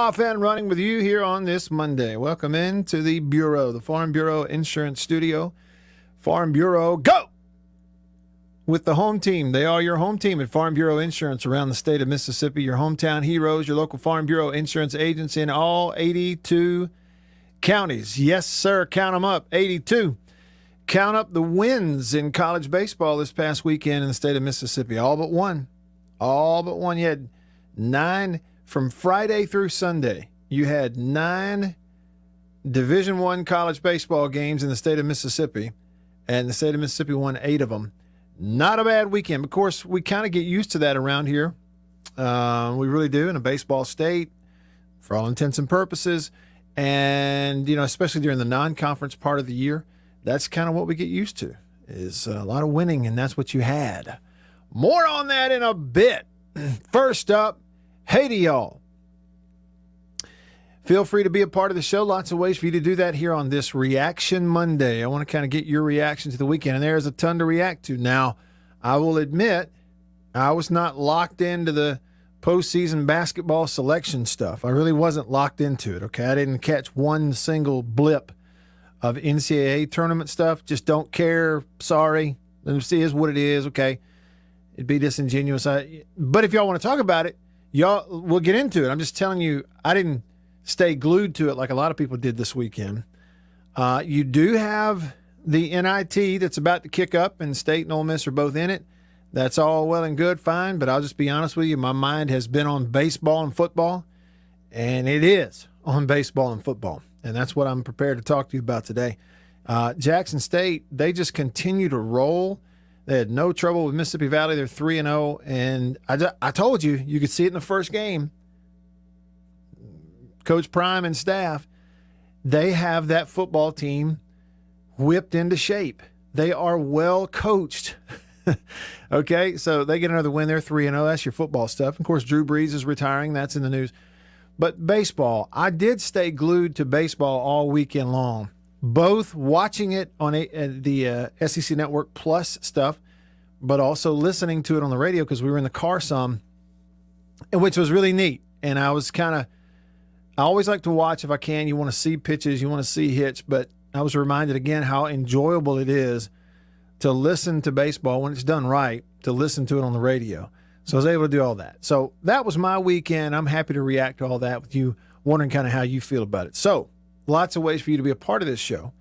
Off and running with you here on this Monday. Welcome in to the Bureau, the Farm Bureau Insurance Studio. Farm Bureau, go! With the home team. They are your home team at Farm Bureau Insurance around the state of Mississippi. Your hometown heroes, your local Farm Bureau insurance agents in all 82 counties. Yes, sir. Count them up. 82. Count up the wins in college baseball this past weekend in the state of Mississippi. All but one. All but one. You had 9 from Friday through Sunday. You had 9 Division I college baseball games in the state of Mississippi, and the state of Mississippi won 8 of them. Not a bad weekend. Of course, we kind of get used to that around here. We really do in a baseball state for all intents and purposes. And, especially during the non-conference part of the year, that's kind of what we get used to, is a lot of winning, and that's what you had. More on that in a bit. First up, hey to y'all. Feel free to be a part of the show. Lots of ways for you to do that here on this Reaction Monday. I want to kind of get your reaction to the weekend, and there's a ton to react to. Now, I will admit, I was not locked into the postseason basketball selection stuff. I really wasn't locked into it, okay? I didn't catch one single blip of NCAA tournament stuff. Just don't care. Sorry. It is what it is, okay? It'd be disingenuous. But if y'all want to talk about it, y'all, we'll get into it. I'm just telling you, I didn't stay glued to it like a lot of people did this weekend. You do have the NIT that's about to kick up, and State and Ole Miss are both in it. That's all well and good, fine, but I'll just be honest with you. My mind has been on baseball and football, and it is on baseball and football, and that's what I'm prepared to talk to you about today. Jackson State, they just continue to roll. They had no trouble with Mississippi Valley. They're 3-0, and I told you, you could see it in the first game. Coach Prime and staff, they have that football team whipped into shape. They are well coached. Okay, so they get another win. They're 3-0. That's your football stuff. Of course, Drew Brees is retiring. That's in the news. But baseball, I did stay glued to baseball all weekend long, both watching it on the SEC Network Plus stuff, but also listening to it on the radio because we were in the car some, which was really neat. And I was I always like to watch if I can. You want to see pitches, you want to see hits, but I was reminded again how enjoyable it is to listen to baseball when it's done right, to listen to it on the radio. So I was able to do all that. So that was my weekend. I'm happy to react to all that with you, wondering kind of how you feel about it. So lots of ways for you to be a part of this show.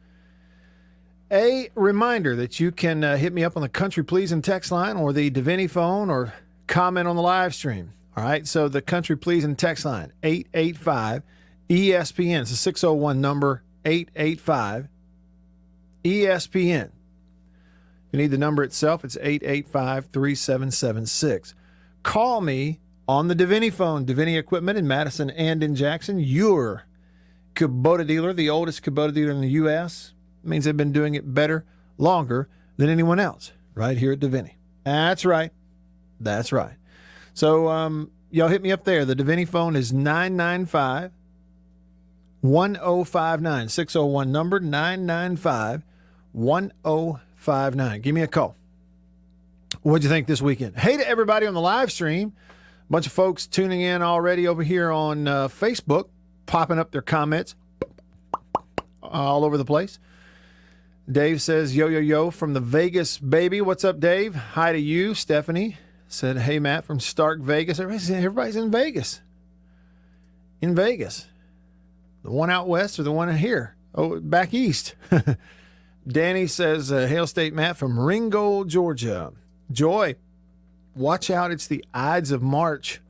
A reminder that you can hit me up on the Country Pleasin' text line or the Divinity phone or comment on the live stream. All right, so the Country Pleasin' text line, 885-ESPN. It's a 601 number, 885-ESPN. If you need the number itself, it's 885-3776. Call me on the Divinity phone, Divinity Equipment in Madison and in Jackson. Your Kubota dealer, the oldest Kubota dealer in the U.S. It means they've been doing it better, longer than anyone else right here at Divinity. That's right. That's right. So y'all hit me up there. The Divinity phone is 995-1059. 601 number, 995-1059. Give me a call. What'd you think this weekend? Hey to everybody on the live stream. A bunch of folks tuning in already over here on Facebook, popping up their comments all over the place. Dave says, yo, yo, yo, from the Vegas, baby. What's up, Dave? Hi to you. Stephanie said, hey, Matt, from Stark, Vegas. Everybody's in Vegas. In Vegas. The one out west or the one here? Oh, back east. Danny says, hail State, Matt, from Ringgold, Georgia. Joy, watch out. It's the Ides of March.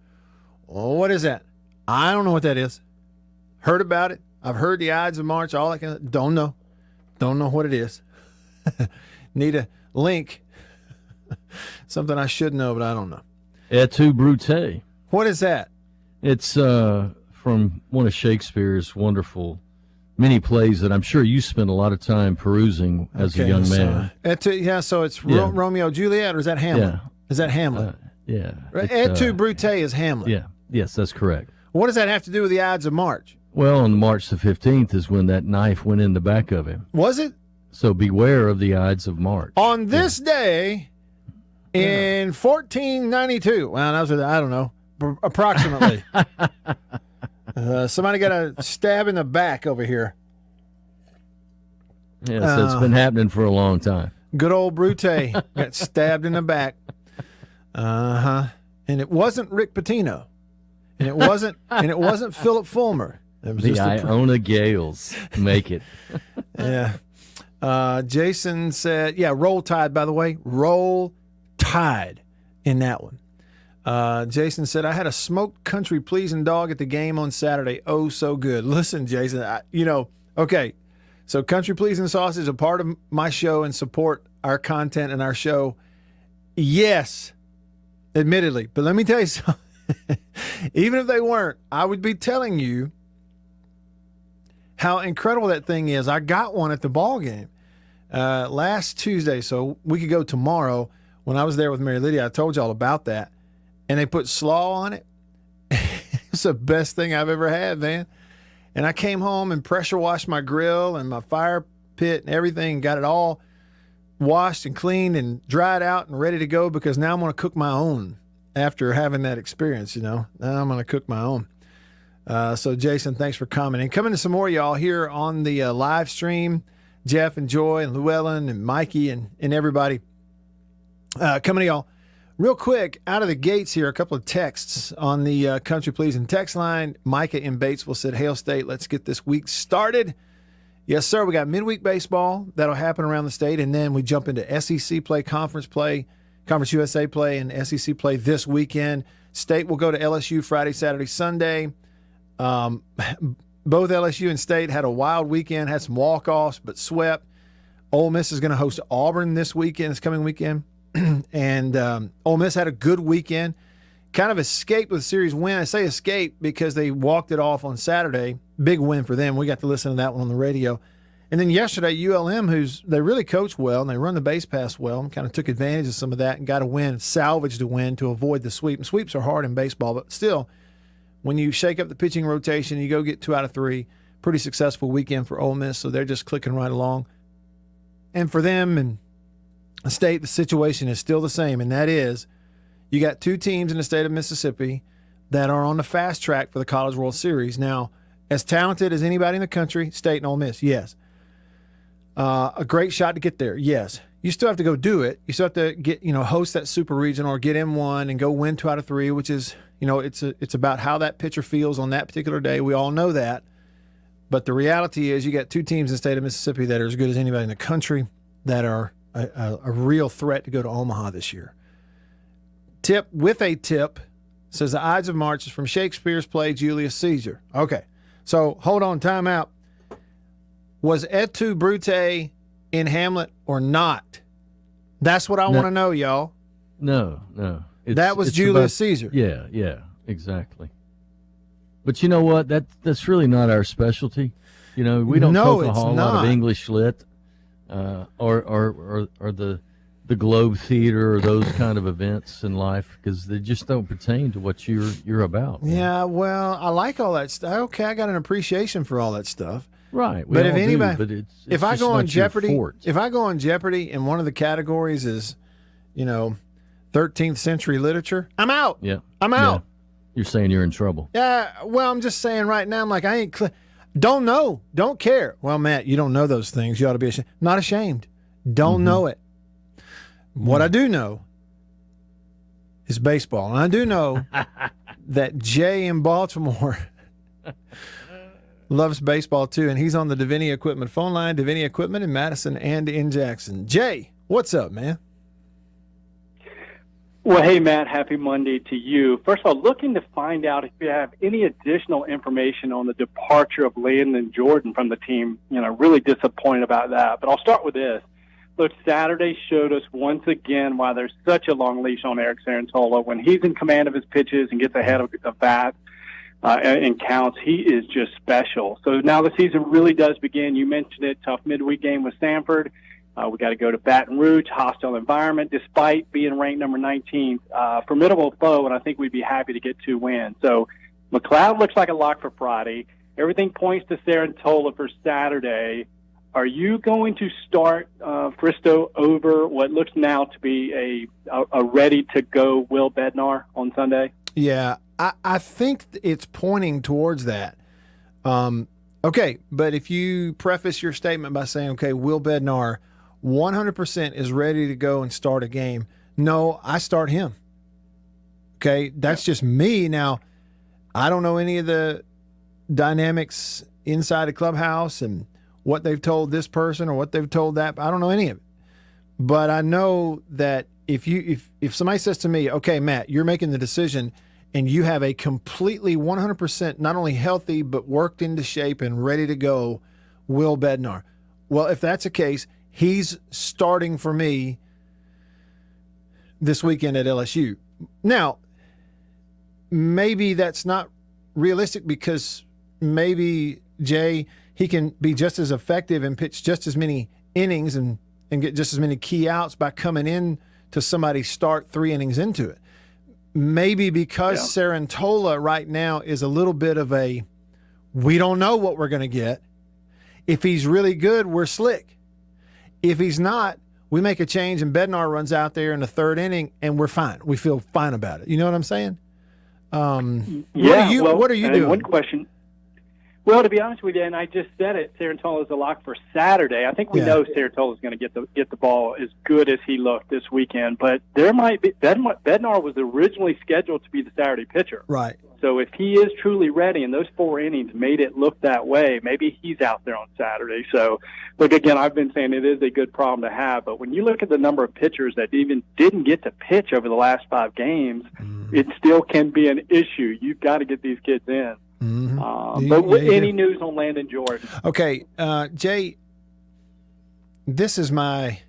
Oh, what is that? I don't know what that is. Heard about it. I've heard the Ides of March. All I can, don't know. Don't know what it is. Need a link. Something I should know, but I don't know. Et tu, Brute. What is that? It's from one of Shakespeare's wonderful many plays that I'm sure you spent a lot of time perusing as a young man. So it's Romeo Juliet, or is that Hamlet? Yeah. Is that Hamlet? Yeah. Et tu, Brute is Hamlet. Yeah. Yes, that's correct. What does that have to do with the Ides of March? Well, on March the 15th is when that knife went in the back of him. Was it? So beware of the Ides of March. On this day in 1492. Well, that was, I don't know, approximately. Somebody got a stab in the back over here. Yes, it's been happening for a long time. Good old Brute got stabbed in the back. And it wasn't Rick Pitino, and it wasn't Philip Fulmer. It was the Iona Gales make it. Yeah. Jason said, yeah, Roll Tide, by the way. Roll Tide in that one. Jason said, I had a smoked country pleasing dog at the game on Saturday. Oh, so good. Listen, Jason, okay, so country pleasing sausage is a part of my show and support our content and our show. Yes, admittedly. But let me tell you something. Even if they weren't, I would be telling you how incredible that thing is. I got one at the ball game last Tuesday, so we could go tomorrow. When I was there with Mary Lydia, I told you all about that. And they put slaw on it. It's the best thing I've ever had, man. And I came home and pressure washed my grill and my fire pit and everything, got it all washed and cleaned and dried out and ready to go, because now I'm going to cook my own after having that experience, Now I'm going to cook my own. So, Jason, thanks for commenting. Coming to some more, y'all, here on the live stream. Jeff and Joy and Llewellyn and Mikey and everybody coming to y'all. Real quick, out of the gates here, a couple of texts on the Country Pleasing text line. Micah in Batesville said, Hail State, let's get this week started. Yes, sir. We got midweek baseball. That'll happen around the state. And then we jump into SEC play, Conference USA play, and SEC play this weekend. State will go to LSU Friday, Saturday, Sunday. Both LSU and State had a wild weekend, had some walk-offs, but swept. Ole Miss is going to host Auburn this coming weekend. And Ole Miss had a good weekend. Kind of escaped with a series win. I say escape because they walked it off on Saturday. Big win for them. We got to listen to that one on the radio. And then yesterday, ULM, they really coach well and they run the base pass well, and kind of took advantage of some of that and got a win, salvaged a win to avoid the sweep. And sweeps are hard in baseball, but still, when you shake up the pitching rotation, you go get 2 out of 3. Pretty successful weekend for Ole Miss, so they're just clicking right along. And for them and State, the situation is still the same, and that is you got 2 teams in the state of Mississippi that are on the fast track for the College World Series. Now, as talented as anybody in the country, State and Ole Miss, yes. A great shot to get there, yes. You still have to go do it. You still have to get, host that super regional or get in one and go win 2 out of 3, which is, it's about how that pitcher feels on that particular day. We all know that. But the reality is you got 2 teams in the state of Mississippi that are as good as anybody in the country that are a real threat to go to Omaha this year. Tip says the Ides of March is from Shakespeare's play Julius Caesar. Okay, so hold on, time out. Was Et tu, Brute in Hamlet or not? That's what I want to know, y'all. No. That was Julius Caesar. Yeah, exactly. But you know what? That's really not our specialty. We don't talk a whole lot of English lit. Or the Globe Theater or those kind of events in life, because they just don't pertain to what you're about. Man. Yeah, well, I like all that stuff. Okay, I got an appreciation for all that stuff. Right, but if anybody, it's if I go on Jeopardy, and one of the categories is, 13th century literature, I'm out. Yeah, I'm out. Yeah. You're saying you're in trouble. Yeah, well, I'm just saying right now, I'm like, I ain't. Don't know. Don't care. Well, Matt, you don't know those things. You ought to be ashamed. Not ashamed. Don't know it. What I do know is baseball. And I do know that Jay in Baltimore loves baseball too. And he's on the Davini Equipment phone line. Davini Equipment in Madison and in Jackson. Jay, what's up, man? Well, hey, Matt, happy Monday to you. First of all, looking to find out if you have any additional information on the departure of Landon Jordan from the team. Really disappointed about that. But I'll start with this. Look, Saturday showed us once again why there's such a long leash on Eric Sarantola. When he's in command of his pitches and gets ahead of bats and counts, he is just special. So now the season really does begin. You mentioned it, tough midweek game with Stanford. We got to go to Baton Rouge, hostile environment, despite being ranked number 19th. Formidable foe, and I think we'd be happy to get 2 wins. So McLeod looks like a lock for Friday. Everything points to Sarantola for Saturday. Are you going to start Fristoe over what looks now to be a ready-to-go Will Bednar on Sunday? Yeah, I think it's pointing towards that. Okay, but if you preface your statement by saying, okay, Will Bednar 100% is ready to go and start a game, no, I start him. Okay, that's just me. Now, I don't know any of the dynamics inside the clubhouse and what they've told this person or what they've told that. I don't know any of it. But I know that if somebody says to me, okay, Matt, you're making the decision and you have a completely 100% not only healthy but worked into shape and ready to go Will Bednar. Well, if that's the case, he's starting for me this weekend at LSU. Now, maybe that's not realistic because maybe, Jay, he can be just as effective and pitch just as many innings and get just as many key outs by coming in to somebody start 3 innings into it. Maybe because Sarantola right now is a little bit of a, we don't know what we're going to get. If he's really good, we're slick. If he's not, we make a change and Bednar runs out there in the 3rd inning and we're fine. We feel fine about it. You know what I'm saying? What are you doing? One question. Well, to be honest with you, and I just said it, Sarantola is a lock for Saturday. I think we know Sarantola is going to get the ball as good as he looked this weekend. But there might be Bednar was originally scheduled to be the Saturday pitcher. Right. So if he is truly ready, and those 4 innings made it look that way, maybe he's out there on Saturday. So, look, again, I've been saying it is a good problem to have. But when you look at the number of pitchers that even didn't get to pitch over the last 5 games, it still can be an issue. You've got to get these kids in. Mm-hmm. Any news on Landon Jordan? Okay, Jay, this is my.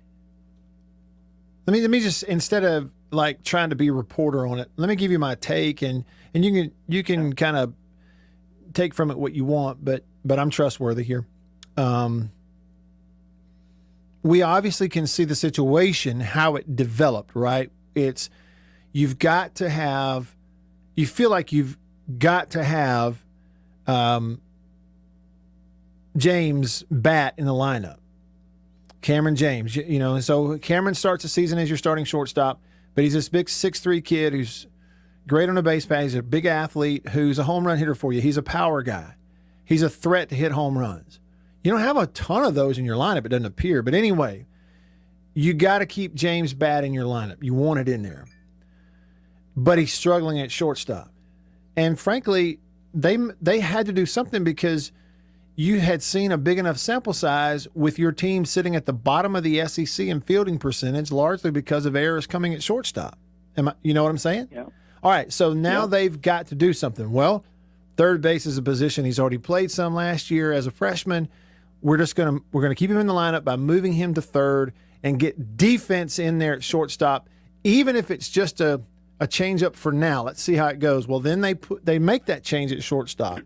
Let me just, instead of like trying to be a reporter on it, let me give you my take, and you can kind of take from it what you want, but I'm trustworthy here. We obviously can see the situation, how it developed, right? You feel like you've got to have James bat in the lineup. Cameron James, so Cameron starts the season as your starting shortstop, but he's this big 6'3" kid who's great on a base pad. He's a big athlete who's a home run hitter for you. He's a power guy. He's a threat to hit home runs. You don't have a ton of those in your lineup, it doesn't appear. But anyway, you got to keep James bat in your lineup. You want it in there. But he's struggling at shortstop. And frankly, they had to do something because you had seen a big enough sample size with your team sitting at the bottom of the SEC in fielding percentage, largely because of errors coming at shortstop. You know what I'm saying? Yeah. All right, so now they've got to do something. Well, third base is a position he's already played some last year as a freshman. We're gonna keep him in the lineup by moving him to third and get defense in there at shortstop, even if it's just a change up for now. Let's see how it goes. Well, then they make that change at shortstop.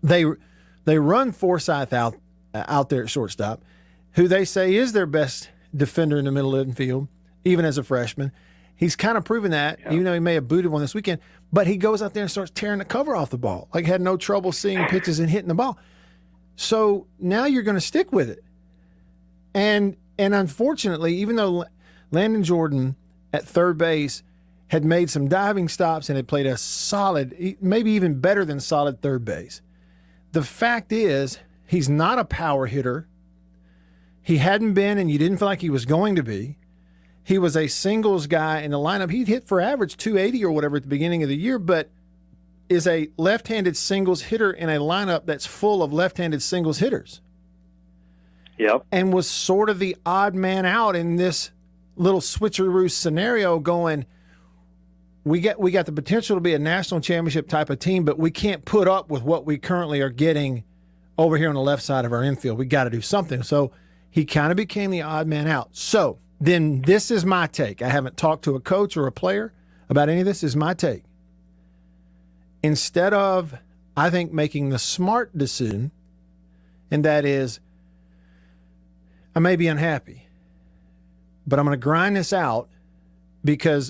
They run Forsythe out there at shortstop, who they say is their best defender in the middle infield, even as a freshman. He's kind of proven that, even though he may have booted one this weekend. But he goes out there and starts tearing the cover off the ball. Like, had no trouble seeing pitches and hitting the ball. So now you're going to stick with it. And unfortunately, even though Landon Jordan at third base had made some diving stops and had played a solid, maybe even better than solid third base, the fact is he's not a power hitter. He hadn't been, and you didn't feel like he was going to be. He was a singles guy in the lineup. He'd hit for average 280 or whatever at the beginning of the year, but is a left-handed singles hitter in a lineup that's full of left-handed singles hitters. Yep. And was sort of the odd man out in this little switcheroo scenario going, we got the potential to be a national championship type of team, but we can't put up with what we currently are getting over here on the left side of our infield. We got to do something. So he kind of became the odd man out. So then this is my take. I haven't talked to a coach or a player about any of this. This is my take. Instead of, I think, making the smart decision, and that is, I may be unhappy, but I'm going to grind this out because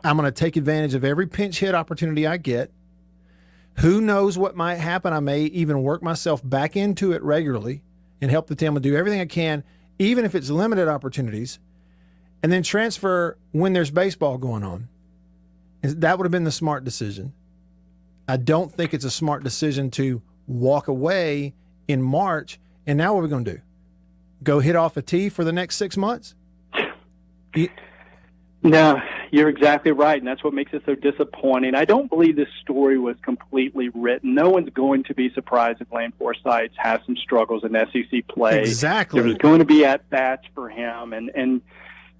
I'm going to take advantage of every pinch hit opportunity I get. Who knows what might happen? I may even work myself back into it regularly and help the team and do everything I can, even if it's limited opportunities, and then transfer when there's baseball going on. That would have been the smart decision. I don't think it's a smart decision to walk away in March. And now what are we going to do? Go hit off a tee for the next 6 months? No, you're exactly right, and that's what makes it so disappointing. I don't believe this story was completely written. No one's going to be surprised if Lane Forsythe has some struggles in SEC play. Exactly. There was going to be at-bats for him, and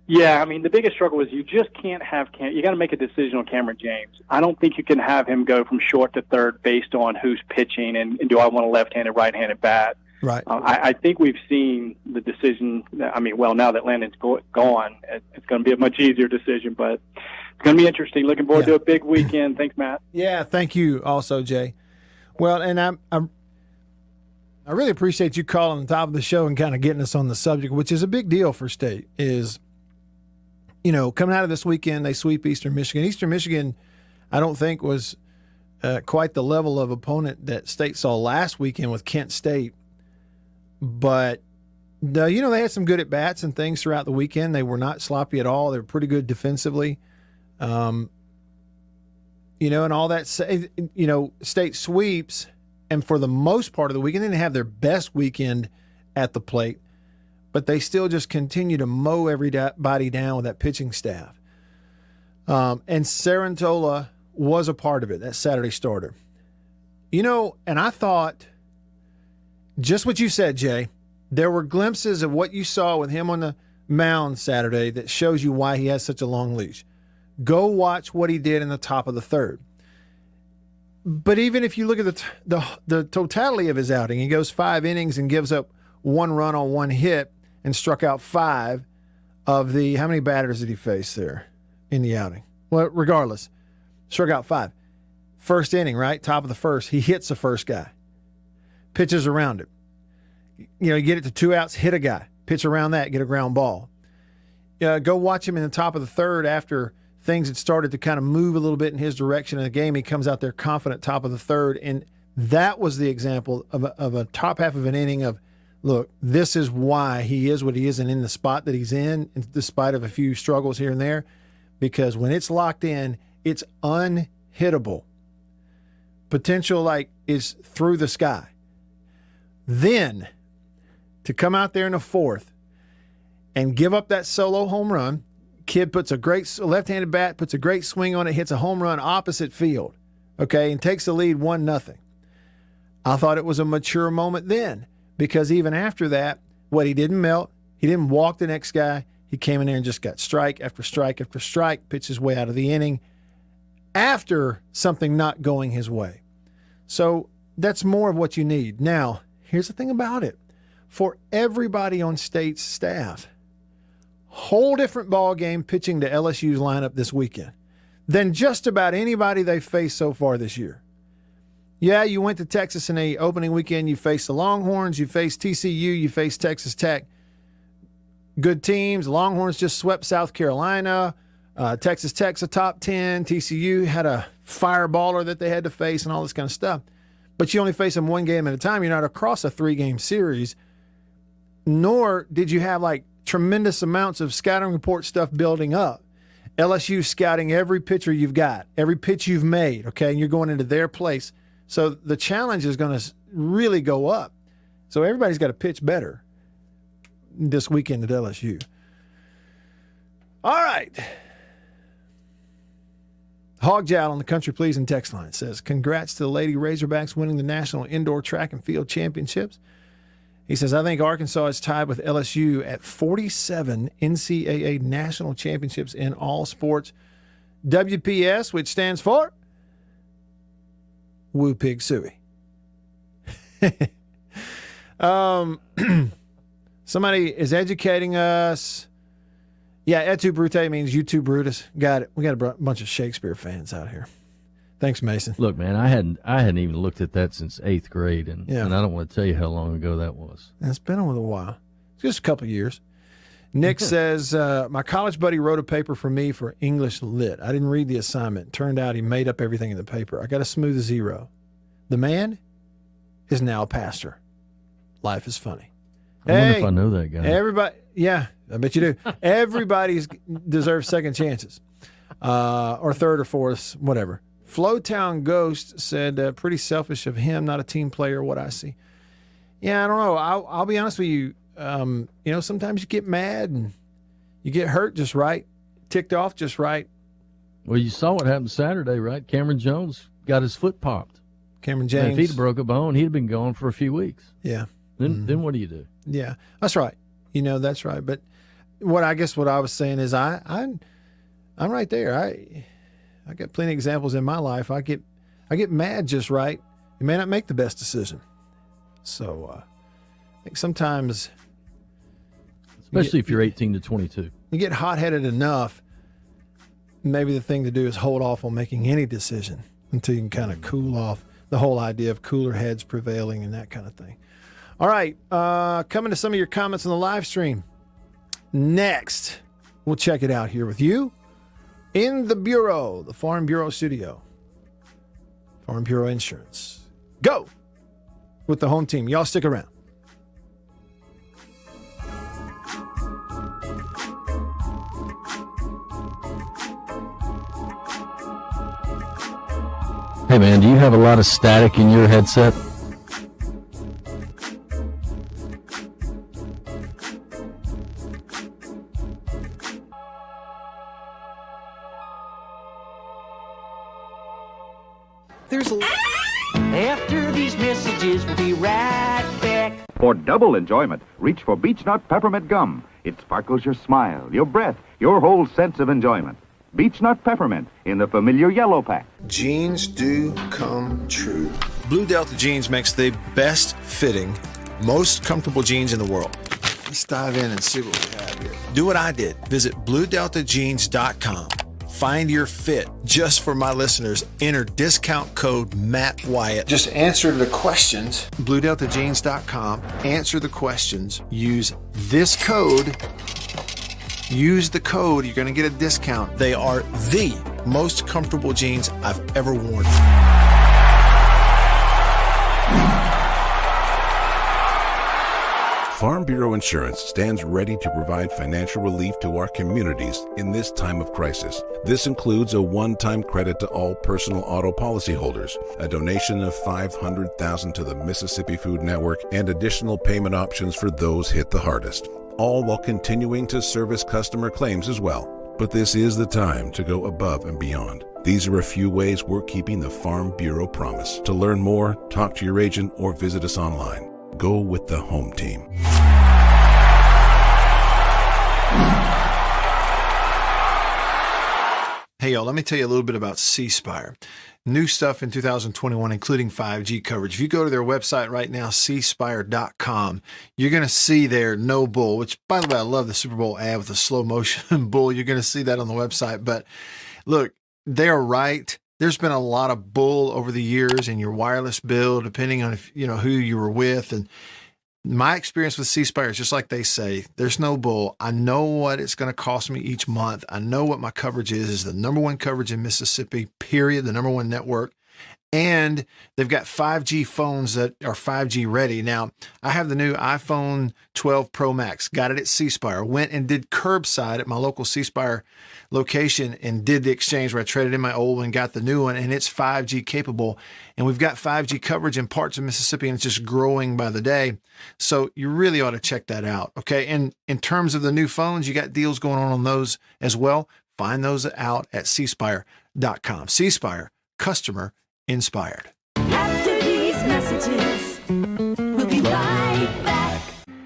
yeah, I mean, the biggest struggle is you just can't have you got to make a decision on Cameron James. I don't think you can have him go from short to third based on who's pitching and do I want a left-handed, right-handed bat. Right. I think we've seen the decision. I mean, well, now that Landon's gone, it's going to be a much easier decision, but it's going to be interesting. Looking forward to a big weekend. Thanks, Matt. Yeah, thank you also, Jay. Well, and I really appreciate you calling on the top of the show and kind of getting us on the subject, which is a big deal for State, is, coming out of this weekend, they sweep Eastern Michigan. Eastern Michigan, I don't think, was quite the level of opponent that State saw last weekend with Kent State. But, they had some good at-bats and things throughout the weekend. They were not sloppy at all. They were pretty good defensively. And all that, State sweeps, and for the most part of the weekend, they didn't have their best weekend at the plate, but they still just continue to mow everybody down with that pitching staff. And Sarantola was a part of it, that Saturday starter. And I thought, just what you said, Jay, there were glimpses of what you saw with him on the mound Saturday that shows you why he has such a long leash. Go watch what he did in the top of the third. But even if you look at the totality of his outing, he goes 5 innings and gives up 1 run on 1 hit and struck out 5 of the – how many batters did he face there in the outing? Well, regardless, struck out 5. First inning, right? Top of the first. He hits the first guy. Pitches around it. You get it to 2 outs, hit a guy. Pitch around that, get a ground ball. Go watch him in the top of the third after things had started to kind of move a little bit in his direction in the game. He comes out there confident, top of the third, and that was the example of a top half of an inning of, look, this is why he is what he is and in the spot that he's in despite of a few struggles here and there, because when it's locked in, it's unhittable. Potential is through the sky. Then, to come out there in the fourth and give up that solo home run, kid puts a great left-handed bat, puts a great swing on it, hits a home run opposite field, okay, and takes the lead 1-0. I thought it was a mature moment then, because even after that, he didn't melt, he didn't walk the next guy, he came in there and just got strike after strike after strike, pitched his way out of the inning after something not going his way. So that's more of what you need. Now, here's the thing about it. For everybody on State's staff, whole different ball game pitching to LSU's lineup this weekend than just about anybody they've faced so far this year. Yeah, you went to Texas in the opening weekend. You faced the Longhorns. You faced TCU. You faced Texas Tech. Good teams. Longhorns just swept South Carolina. Texas Tech's a top 10. TCU had a fireballer that they had to face and all this kind of stuff. But you only face them 1 game at a time. You're not across a 3-game series. Nor did you have tremendous amounts of scouting report stuff building up. LSU scouting every pitcher you've got, every pitch you've made, okay, and you're going into their place. So the challenge is going to really go up. So everybody's got to pitch better this weekend at LSU. All right. Hogjowl on the Country Pleasing text line says, congrats to the Lady Razorbacks winning the National Indoor Track and Field Championships. He says, I think Arkansas is tied with LSU at 47 NCAA national championships in all sports. WPS, which stands for Woo Pig Suey. Somebody is educating us. Yeah, et tu Brute means you two Brutus. Got it. We got a bunch of Shakespeare fans out here. Thanks, Mason. Look, man, I hadn't even looked at that since 8th grade, and I don't want to tell you how long ago that was. It's been a while. It's just a couple of years. Nick says, my college buddy wrote a paper for me for English Lit. I didn't read the assignment. Turned out he made up everything in the paper. I got a smooth 0. The man is now a pastor. Life is funny. I wonder if I know that guy. Everybody, yeah, I bet you do. Everybody deserves second chances, or third or fourth, whatever. Flowtown Ghost said, pretty selfish of him, not a team player, what I see. Yeah, I don't know. I'll be honest with you. Sometimes you get mad and you get hurt just right, ticked off just right. Well, you saw what happened Saturday, right? Cameron Jones got his foot popped. Cameron And James. if he'd broke a bone, he'd have been gone for a few weeks. Yeah. Then what do you do? Yeah, that's right. That's right. But what I was saying is I'm right there. I got plenty of examples in my life. I get mad just right. You may not make the best decision. So I think sometimes, especially if you're 18 to 22, you get hot-headed enough. Maybe the thing to do is hold off on making any decision until you can kind of cool off. The whole idea of cooler heads prevailing and that kind of thing. All right, coming to some of your comments on the live stream. Next, we'll check it out here with you in the Bureau, the Farm Bureau studio. Farm Bureau Insurance. Go with the home team. Y'all stick around. Hey, man, do you have a lot of static in your headset? After these messages, we'll be right back. For double enjoyment, reach for Beech-Nut Peppermint Gum. It sparkles your smile, your breath, your whole sense of enjoyment. Beech-Nut Peppermint in the familiar yellow pack. Jeans do come true. Blue Delta Jeans makes the best fitting, most comfortable jeans in the world. Let's dive in and see what we have here. Do what I did. Visit BlueDeltaJeans.com. Find your fit. Just for my listeners, enter discount code Matt Wyatt. Just answer the questions. BlueDeltaJeans.com. Answer the questions. Use this code. Use the code. You're going to get a discount. They are the most comfortable jeans I've ever worn. Farm Bureau Insurance stands ready to provide financial relief to our communities in this time of crisis. This includes a one-time credit to all personal auto policyholders, a donation of $500,000 to the Mississippi Food Network, and additional payment options for those hit the hardest, all while continuing to service customer claims as well. But this is the time to go above and beyond. These are a few ways we're keeping the Farm Bureau promise. To learn more, talk to your agent or visit us online. Go with the home team. Hey, y'all, let me tell you a little bit about C Spire. New stuff in 2021, including 5G coverage. If you go to their website right now, cspire.com, you're going to see their no bull, which, by the way, I love the Super Bowl ad with the slow motion bull. You're going to see that on the website. But look, they're right. There's been a lot of bull over the years in your wireless bill, depending on if who you were with. And my experience with C Spire is just like they say, there's no bull. I know what it's going to cost me each month. I know what my coverage is the number one coverage in Mississippi, period, the number one network. And they've got 5G phones that are 5G ready. Now, I have the new iPhone 12 Pro Max, got it at C Spire, went and did curbside at my local C Spire location and did the exchange where I traded in my old one, got the new one, and it's 5G capable. And we've got 5G coverage in parts of Mississippi, and it's just growing by the day. So you really ought to check that out, okay? And in terms of the new phones, you got deals going on those as well. Find those out at cspire.com. C Spire, customer inspired. After these messages, we'll be right back.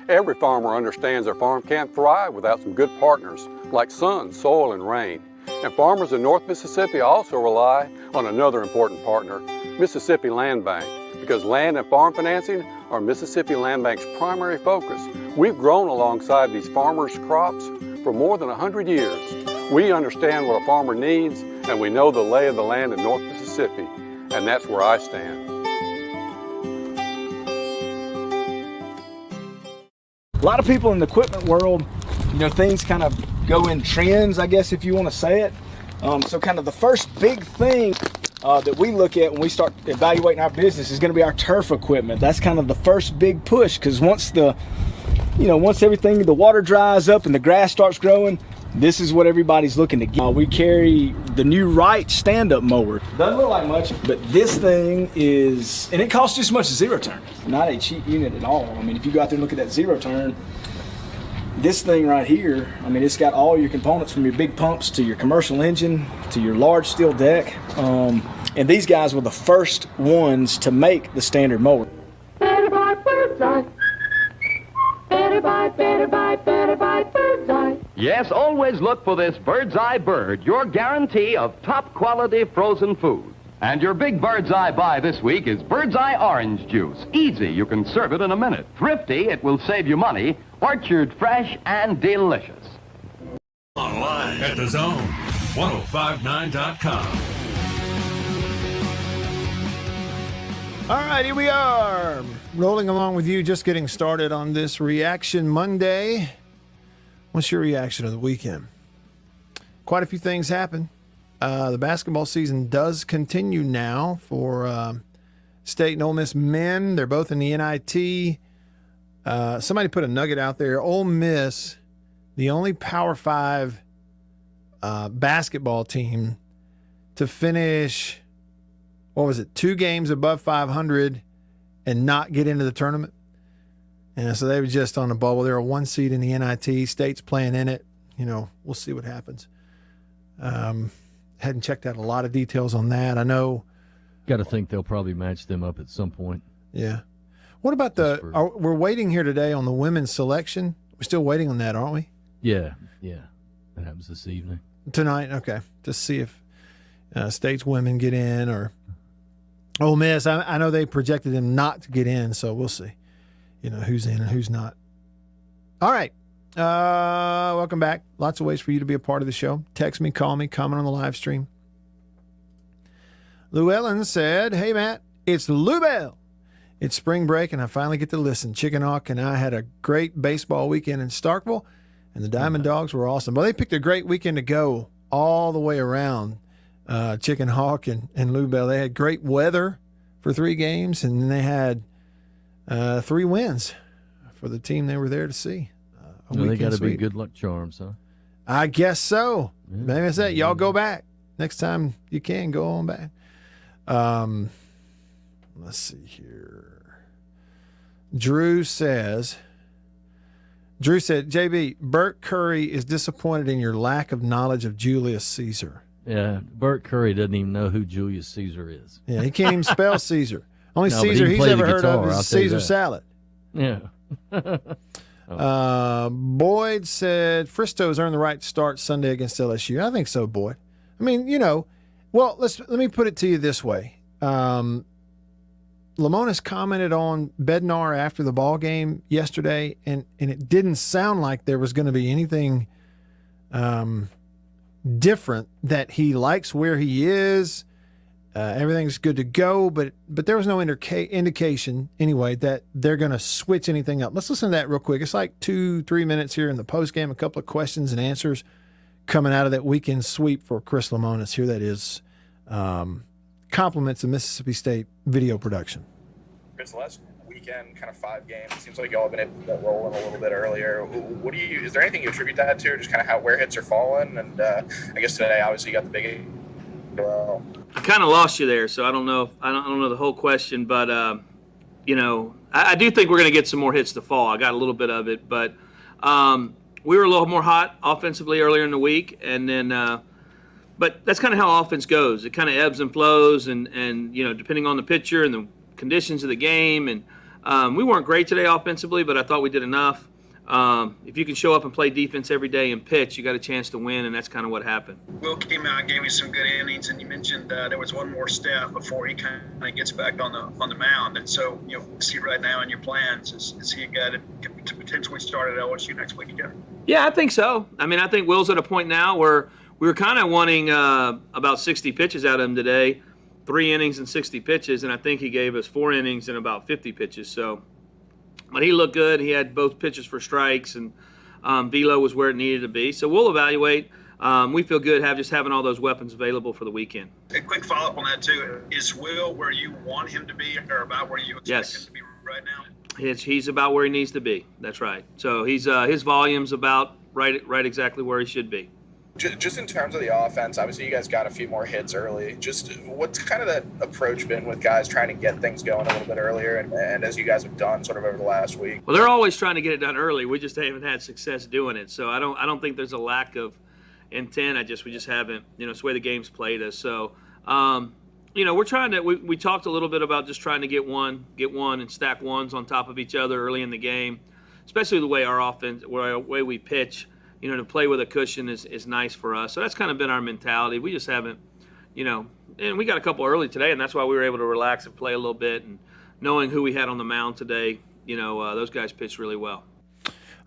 Every farmer understands their farm can't thrive without some good partners like sun, soil, and rain. And farmers in North Mississippi also rely on another important partner, Mississippi Land Bank, because land and farm financing are Mississippi Land Bank's primary focus. We've grown alongside these farmers' crops for more than 100 years. We understand what a farmer needs, and we know the lay of the land in North Mississippi, and that's where I stand. A lot of people in the equipment world, things kind of go in trends, I guess, if you want to say it. So kind of the first big thing that we look at when we start evaluating our business is going to be our turf equipment. That's kind of the first big push, because once everything, the water dries up and the grass starts growing, This is what everybody's looking to get. We carry the new Wright stand-up mower. Doesn't look like much, but this thing is, and it costs just as much as zero turn. Not a cheap unit at all. I mean, if you go out there and look at that zero turn, this thing right here, I mean, it's got all your components from your big pumps to your commercial engine to your large steel deck. And these guys were the first ones to make the standard mower. Better buy Bird's Eye. Better buy Bird's Eye. Yes, always look for this Bird's Eye Bird, your guarantee of top quality frozen food. And your big Bird's Eye buy this week is Bird's Eye Orange Juice. Easy, you can serve it in a minute. Thrifty, it will save you money. Orchard fresh and delicious. Online at thezone1059.com. All right, here we are, rolling along with you, just getting started on this Reaction Monday. What's your reaction of the weekend? Quite a few things happen. The basketball season does continue now for State and Ole Miss men. They're both in the NIT. Somebody put a nugget out there. Ole Miss, the only Power 5 basketball team to finish, 2 games above 500 and not get into the tournament. And so they were just on the bubble. They're a 1 seed in the NIT. State's playing in it. We'll see what happens. Hadn't checked out a lot of details on that. I know. Got to think they'll probably match them up at some point. Yeah. What about we're waiting here today on the women's selection. We're still waiting on that, aren't we? Yeah. That happens this evening. Tonight? Okay. To see if State's women get in or Ole Miss. I know they projected them not to get in, so we'll see. Who's in and who's not. All right. Welcome back. Lots of ways for you to be a part of the show. Text me, call me, comment on the live stream. Llewellyn said, "Hey, Matt, it's Lou Bell. It's spring break, and I finally get to listen. Chicken Hawk and I had a great baseball weekend in Starkville, and the Diamond Dogs were awesome. Well, they picked a great weekend to go all the way around, Chicken Hawk and Lou Bell. They had great weather for 3 games, and then they had 3 wins for the team they were there to see. They got to be good luck charms, huh? I guess so. Yeah. Maybe I said, y'all go back. Next time you can, go on back. Let's see here. Drew said, JB, Burt Curry is disappointed in your lack of knowledge of Julius Caesar. Yeah, Burt Curry doesn't even know who Julius Caesar is. Yeah, he can't even spell Caesar. Only Caesar he's ever heard of is Caesar salad. Yeah. Boyd said, Fristo's earned the right to start Sunday against LSU. I think so, Boyd. I mean, well, let me put it to you this way. Lamonis commented on Bednar after the ball game yesterday, and it didn't sound like there was going to be anything different, that he likes where he is. Everything's good to go, but there was no indication anyway that they're going to switch anything up. Let's listen to that real quick. It's like 2-3 minutes here in the post game, a couple of questions and answers coming out of that weekend sweep for Chris Lamonis. Here that is. Compliments of Mississippi State video production. Chris, the last weekend, kind of 5 games, it seems like y'all have been able to roll in a little bit earlier. Is there anything you attribute that to, or just kind of where hits are falling? And I guess today, obviously, you got the big. Well, I kind of lost you there, so I don't know the whole question, but I do think we're going to get some more hits to fall. I got a little bit of it, but we were a little more hot offensively earlier in the week, and then. But that's kind of how offense goes. It kind of ebbs and flows, and depending on the pitcher and the conditions of the game. And we weren't great today offensively, but I thought we did enough. If you can show up and play defense every day and pitch, you got a chance to win, and that's kind of what happened. Will came out and gave me some good innings, and you mentioned there was one more step before he kind of gets back on the mound. And so, see right now in your plans, is he a guy to potentially start at LSU next week again? Yeah, I think so. I mean, I think Will's at a point now where we were kind of wanting about 60 pitches out of him today, 3 innings and 60 pitches, and I think he gave us 4 innings and about 50 pitches. So, but he looked good. He had both pitches for strikes, and velo was where it needed to be. So we'll evaluate. We feel good having all those weapons available for the weekend. A quick follow-up on that, too. Is Will where you want him to be, or about where you expect him to be right now? He's about where he needs to be. That's right. So his volume's about right exactly where he should be. Just in terms of the offense, obviously you guys got a few more hits early. Just what's kind of the approach been with guys trying to get things going a little bit earlier, and as you guys have done sort of over the last week? Well, they're always trying to get it done early. We just haven't had success doing it. So I don't think there's a lack of intent. We just haven't. It's the way the game's played us. So we're trying to. We talked a little bit about just trying to get one and stack ones on top of each other early in the game, especially the way our offense, the way we pitch. To play with a cushion is nice for us. So that's kind of been our mentality. We just haven't, and we got a couple early today, and that's why we were able to relax and play a little bit. And knowing who we had on the mound today, those guys pitched really well.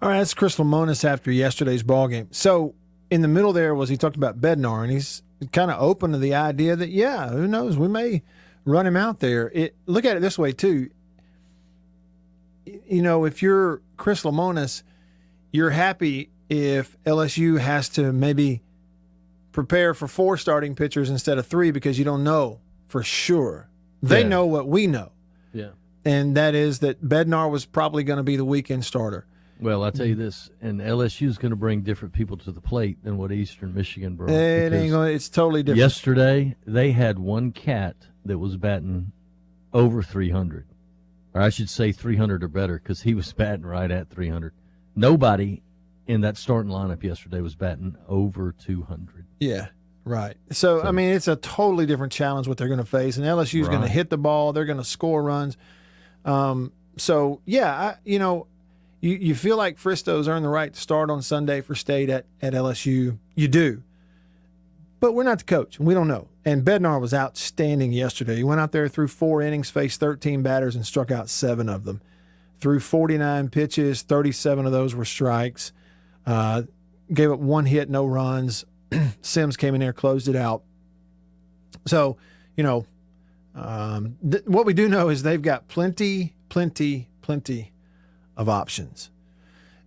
All right, that's Chris Lemonis after yesterday's ball game. So in the middle there he talked about Bednar, and he's kind of open to the idea that, who knows, we may run him out there. Look at it this way, too. If you're Chris Lemonis, you're happy if LSU has to maybe prepare for 4 starting pitchers instead of 3 because you don't know for sure. They know what we know. Yeah. And that is that Bednar was probably going to be the weekend starter. Well, I'll tell you this, and LSU is going to bring different people to the plate than what Eastern Michigan brought. It's totally different. Yesterday, they had one cat that was batting over 300. Or I should say 300 or better, because he was batting right at 300. Nobody in that starting lineup yesterday was batting over 200. Yeah, right. So, I mean, it's a totally different challenge what they're going to face, and LSU is going to hit the ball. They're going to score runs. You feel like Fristo's earned the right to start on Sunday for State at LSU. You do. But we're not the coach, and we don't know. And Bednar was outstanding yesterday. He went out there, threw 4 innings, faced 13 batters, and struck out 7 of them. Threw 49 pitches, 37 of those were strikes. Gave up 1 hit, no runs. Sims came in there, closed it out. So, what we do know is they've got plenty of options.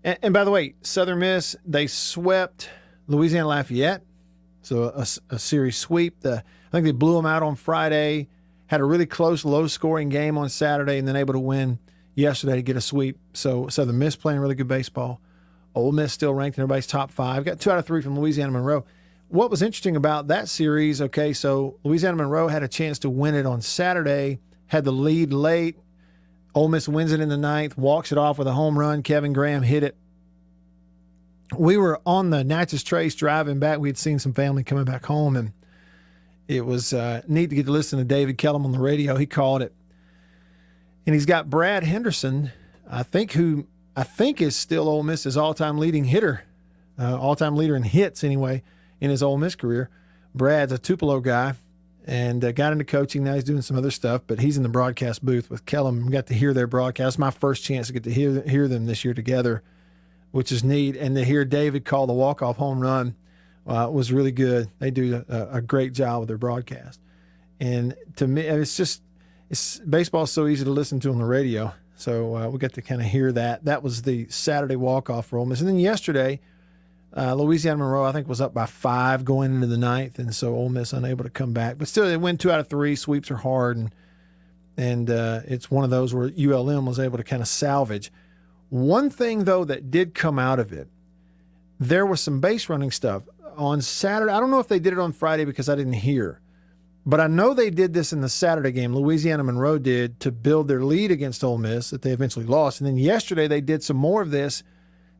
And by the way, Southern Miss, they swept Louisiana Lafayette. So a series sweep. I think they blew them out on Friday, had a really close, low-scoring game on Saturday, and then able to win yesterday to get a sweep. So Southern Miss playing really good baseball. Ole Miss still ranked in everybody's top 5. Got 2 out of 3 from Louisiana Monroe. What was interesting about that series, so Louisiana Monroe had a chance to win it on Saturday, had the lead late. Ole Miss wins it in the 9th, walks it off with a home run. Kevin Graham hit it. We were on the Natchez Trace driving back. We had seen some family coming back home, and it was neat to get to listen to David Kellum on the radio. He called it. And he's got Brad Henderson, I think is still Ole Miss's all-time leading hitter, all-time leader in hits anyway in his Ole Miss career. Brad's a Tupelo guy and got into coaching. Now he's doing some other stuff, but he's in the broadcast booth with Kellum. We got to hear their broadcast. My first chance to get to hear them this year together, which is neat. And to hear David call the walk-off home run was really good. They do a great job with their broadcast. And to me, baseball is so easy to listen to on the radio. So we got to kind of hear that. That was the Saturday walk-off for Ole Miss. And then yesterday, Louisiana Monroe, I think, was up by 5 going into the 9th, and so Ole Miss unable to come back. But still, they win 2 out of 3. Sweeps are hard, and it's one of those where ULM was able to kind of salvage. One thing, though, that did come out of it, there was some base running stuff. On Saturday, I don't know if they did it on Friday because I didn't hear, but I know they did this in the Saturday game. Louisiana Monroe did to build their lead against Ole Miss that they eventually lost. And then yesterday they did some more of this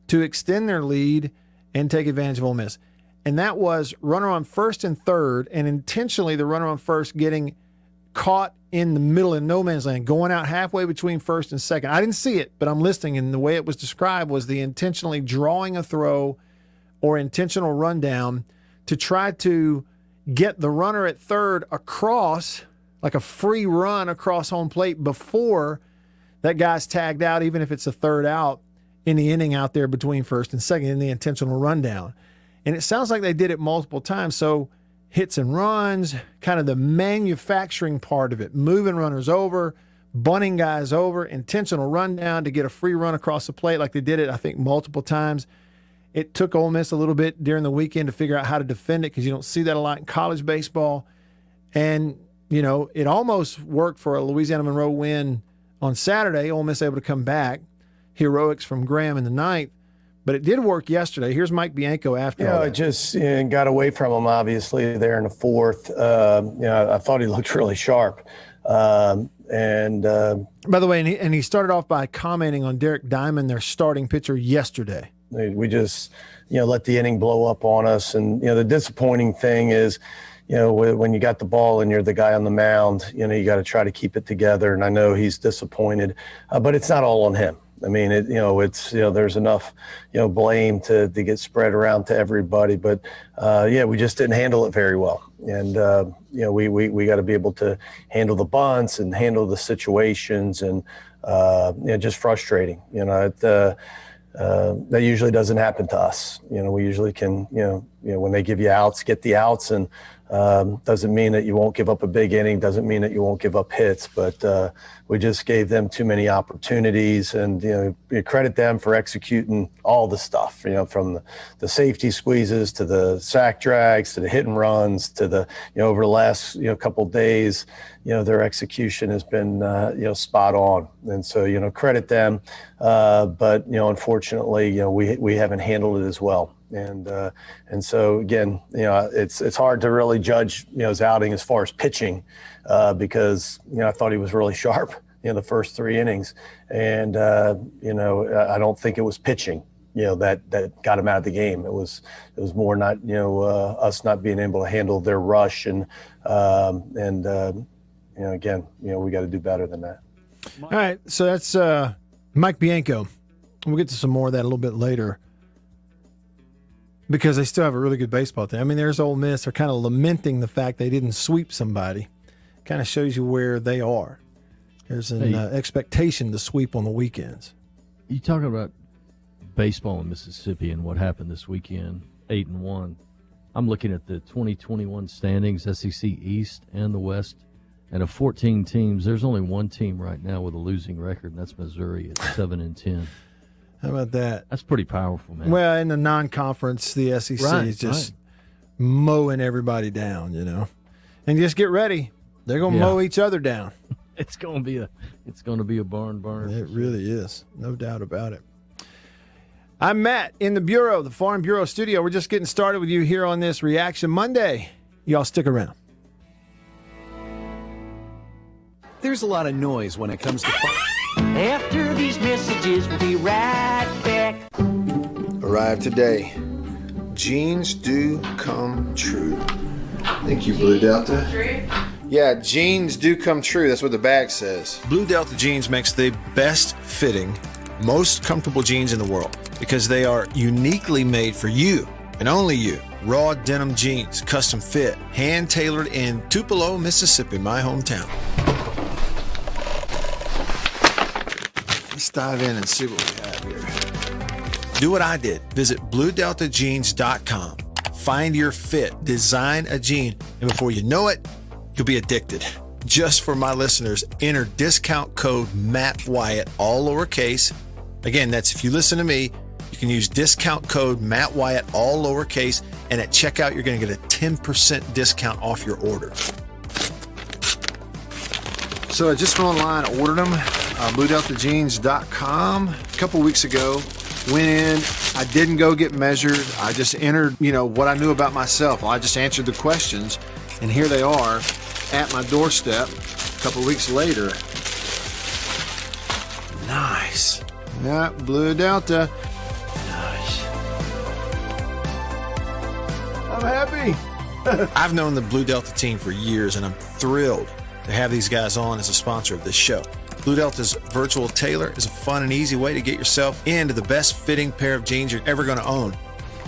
to extend their lead and take advantage of Ole Miss. And that was runner on first and third, and intentionally the runner on first getting caught in the middle in no man's land, going out halfway between first and second. I didn't see it, but I'm listening, and the way it was described was the intentionally drawing a throw or intentional rundown to try to get the runner at third across, like a free run across home plate before that guy's tagged out, even if it's a third out in the inning out there between first and second in the intentional rundown. And it sounds like they did it multiple times. So hits and runs, kind of the manufacturing part of it, moving runners over, bunting guys over, intentional rundown to get a free run across the plate like they did it, I think, multiple times. It took Ole Miss a little bit during the weekend to figure out how to defend it because you don't see that a lot in college baseball. And, it almost worked for a Louisiana Monroe win on Saturday. Ole Miss able to come back. Heroics from Graham in the 9th. But it did work yesterday. Here's Mike Bianco after all I that. just got away from him, obviously, there in the fourth. I thought he looked really sharp. By the way, and he started off by commenting on Derek Diamond, their starting pitcher, yesterday. We just, let the inning blow up on us. And, the disappointing thing is, when you got the ball and you're the guy on the mound, you got to try to keep it together. And I know he's disappointed, but it's not all on him. I mean, there's enough, blame to get spread around to everybody. But, we just didn't handle it very well. And, we got to be able to handle the bunts and handle the situations and, just frustrating. That usually doesn't happen to us. We usually can, when they give you outs, get the outs, and doesn't mean that you won't give up a big inning, doesn't mean that you won't give up hits, but we just gave them too many opportunities, and you credit them for executing all the stuff, from the safety squeezes to the sack drags to the hit and runs to the over the last couple of days, their execution has been spot on, and so credit them, but unfortunately we haven't handled it as well. And so again, it's hard to really judge his outing as far as pitching, because I thought he was really sharp the first 3 innings, and I don't think it was pitching that got him out of the game. It was more not us not being able to handle their rush, and again we got to do better than that. All right, so that's Mike Bianco. We'll get to some more of that a little bit later, because they still have a really good baseball team. I mean, there's Ole Miss. They're kind of lamenting the fact they didn't sweep somebody. Kind of shows you where they are. There's an expectation to sweep on the weekends. You talking about baseball in Mississippi and what happened this weekend, 8-1. I'm looking at the 2021 standings, SEC East and the West, and of 14 teams, there's only one team right now with a losing record, and that's Missouri at 7-10. How about that? That's pretty powerful, man. Well, in the non-conference, the SEC is just mowing everybody down, And just get ready. They're going to mow each other down. It's going to be a barn burner. It really is. No doubt about it. I'm Matt in the Bureau, the Farm Bureau studio. We're just getting started with you here on this Reaction Monday. Y'all stick around. There's a lot of noise when it comes to After these messages, we'll be right back. Arrived today. Jeans do come true. Thank you, Blue Delta. Yeah, jeans do come true. That's what the bag says. Blue Delta Jeans makes the best fitting, most comfortable jeans in the world because they are uniquely made for you and only you. Raw denim jeans, custom fit, hand tailored in Tupelo, Mississippi, my hometown. Let's dive in and see what we have here. Do what I did. Visit BlueDeltaJeans.com. Find your fit, design a jean, and before you know it, you'll be addicted. Just for my listeners, enter discount code Matt Wyatt, all lowercase. Again, that's if you listen to me, you can use discount code Matt Wyatt, all lowercase, and at checkout, you're going to get a 10% discount off your order. So I just went online, ordered them, BlueDeltaJeans.com. A couple weeks ago, went in, I didn't go get measured. I just entered, what I knew about myself. I just answered the questions, and here they are at my doorstep a couple weeks later. Nice. Yeah, Blue Delta. Nice. I'm happy. I've known the Blue Delta team for years, and I'm thrilled to have these guys on as a sponsor of this show. Blue Delta's Virtual Tailor is a fun and easy way to get yourself into the best fitting pair of jeans you're ever going to own.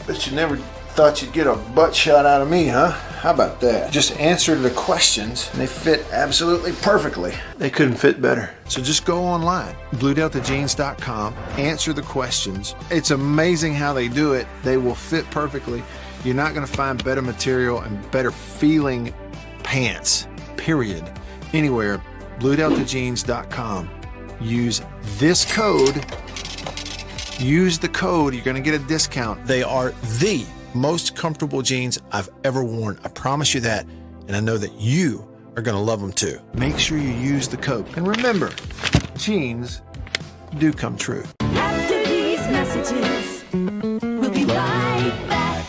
Bet you never thought you'd get a butt shot out of me, huh? How about that? Just answered the questions and they fit absolutely perfectly. They couldn't fit better. So just go online, BlueDeltaJeans.com, answer the questions. It's amazing how they do it. They will fit perfectly. You're not going to find better material and better feeling pants, period, anywhere. BlueDeltaJeans.com. Use this code. Use the code. You're going to get a discount. They are the most comfortable jeans I've ever worn. I promise you that. And I know that you are going to love them too. Make sure you use the code. And remember, jeans do come true. After these messages, We'll be right back.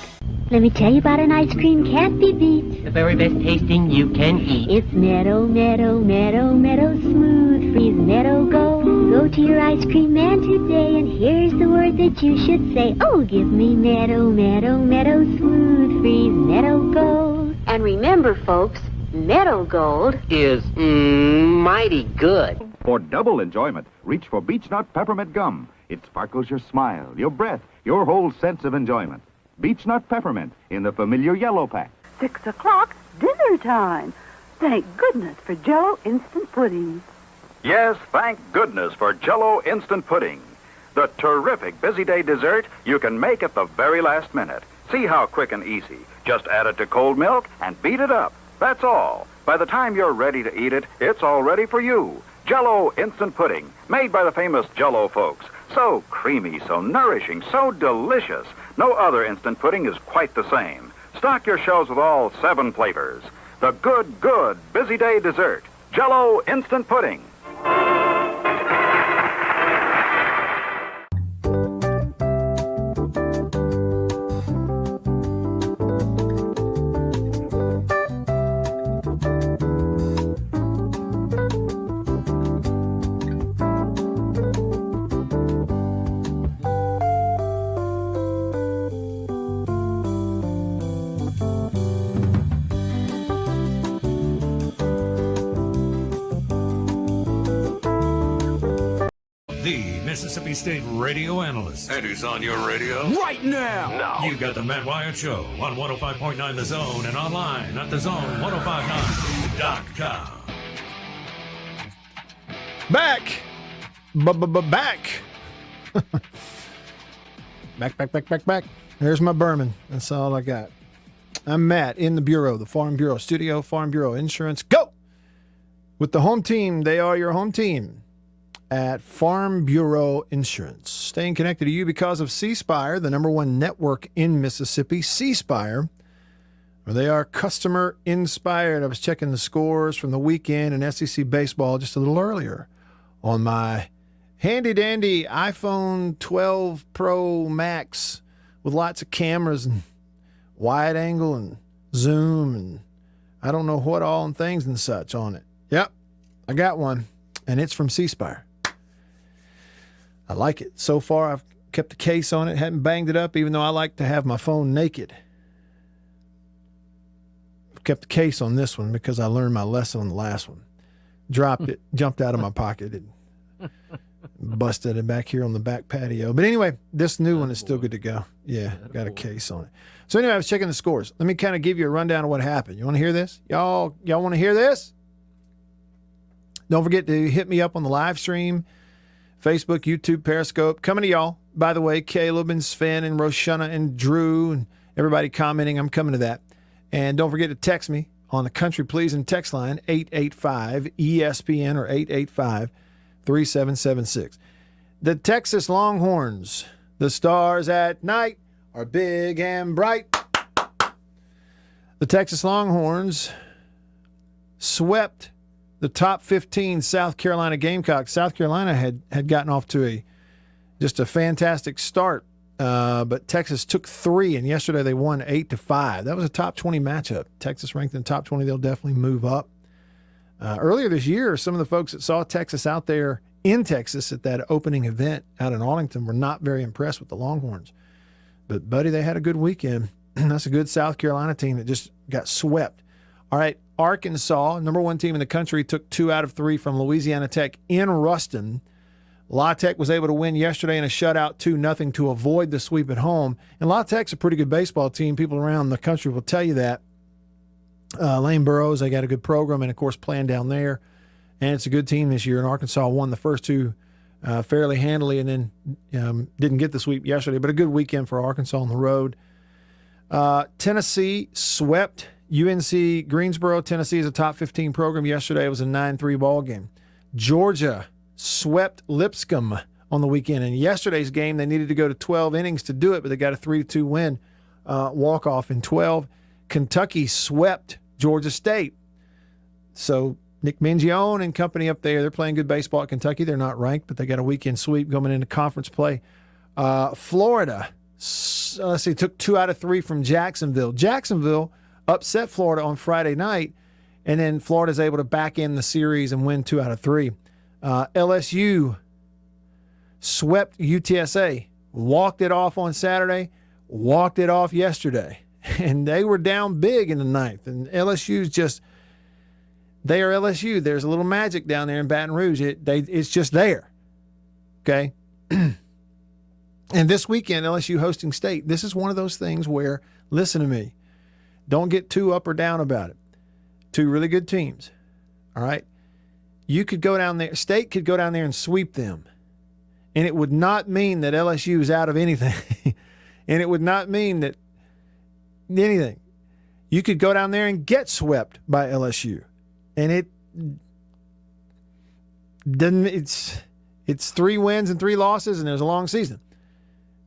Let me tell you about an ice cream can't be beat. The very best tasting you can eat. It's Meadow, Meadow, Meadow, Meadow Smooth Freeze Meadow Gold. Go to your ice cream man today, and here's the word that you should say. Oh, give me Meadow, Meadow, Meadow Smooth Freeze Meadow Gold. And remember, folks, Meadow Gold Is mighty good. For double enjoyment, reach for Beech Nut Peppermint Gum. It sparkles your smile, your breath, your whole sense of enjoyment. Beech Nut Peppermint in the familiar yellow pack. 6 o'clock, dinner time. Thank goodness for Jell-O Instant Pudding. Yes, thank goodness for Jell-O Instant Pudding. The terrific busy day dessert you can make at the very last minute. See how quick and easy. Just add it to cold milk and beat it up. That's all. By the time you're ready to eat it, it's all ready for you. Jell-O Instant Pudding, made by the famous Jell-O folks. So creamy, so nourishing, so delicious. No other instant pudding is quite the same. Stock your shelves with all 7 flavors. The good busy day dessert. Jell-O Instant Pudding. The Mississippi State radio analyst. And who's on your radio? Right now! You got the Matt Wyatt Show on 105.9 The Zone and online at thezone1059.com. Back. Back. Back. There's my Berman. That's all I got. I'm Matt in the Bureau, the Farm Bureau Studio, Farm Bureau Insurance. Go! With the home team, they are your home team at Farm Bureau Insurance. Staying connected to you because of C Spire, the #1 network in Mississippi. C Spire, where they are customer inspired. I was checking the scores from the weekend in SEC baseball just a little earlier on my handy dandy iPhone 12 Pro Max with lots of cameras and wide angle and zoom and I don't know what all and things and such on it. Yep, I got one, and it's from C Spire. I like it. So far, I've kept the case on it, hadn't banged it up, even though I like to have my phone naked. I've kept the case on this one because I learned my lesson on the last one. Dropped it, jumped out of my pocket, and busted it back here on the back patio. But anyway, this new one is still good to go. Yeah, got a case on it. So anyway, I was checking the scores. Let me kind of give you a rundown of what happened. You want to hear this? Y'all want to hear this? Don't forget to hit me up on the live stream. Facebook, YouTube, Periscope. Coming to y'all. By the way, Caleb and Sven and Roshana and Drew and everybody commenting. I'm coming to that. And don't forget to text me on the Country Pleasing text line, 885-ESPN or 885-3776. The Texas Longhorns, the stars at night are big and bright. The Texas Longhorns swept the top 15 South Carolina Gamecocks. South Carolina had gotten off to just a fantastic start, but Texas took 3, and yesterday they won 8-5. That was a top 20 matchup. Texas ranked in the top 20. They'll definitely move up. Earlier this year, some of the folks that saw Texas out there in Texas at that opening event out in Arlington were not very impressed with the Longhorns. But, buddy, they had a good weekend. That's a good South Carolina team that just got swept. All right, Arkansas, #1 team in the country, took 2 out of 3 from Louisiana Tech in Ruston. La Tech was able to win yesterday in a shutout 2-0 to avoid the sweep at home. And La Tech's a pretty good baseball team. People around the country will tell you that. Lane Burroughs, they got a good program and, of course, playing down there. And it's a good team this year. And Arkansas won the first 2 fairly handily and then didn't get the sweep yesterday. But a good weekend for Arkansas on the road. Tennessee swept UNC Greensboro. Tennessee is a top 15 program. Yesterday it was a 9-3 ball game. Georgia swept Lipscomb on the weekend. In yesterday's game, they needed to go to 12 innings to do it, but they got a 3-2 win, walk-off in 12. Kentucky swept Georgia State. So Nick Mingione and company up there, they're playing good baseball at Kentucky. They're not ranked, but they got a weekend sweep going into conference play. Florida, took 2 out of 3 from Jacksonville. Jacksonville upset Florida on Friday night, and then Florida's able to back in the series and win 2 out of 3. LSU swept UTSA, walked it off on Saturday, walked it off yesterday, and they were down big in the ninth. And LSU's just, they are LSU. There's a little magic down there in Baton Rouge. It's just there. Okay? And this weekend, LSU hosting State. This is one of those things where, listen to me, don't get too up or down about it. 2 really good teams. All right? You could go down there, State could go down there and sweep them. And it would not mean that LSU is out of anything. And it would not mean that anything. You could go down there and get swept by LSU. And it doesn't, it's 3 wins and 3 losses, and there's a long season.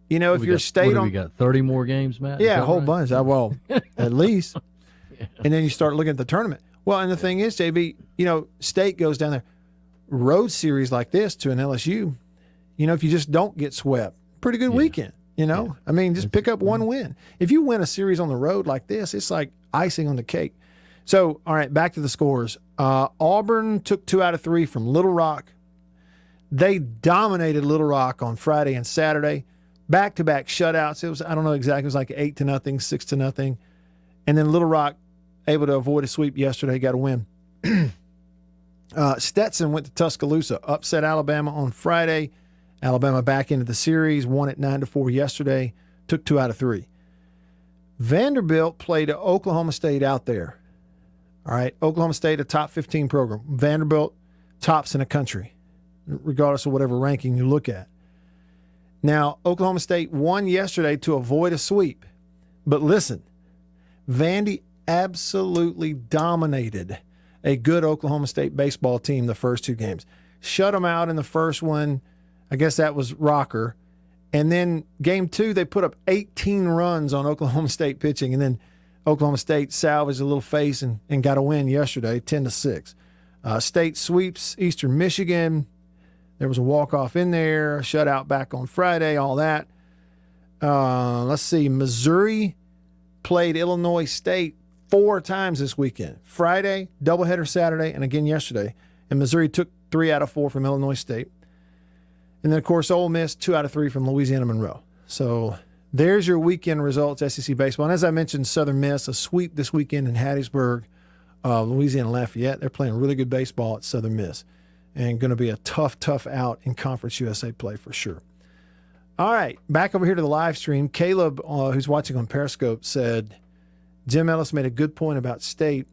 You know, if you're State on, we got 30 more games, Matt? Yeah, a whole bunch. Well, at least. And then you start looking at the tournament. Well, and the thing is, JB, you know, State goes down there, road series like this to an LSU. You know, if you just don't get swept, pretty good weekend. You know, I mean, just pick up one win. If you win a series on the road like this, it's like icing on the cake. So, all right, back to the scores. Auburn took 2 out of 3 from Little Rock. They dominated Little Rock on Friday and Saturday. Back-to-back shutouts. It was, I don't know exactly, it was like 8-0, 6-0. And then Little Rock able to avoid a sweep yesterday, got a win. Stetson went to Tuscaloosa, upset Alabama on Friday. Alabama back into the series, won it 9-4 yesterday, took 2 out of 3. Vanderbilt played Oklahoma State out there. All right, Oklahoma State, a top 15 program. Vanderbilt, tops in the country, regardless of whatever ranking you look at. Now, Oklahoma State won yesterday to avoid a sweep. But listen, Vandy absolutely dominated a good Oklahoma State baseball team the first 2 games. Shut them out in the first one. I guess that was Rocker. And then game 2, they put up 18 runs on Oklahoma State pitching. And then Oklahoma State salvaged a little face and got a win yesterday, 10-6. State sweeps Eastern Michigan. There was a walk-off in there, a shutout back on Friday, all that. Let's see. Missouri played Illinois State 4 times this weekend. Friday, doubleheader Saturday, and again yesterday. And Missouri took 3 out of 4 from Illinois State. And then, of course, Ole Miss, 2 out of 3 from Louisiana Monroe. So there's your weekend results, SEC baseball. And as I mentioned, Southern Miss, a sweep this weekend in Hattiesburg, Louisiana Lafayette. They're playing really good baseball at Southern Miss. And going to be a tough out in Conference USA play for sure. All right, back over here to the live stream. Caleb, who's watching on Periscope, said Jim Ellis made a good point about State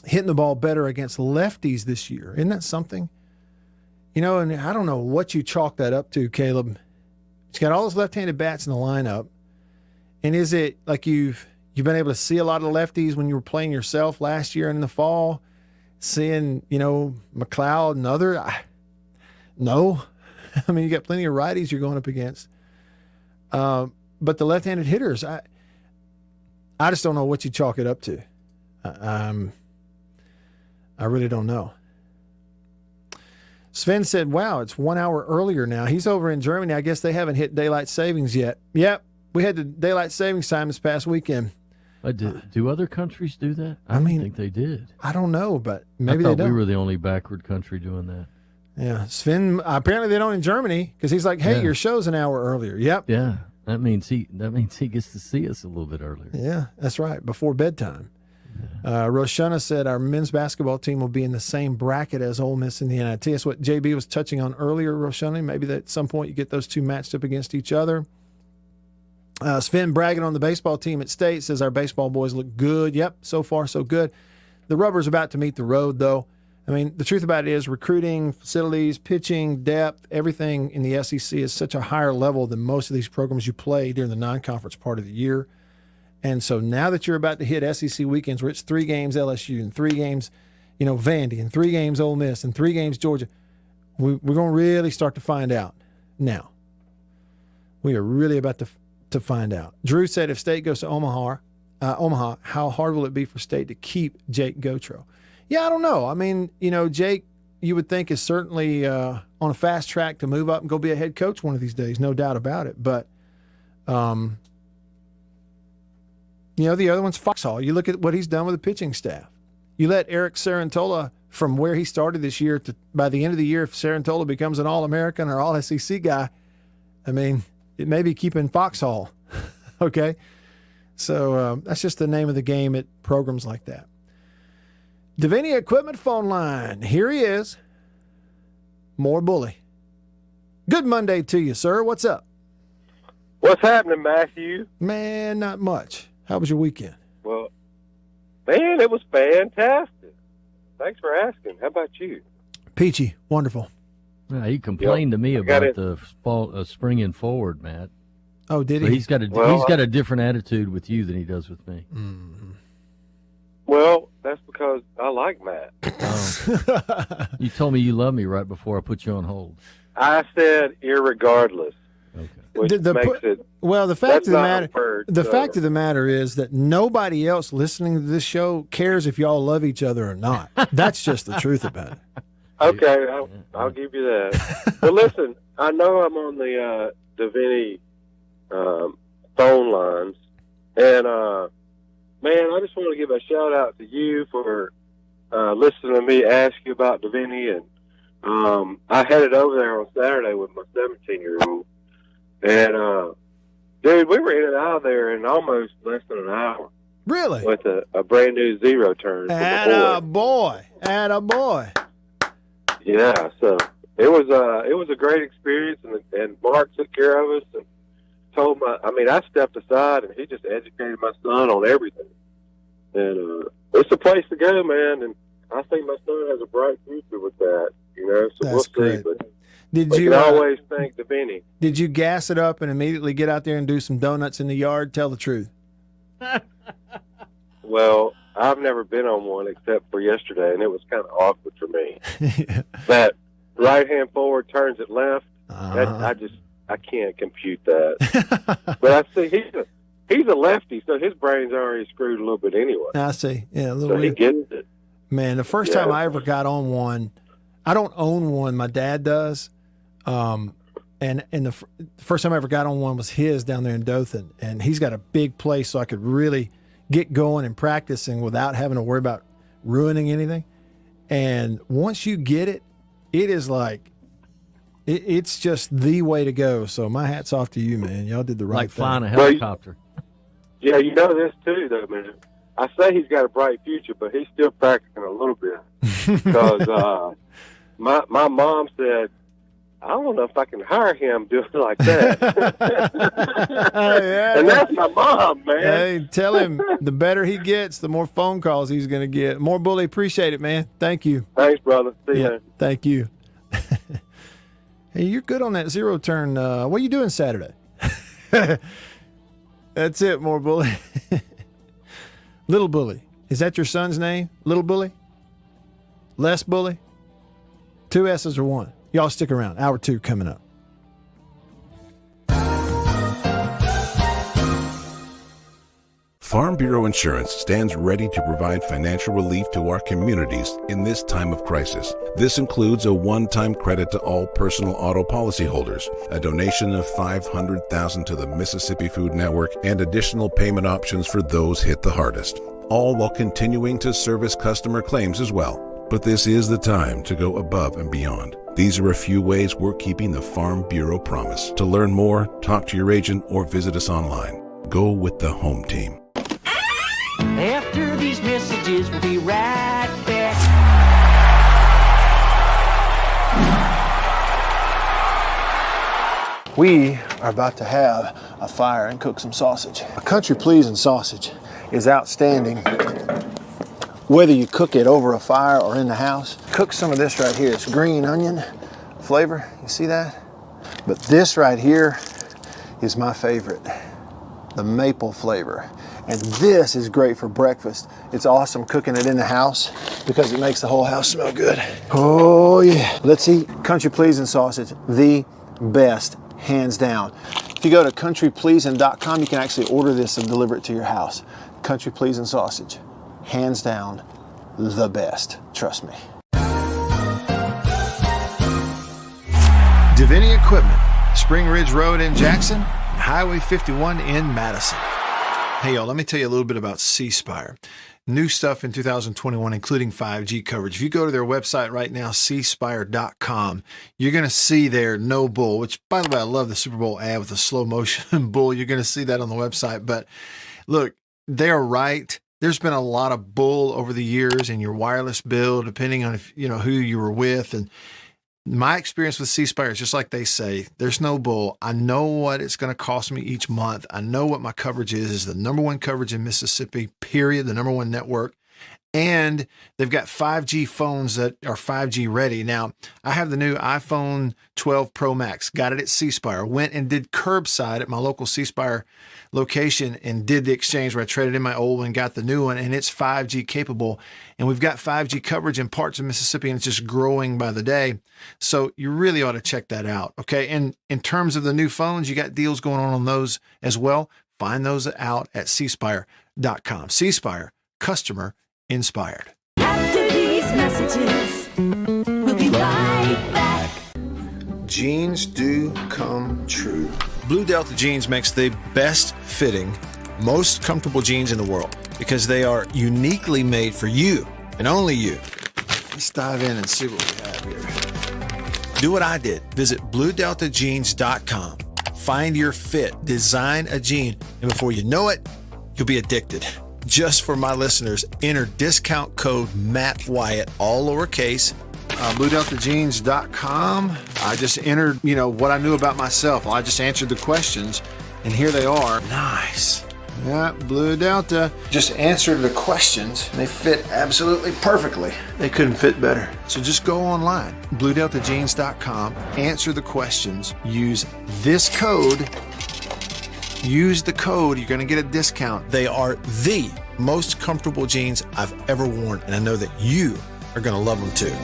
hitting the ball better against lefties this year. Isn't that something? You know, and I don't know what you chalk that up to, Caleb. He's got all those left-handed bats in the lineup. And is it like you've been able to see a lot of lefties when you were playing yourself last year in the fall? Seeing, you know, McLeod and other? No. I mean, you got plenty of righties you're going up against. But the left-handed hitters, I just don't know what you chalk it up to. I really don't know. Sven said, wow, it's 1 hour earlier now. He's over in Germany. I guess they haven't hit daylight savings yet. Yep, we had the daylight savings time this past weekend. Do other countries do that? I mean, think they did. I don't know, but maybe they don't. We were the only backward country doing that. Yeah, Sven. Apparently, they don't in Germany because he's like, "Hey, your show's an hour earlier." Yep. Yeah, that means he gets to see us a little bit earlier. Yeah, that's right, before bedtime. Roshana said our men's basketball team will be in the same bracket as Ole Miss in the NIT. That's what JB was touching on earlier, Roshana. Maybe that at some point you get those two matched up against each other. Sven bragging on the baseball team at State, says our baseball boys look good. Yep, so far so good. The rubber's about to meet the road, though. I mean, the truth about it is recruiting, facilities, pitching, depth, everything in the SEC is such a higher level than most of these programs you play during the non-conference part of the year. And so now that you're about to hit SEC weekends where it's 3 games LSU and 3 games, you know, Vandy and 3 games Ole Miss and 3 games Georgia, we're going to really start to find out now. We are really about to find out. Drew said if State goes to Omaha, how hard will it be for State to keep Jake Gautreaux? Yeah, I don't know. I mean, you know, Jake, you would think is certainly on a fast track to move up and go be a head coach one of these days, no doubt about it. But, the other one's Foxhall. You look at what he's done with the pitching staff. You let Eric Sarantola, from where he started this year, to by the end of the year, if Sarantola becomes an All-American or All-SEC guy, I mean, it may be keeping Foxhall, okay? So that's just the name of the game at programs like that. Davini Equipment phone line. Here he is. More Bully. Good Monday to you, sir. What's up? What's happening, Matthew? Man, not much. How was your weekend? Well, man, it was fantastic. Thanks for asking. How about you? Peachy. Wonderful. Yeah, he complained to me about the springing forward, Matt. Oh, did he? But he's got a different attitude with you than he does with me. Mm-hmm. Well, that's because I like Matt. Oh. You told me you love me right before I put you on hold. I said irregardless. Okay. Which makes it. Well, the fact of the so. fact of the matter is that nobody else listening to this show cares if y'all love each other or not. That's just the truth about it. Okay, I'll give you that. But listen, I know I'm on the Davini phone lines, and man, I just want to give a shout out to you for listening to me ask you about Davini, and I headed over there on Saturday with my 17-year-old, and dude, we were in and out of there in almost less than an hour. Really? With a brand new zero turn. Atta boy. Yeah, so it was a great experience, and Mark took care of us and told I stepped aside and he just educated my son on everything. And it's a place to go, man, and I think my son has a bright future with that, so we'll see. But Did we you can always thank Davini. Did you gas it up and immediately get out there and do some donuts in the yard? Tell the truth. Well, I've never been on one except for yesterday, and it was kind of awkward for me. That right-hand forward turns it left. I can't compute that. But I see he's a lefty, so his brain's already screwed a little bit anyway. I see. Yeah, a little so he bit. gets it. Man, the first time I ever got on one, I don't own one. My dad does. And the first time I ever got on one was his down there in Dothan, and he's got a big place, so I could really get going and practicing without having to worry about ruining anything. And once you get it, it is like, it's just the way to go. So my hat's off to you, man. Y'all did the right like thing. Flying a helicopter. Yeah, you know this too, though, man. I say he's got a bright future, but he's still practicing a little bit. Because my mom said, I don't know if I can hire him doing like that. Yeah. And that's my mom, man. Hey, tell him the better he gets, the more phone calls he's going to get. More Bully, appreciate it, man. Thank you. Thanks, brother. See you. Thank you. Hey, you're good on that zero turn. What are you doing Saturday? That's it, More Bully. Little Bully. Is that your son's name? Little Bully? Less Bully? 2 S's or 1? Y'all stick around. Hour 2 coming up. Farm Bureau Insurance stands ready to provide financial relief to our communities in this time of crisis. This includes a one-time credit to all personal auto policyholders, a donation of $500,000 to the Mississippi Food Network, and additional payment options for those hit the hardest, all while continuing to service customer claims as well. But this is the time to go above and beyond. These are a few ways we're keeping the Farm Bureau promise. To learn more, talk to your agent or visit us online. Go with the home team. After these messages, we'll be right back. We are about to have a fire and cook some sausage. A country pleasing sausage is outstanding whether you cook it over a fire or in the house. Cook some of this right here. It's green onion flavor. You see that? But this right here is my favorite, the maple flavor. And this is great for breakfast. It's awesome cooking it in the house because it makes the whole house smell good. Oh yeah. Let's eat country pleasing sausage, the best, hands down. If you go to countrypleasing.com, you can actually order this and deliver it to your house. Country pleasing sausage, hands down, the best. Trust me. Deviney Equipment, Spring Ridge Road in Jackson, Highway 51 in Madison. Hey, y'all, let me tell you a little bit about C Spire. New stuff in 2021, including 5G coverage. If you go to their website right now, cspire.com, you're going to see their no bull, which, by the way, I love the Super Bowl ad with the slow motion bull. You're going to see that on the website. But look, they're right. There's been a lot of bull over the years in your wireless bill, depending on if, who you were with. And my experience with C Spire is just like they say, there's no bull. I know what it's going to cost me each month. I know what my coverage is the number one coverage in Mississippi, period, the number one network. And they've got 5G phones that are 5G ready. Now, I have the new iPhone 12 Pro Max, got it at C Spire, went and did curbside at my local C Spire location and did the exchange where I traded in my old one, got the new one, and it's 5G capable. And we've got 5G coverage in parts of Mississippi, and it's just growing by the day. So you really ought to check that out, okay? And in terms of the new phones, you got deals going on those as well. Find those out at cspire.com. C Spire, customer inspired. After these messages, we'll be right back. Jeans do come true. Blue Delta Jeans makes the best fitting, most comfortable jeans in the world because they are uniquely made for you and only you. Let's dive in and see what we have here. Do what I did. Visit BlueDeltaJeans.com. Find your fit, design a jean, and before you know it, you'll be addicted. Just for my listeners, enter discount code Matt Wyatt, all lowercase, BlueDeltaJeans.com. I just entered, what I knew about myself. I just answered the questions, and here they are. Nice. Yeah, Blue Delta just answered the questions, and they fit absolutely perfectly. They couldn't fit better. So just go online, BlueDeltaJeans.com, answer the questions, use this code. Use the code, you're going to get a discount. They are the most comfortable jeans I've ever worn, and I know that you are going to love them too.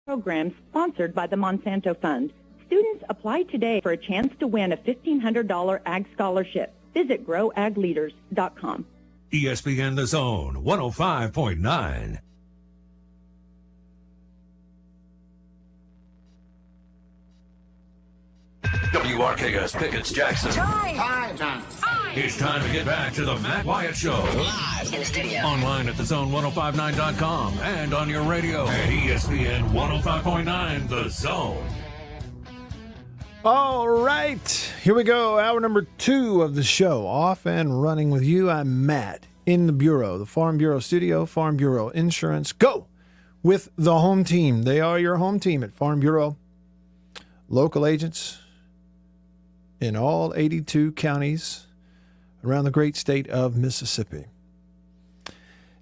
Program sponsored by the Monsanto Fund. Students apply today for a chance to win a $1,500 Ag Scholarship. Visit growagleaders.com. ESPN The Zone, 105.9. WRKS Pickett's Jackson. Hi, John. It's time to get back to the Matt Wyatt Show. Live in the studio. Online at thezone1059.com and on your radio at ESPN 105.9 The Zone. All right, here we go. Hour number 2 of the show. Off and running with you. I'm Matt in the Bureau, the Farm Bureau studio, Farm Bureau Insurance. Go with the home team. They are your home team at Farm Bureau. Local agents in all 82 counties around the great state of Mississippi.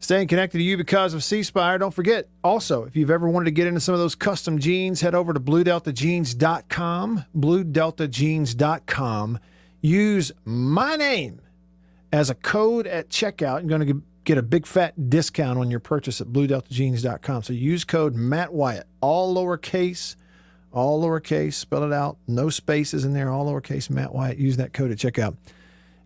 Staying connected to you because of C-Spire. Don't forget, also, if you've ever wanted to get into some of those custom jeans, head over to BlueDeltaJeans.com. BlueDeltaJeans.com. Use my name as a code at checkout. You're going to get a big fat discount on your purchase at BlueDeltaJeans.com. So use code Matt Wyatt, all lowercase, spell it out, no spaces in there, all lowercase, Matt Wyatt. Use that code at checkout.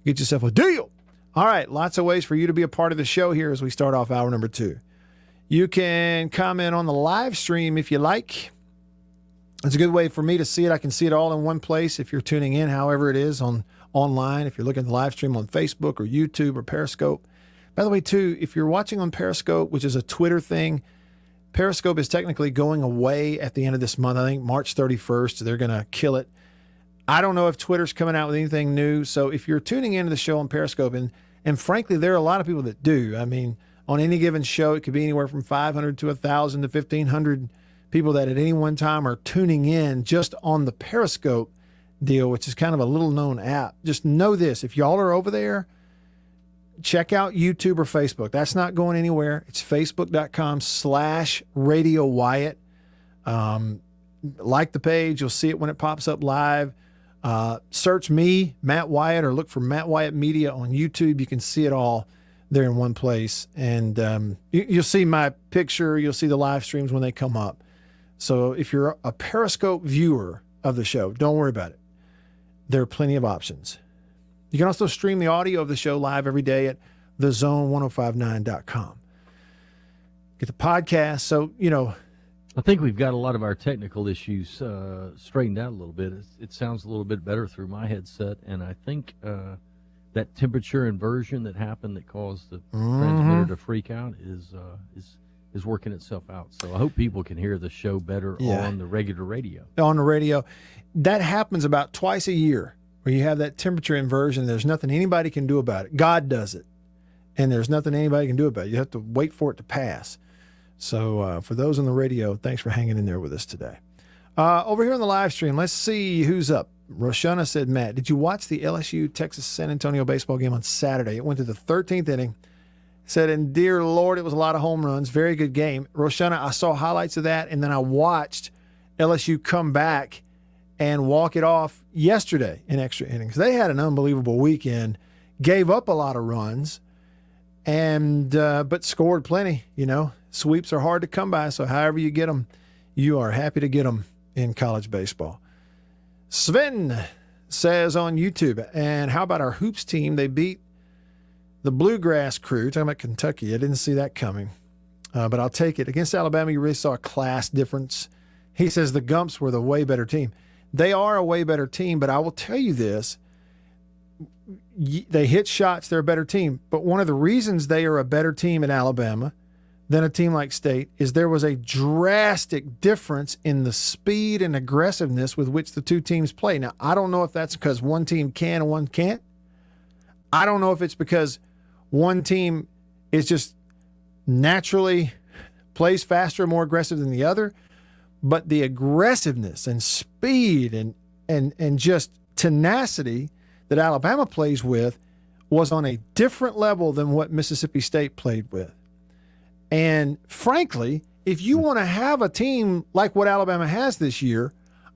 Get yourself a deal. All right, lots of ways for you to be a part of the show here as we start off hour number 2. You can comment on the live stream if you like. It's a good way for me to see it. I can see it all in one place if you're tuning in, however it is, online. If you're looking at the live stream on Facebook or YouTube or Periscope. By the way, too, if you're watching on Periscope, which is a Twitter thing, Periscope is technically going away at the end of this month. I think March 31st, they're going to kill it. I don't know if Twitter's coming out with anything new. So if you're tuning into the show on Periscope, and frankly, there are a lot of people that do. I mean, on any given show, it could be anywhere from 500 to 1,000 to 1,500 people that at any one time are tuning in just on the Periscope deal, which is kind of a little known app. Just know this. If y'all are over there, check out YouTube or Facebook. That's not going anywhere. It's facebook.com/Radio Wyatt. Like the page. You'll see it when it pops up live. Search me, Matt Wyatt, or look for Matt Wyatt Media on YouTube. You can see it all there in one place. And you'll see my picture. You'll see the live streams when they come up. So if you're a Periscope viewer of the show, don't worry about it. There are plenty of options. You can also stream the audio of the show live every day at thezone1059.com. Get the podcast. So, I think we've got a lot of our technical issues straightened out a little bit. It sounds a little bit better through my headset, and I think that temperature inversion that happened that caused the transmitter to freak out is working itself out. So I hope people can hear the show better on the regular radio. On the radio. That happens about twice a year where you have that temperature inversion. There's nothing anybody can do about it. God does it, and there's nothing anybody can do about it. You have to wait for it to pass. So for those on the radio, thanks for hanging in there with us today. Over here on the live stream, let's see who's up. Roshana said, Matt, did you watch the LSU Texas San Antonio baseball game on Saturday? It went to the 13th inning. Said, and dear Lord, it was a lot of home runs. Very good game. Roshana, I saw highlights of that, and then I watched LSU come back and walk it off yesterday in extra innings. They had an unbelievable weekend, gave up a lot of runs, and but scored plenty. Sweeps are hard to come by, so however you get them, you are happy to get them in college baseball. Sven says on YouTube, and how about our hoops team? They beat the Bluegrass Crew, talking about Kentucky. I didn't see that coming, but I'll take it. Against Alabama, you really saw a class difference. He says the Gumps were the way better team. They are a way better team, but I will tell you this. They hit shots, they're a better team. But one of the reasons they are a better team at Alabama than a team like State is there was a drastic difference in the speed and aggressiveness with which the two teams play. Now, I don't know if that's because one team can and one can't. I don't know if it's because one team is just naturally plays faster and more aggressive than the other, but the aggressiveness and speed and just tenacity that Alabama plays with was on a different level than what Mississippi State played with. And frankly, if you want to have a team like what Alabama has this year,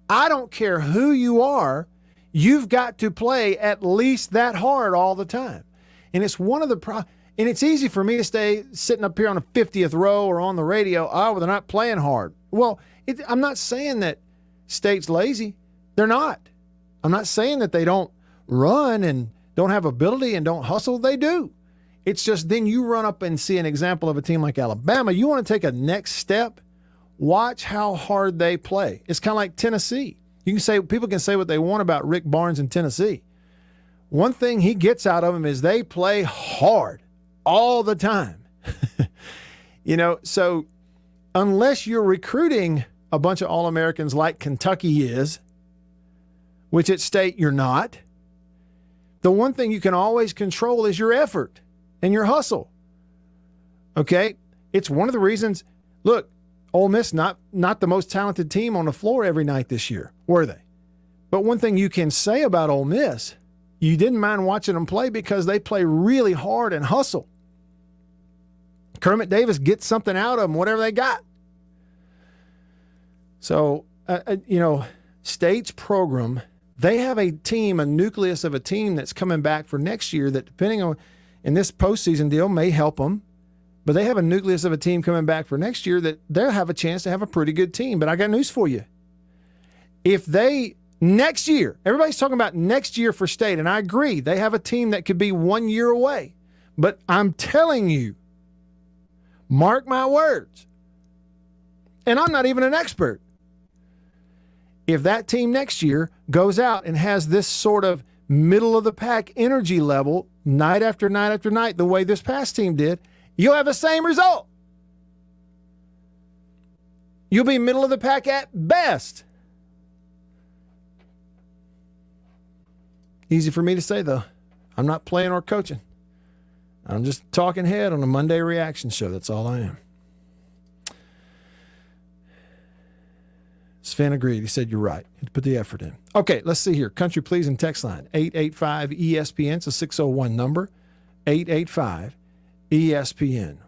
I don't care who you are, you've got to play at least that hard all the time. And it's one of the and it's easy for me to stay sitting up here on the 50th row or on the radio, they're not playing hard. Well, I'm not saying that State's lazy. They're not. I'm not saying that they don't run and don't have ability and don't hustle. They do. It's just then you run up and see an example of a team like Alabama. You want to take a next step, watch how hard they play. It's kind of like Tennessee. People can say what they want about Rick Barnes in Tennessee. One thing he gets out of them is they play hard all the time. So unless you're recruiting a bunch of All-Americans like Kentucky is, which at State you're not, the one thing you can always control is your effort and your hustle. Okay? It's one of the reasons, look, Ole Miss not the most talented team on the floor every night this year, were they? But one thing you can say about Ole Miss, you didn't mind watching them play because they play really hard and hustle. Kermit Davis gets something out of them, whatever they got. So, State's program, they have a team, a nucleus of a team that's coming back for next year that, depending on, in this postseason deal, may help them. But they have a nucleus of a team coming back for next year that they'll have a chance to have a pretty good team. But I got news for you. If they, next year, everybody's talking about next year for State, and I agree, they have a team that could be 1 year away. But I'm telling you, mark my words, and I'm not even an expert. If that team next year goes out and has this sort of middle-of-the-pack energy level night after night after night, the way this past team did, you'll have the same result. You'll be middle of the pack at best. Easy for me to say, though. I'm not playing or coaching. I'm just talking head on a Monday reaction show. That's all I am. Sven agreed. He said, you're right. You put the effort in. Okay, let's see here. Country Please and text line. 885-ESPN. It's a 601 number. 885-ESPN.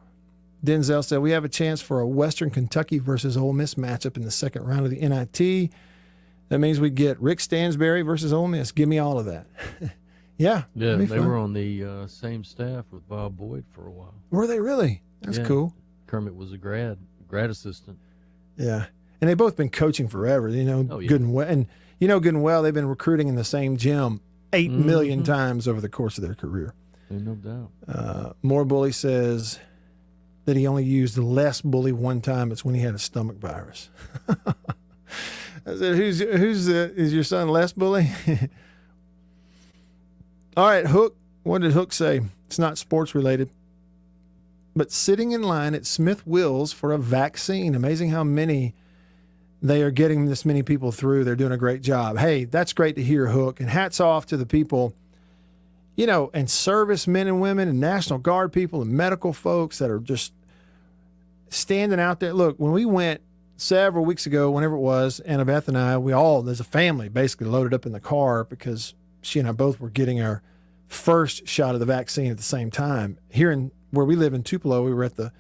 Denzel said, we have a chance for a Western Kentucky versus Ole Miss matchup in the second round of the NIT. That means we get Rick Stansberry versus Ole Miss. Give me all of that. Yeah, they were on the same staff with Bob Boyd for a while. Were they really? That's cool. Kermit was a grad assistant. Yeah, and they've both been coaching forever. Good and well, and good and well. They've been recruiting in the same gym 8 million times over the course of their career. No doubt. More Bully says that he only used less bully one time. It's when he had a stomach virus. I said, is your son Les Bully? All right, Hook. What did Hook say? It's not sports related. But sitting in line at Smith Wills for a vaccine. Amazing how many they are getting this many people through. They're doing a great job. Hey, that's great to hear, Hook. And hats off to the people, and servicemen and women and National Guard people and medical folks that are just standing out there. Look, when we went several weeks ago, whenever it was, Annabeth and I, there's a family basically loaded up in the car because she and I both were getting our first shot of the vaccine at the same time. Here in where we live in Tupelo, we were at the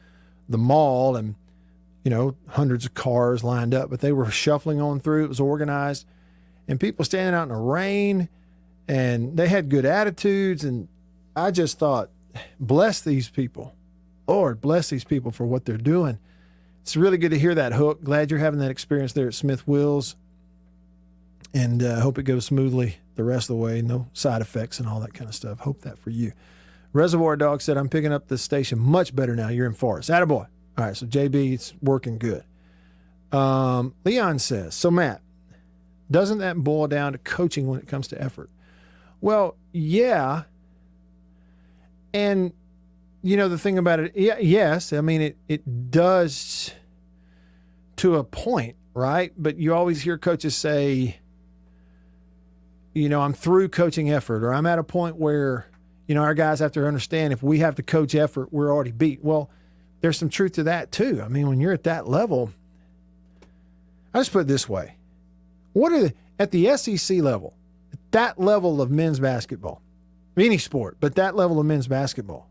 mall and, hundreds of cars lined up, but they were shuffling on through. It was organized and people standing out in the rain and they had good attitudes. And I just thought, bless these people. Lord, bless these people for what they're doing. It's really good to hear that, Hook. Glad you're having that experience there at Smith Wills. And hope it goes smoothly the rest of the way. No side effects and all that kind of stuff. Hope that for you. Reservoir Dog said, I'm picking up this station much better now. You're in Forest. Attaboy. All right, so JB, it's working good. Leon says, so Matt, doesn't that boil down to coaching when it comes to effort? Well, yeah. And, the thing about it, yes, I mean, it does to a point, right? But you always hear coaches say, I'm through coaching effort, or I'm at a point where, our guys have to understand if we have to coach effort, we're already beat. Well, there's some truth to that too. I mean, when you're at that level, I just put it this way. At the SEC level, at that level of men's basketball, any sport, but that level of men's basketball,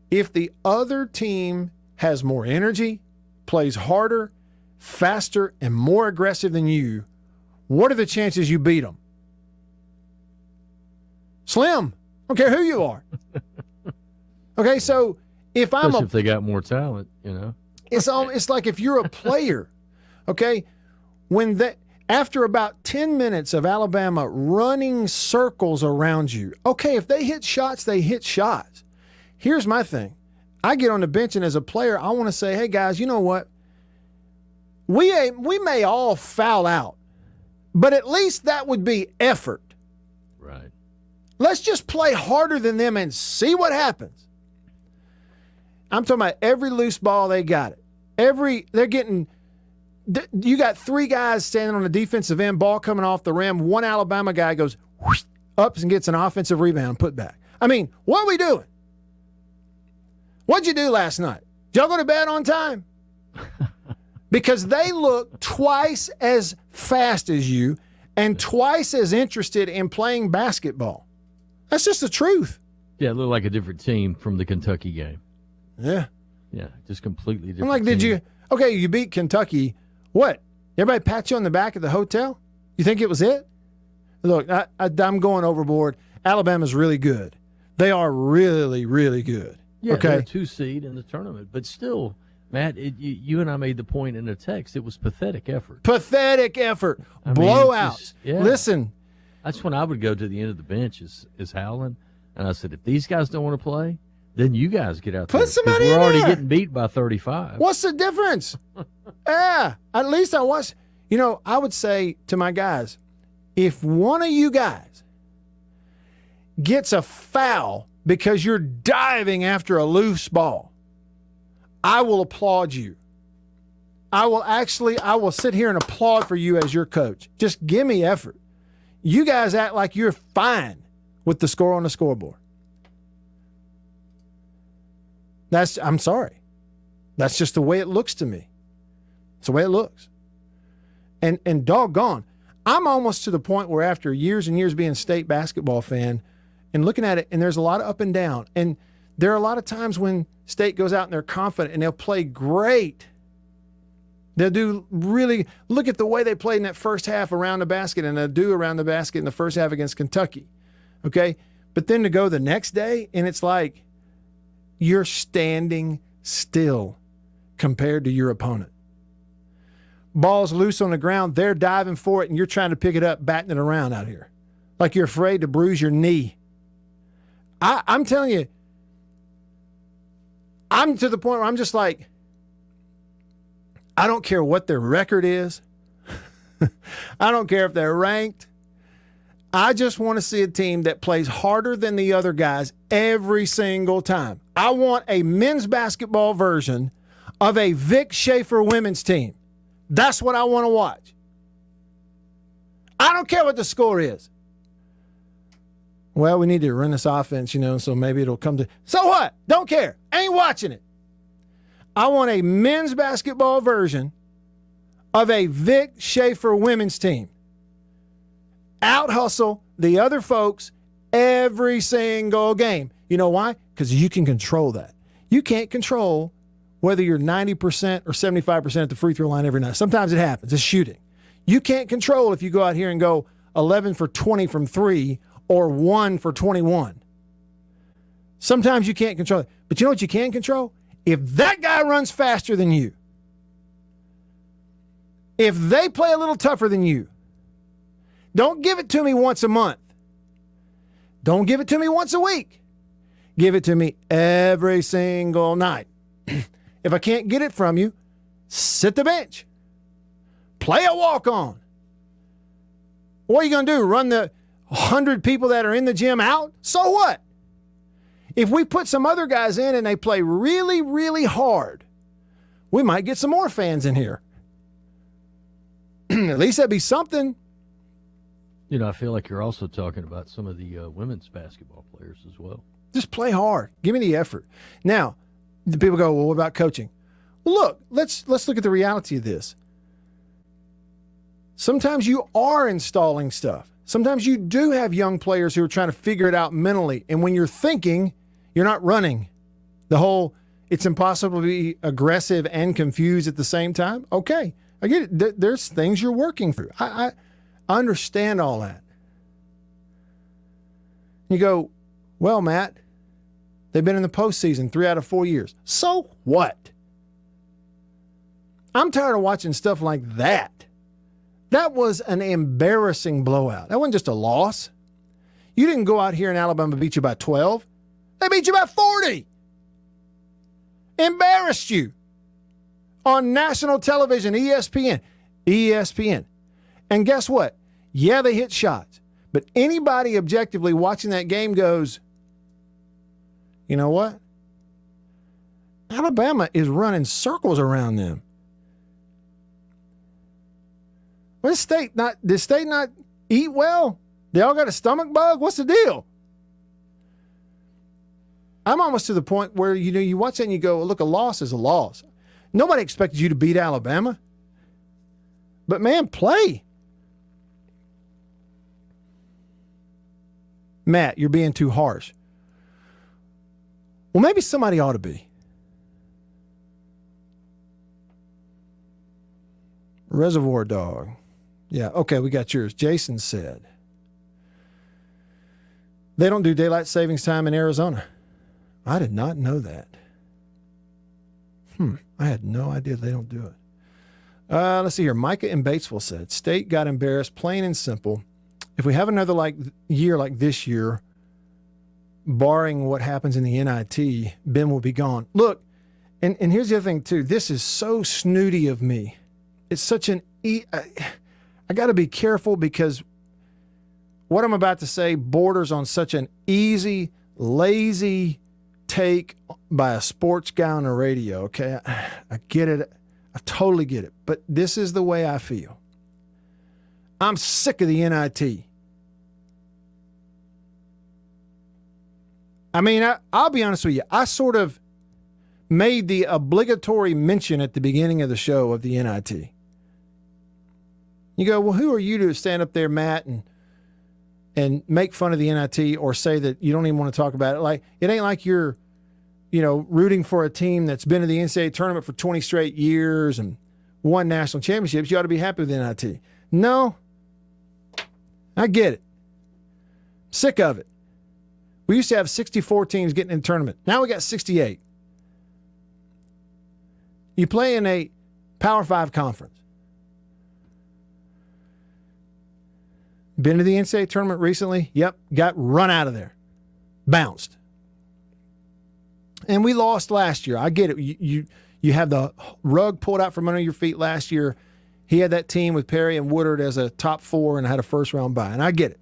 if the other team has more energy, plays harder, faster, and more aggressive than you, what are the chances you beat them? Slim. I don't care who you are. Okay, so if if they got more talent, it's like if you're a player, okay, after about 10 minutes of Alabama running circles around you, okay, if they hit shots, they hit shots. Here's my thing. I get on the bench, and as a player, I want to say, hey, guys, you know what? We may all foul out, but at least that would be effort. Right. Let's just play harder than them and see what happens. I'm talking about every loose ball, they got it. You got three guys standing on the defensive end, ball coming off the rim. One Alabama guy goes up and gets an offensive rebound, put back. I mean, what are we doing? What'd you do last night? Did y'all go to bed on time? because they look twice as fast as you and twice as interested in playing basketball. That's just the truth. Yeah, it looked like a different team from the Kentucky game. Yeah. Yeah, just completely different. I'm like, you beat Kentucky. What? Everybody pat you on the back at the hotel? You think it was it? Look, I'm going overboard. Alabama's really good. They are really, really good. Yeah, okay. they're a 2 seed in the tournament. But still, Matt, you and I made the point in the text. It was pathetic effort. Pathetic effort. I mean, Blowouts. yeah. Listen. That's when I would go to the end of the bench is Howland. And I said, if these guys don't want to play, then you guys get out there. Put somebody in We're already there. getting beat by 35. What's the difference? Yeah, at least I was. I would say to my guys, if one of you guys gets a foul because you're diving after a loose ball, I will applaud you. I will sit here and applaud for you as your coach. Just give me effort. You guys act like you're fine with the score on the scoreboard. I'm sorry. That's just the way it looks to me. It's the way it looks. And doggone, I'm almost to the point where after years and years being a state basketball fan and looking at it, and there's a lot of up and down. And there are a lot of times when state goes out and they're confident and they'll play great. They'll do really, look at the way they played in that first half around the basket, and they'll do around the basket in the first half against Kentucky. Okay? But then to go the next day, and it's like you're standing still compared to your opponent. Ball's loose on the ground, they're diving for it, and you're trying to pick it up, batting it around out here. Like you're afraid to bruise your knee. I'm telling you, I'm to the point where I'm just like, I don't care what their record is. I don't care if they're ranked. I just want to see a team that plays harder than the other guys every single time. I want a men's basketball version of a Vic Schaefer women's team. That's what I want to watch. I don't care what the score is. Well, we need to run this offense, so maybe it'll come to. So what? Don't care. Ain't watching it. I want a men's basketball version of a Vic Schaefer women's team. Out hustle the other folks every single game. You know why? Because you can control that. You can't control whether you're 90% or 75% at the free throw line every night. Sometimes it happens. It's shooting. You can't control if you go out here and go 11 for 20 from 3 or 1 for 21. Sometimes you can't control it. But you know what you can control? If that guy runs faster than you, if they play a little tougher than you, don't give it to me once a month. Don't give it to me once a week. Give it to me every single night. If I can't get it from you, sit the bench. Play a walk-on. What are you going to do? Run the 100 people that are in the gym out? So what? If we put some other guys in and they play really, really hard, we might get some more fans in here. At least that'd be something. I feel like you're also talking about some of the women's basketball players as well. Just play hard. Give me the effort. Now, the people go, well, what about coaching? Well, look, let's look at the reality of this. Sometimes you are installing stuff. Sometimes you do have young players who are trying to figure it out mentally. And when you're thinking, you're not running. The whole, it's impossible to be aggressive and confused at the same time. Okay, I get it. There's things you're working through. I understand all that. You go, well, Matt, they've been in the postseason 3 out of 4 years. So what? I'm tired of watching stuff like that. That was an embarrassing blowout. That wasn't just a loss. You didn't go out here and Alabama beat you by 12. They beat you by 40. Embarrassed you. On national television, ESPN. And guess what? Yeah, they hit shots. But anybody objectively watching that game goes, you know what? Alabama is running circles around them. Well, did State not eat well? They all got a stomach bug? What's the deal? I'm almost to the point where, you watch that and you go, look, a loss is a loss. Nobody expected you to beat Alabama. But, man, play. Matt, you're being too harsh. Well, maybe somebody ought to be. Reservoir Dog. Yeah, okay, we got yours. Jason said, they don't do daylight savings time in Arizona. I did not know that. I had no idea they don't do it. Let's see here. Micah in Batesville said, State got embarrassed, plain and simple. If we have another year like this year, barring what happens in the NIT, Ben will be gone. Look, and here's the other thing, too. This is so snooty of me. It's such an... I got to be careful because what I'm about to say borders on such an easy, lazy take by a sports guy on the radio, okay? I get it. I totally get it. But this is the way I feel. I'm sick of the NIT. I mean, I'll be honest with you. I sort of made the obligatory mention at the beginning of the show of the NIT. You go, well, who are you to stand up there, Matt, and make fun of the NIT or say that you don't even want to talk about it? Like, it ain't like you're, rooting for a team that's been to the NCAA tournament for 20 straight years and won national championships. You ought to be happy with the NIT. No, I get it. Sick of it. We used to have 64 teams getting in the tournament. Now we got 68. You play in a Power 5 conference. Been to the NCAA tournament recently? Yep, got run out of there. Bounced. And we lost last year. I get it. You have the rug pulled out from under your feet last year. He had that team with Perry and Woodard as a top 4 and had a first-round bye, and I get it.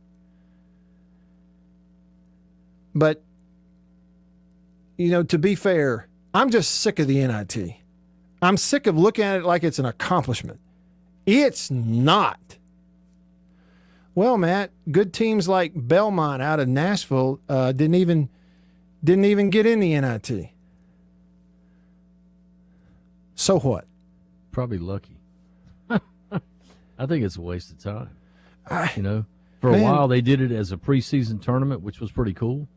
But, to be fair, I'm just sick of the NIT. I'm sick of looking at it like it's an accomplishment. It's not. Well, Matt, good teams like Belmont out of Nashville didn't even get in the NIT. So what? Probably lucky. I think it's a waste of time. For a while they did it as a preseason tournament, which was pretty cool.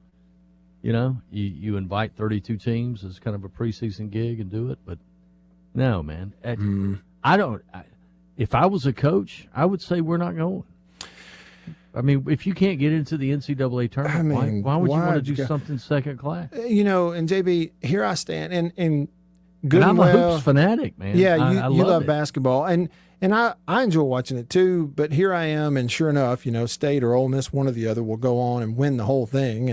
You invite 32 teams as kind of a preseason gig and do it, but no, man. If I was a coach, I would say we're not going. I mean, if you can't get into the NCAA tournament, why would you want to do something second class? And JB, here I stand, and good. And I'm a hoops fanatic, man. Yeah, you love it. basketball, and I enjoy watching it too. But here I am, and sure enough, State or Ole Miss, one or the other, will go on and win the whole thing,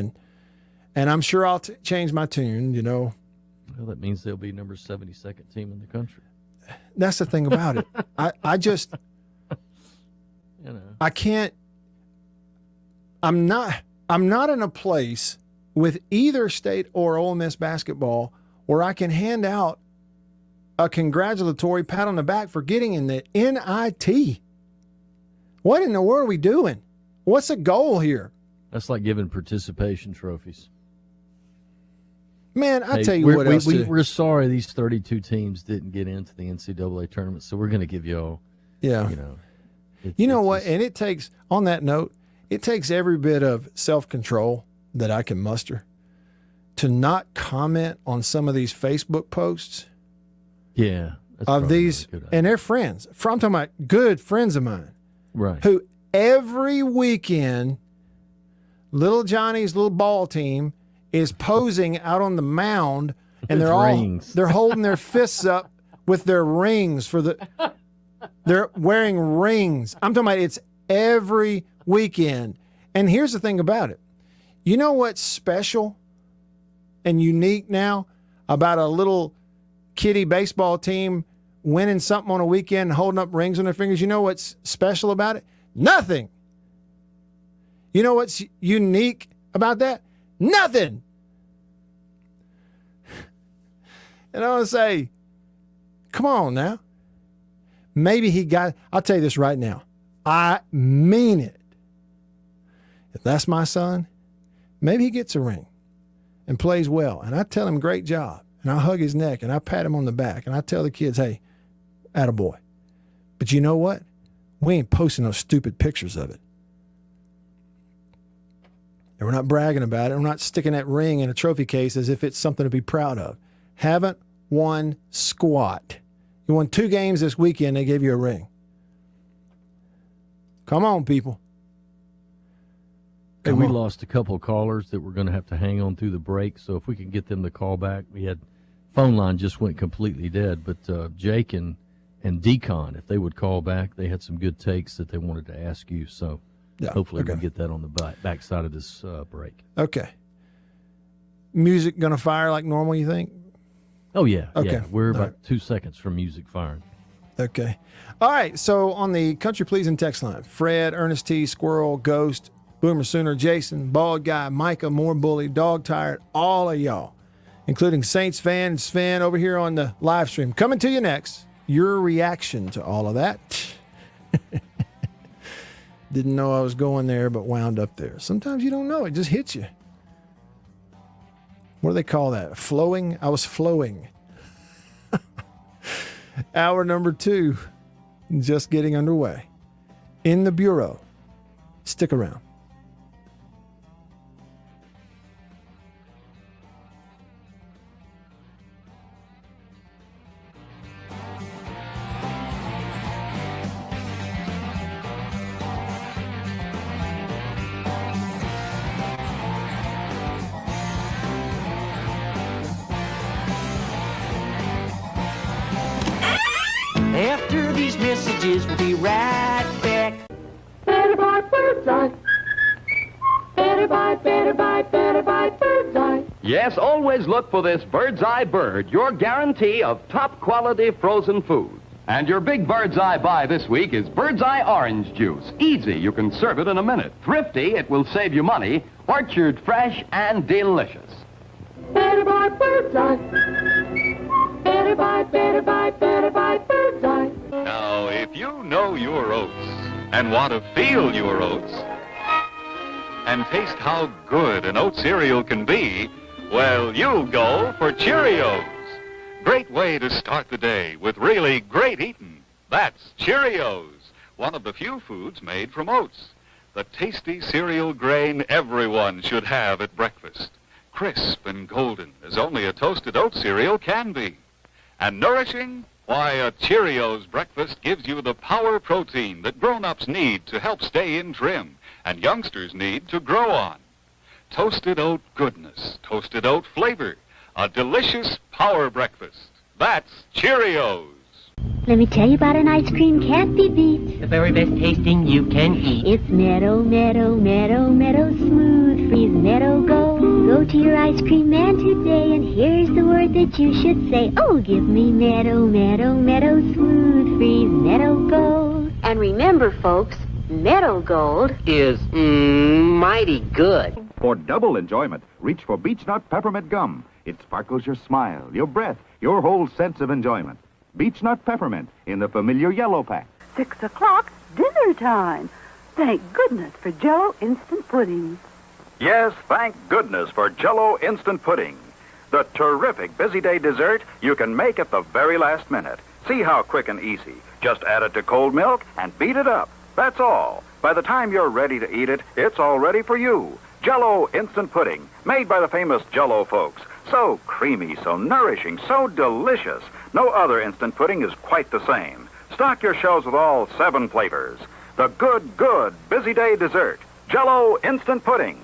and I'm sure I'll change my tune. Well, that means they'll be number 72nd team in the country. That's the thing about it. I just, I can't. I'm not in a place with either State or Ole Miss basketball where I can hand out a congratulatory pat on the back for getting in the NIT. What in the world are we doing? What's the goal here? That's like giving participation trophies. Man, I tell you what else. We're sorry these 32 teams didn't get into the NCAA tournament, so we're going to give you all. Yeah. You know what? And it takes, on that note, it takes every bit of self-control that I can muster to not comment on some of these Facebook posts. Yeah. Of these, and they're friends. I'm talking about good friends of mine. Right. Who every weekend, little Johnny's little ball team is posing out on the mound, and they're holding their fists up with their rings they're wearing rings. I'm talking about it's every weekend. And here's the thing about it. You know what's special and unique now about a little kiddie baseball team winning something on a weekend and holding up rings on their fingers? You know what's special about it? Nothing. You know what's unique about that? Nothing. And I want to say, come on now. Maybe I'll tell you this right now. I mean it. If that's my son, maybe he gets a ring and plays well. And I tell him, great job. And I hug his neck and I pat him on the back and I tell the kids, hey, attaboy. But you know what? We ain't posting those stupid pictures of it. And we're not bragging about it. We're not sticking that ring in a trophy case as if it's something to be proud of. Haven't won squat. You won 2 games this weekend, they gave you a ring. Come on, people. Hey, we lost a couple of callers that we're going to have to hang on through the break, so if we can get them to call back. We had phone line just went completely dead, but Jake and Decon, if they would call back, they had some good takes that they wanted to ask you, so hopefully we can get that on the back side of this break. Okay. Music going to fire like normal, you think? Oh, yeah. Okay. Yeah. We're about 2 seconds from music firing. Okay. All right. So on the Country Pleasing text line, Fred, Ernest T, Squirrel, Ghost, Boomer Sooner, Jason, Bald Guy, Micah, More Bully, Dog Tired, all of y'all, including Saints fan and Sven over here on the live stream. Coming to you next, your reaction to all of that. Didn't know I was going there, but wound up there. Sometimes you don't know. It just hits you. What do they call that? Flowing? I was flowing. Hour number 2, just getting underway. In the Bureau. Stick around. After these messages, we'll be right back. Better buy Birdseye. Better buy Birdseye. Yes, always look for this Birdseye Bird, your guarantee of top quality frozen food. And your big Birdseye buy this week is Birdseye Orange Juice. Easy, you can serve it in a minute. Thrifty, it will save you money. Orchard fresh and delicious. Better buy Birdseye. Better buy Birdseye. Now, if you know your oats and want to feel your oats and taste how good an oat cereal can be, well, you'll go for Cheerios. Great way to start the day with really great eating. That's Cheerios, one of the few foods made from oats. The tasty cereal grain everyone should have at breakfast. Crisp and golden as only a toasted oat cereal can be. And nourishing? Why, a Cheerios breakfast gives you the power protein that grown-ups need to help stay in trim and youngsters need to grow on. Toasted oat goodness, toasted oat flavor, a delicious power breakfast. That's Cheerios. Let me tell you about an ice cream can't be beat. The very best tasting you can eat. It's Meadow, Meadow, Meadow, Meadow Smooth Freeze Meadow Gold. Go to your ice cream man today, and here's the word that you should say. Oh, give me Meadow, Meadow, Meadow Smooth Freeze Meadow Gold. And remember, folks, Meadow Gold is mighty good. For double enjoyment, reach for Beech Nut Peppermint Gum. It sparkles your smile, your breath, your whole sense of enjoyment. Beech Nut Peppermint in the familiar yellow pack. 6 o'clock, dinner time. Thank goodness for Jell-O Instant Pudding. Yes, thank goodness for Jell-O Instant Pudding. The terrific busy day dessert you can make at the very last minute. See how quick and easy. Just add it to cold milk and beat it up. That's all. By the time you're ready to eat it, it's all ready for you. Jell-O Instant Pudding, made by the famous Jell-O folks. So creamy, so nourishing, so delicious. No other instant pudding is quite the same. Stock your shelves with all 7 flavors. The good busy day dessert. Jell-O Instant Pudding.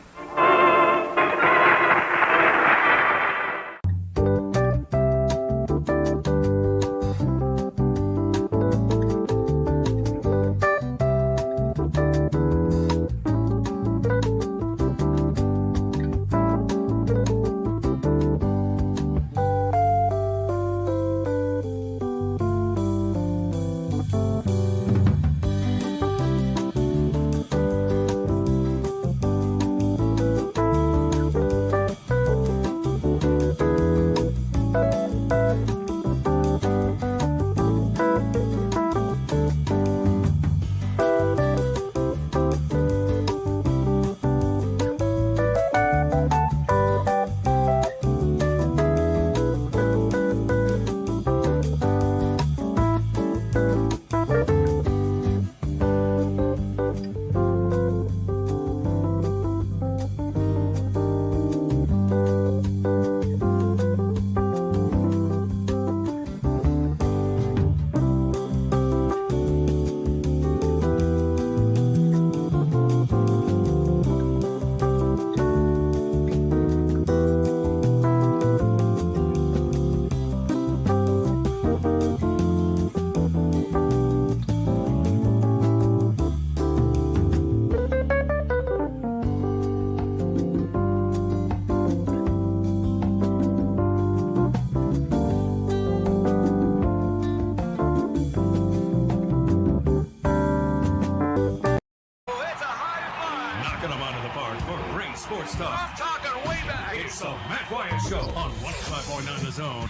Matt Wyatt Show on 105.9 The Zone.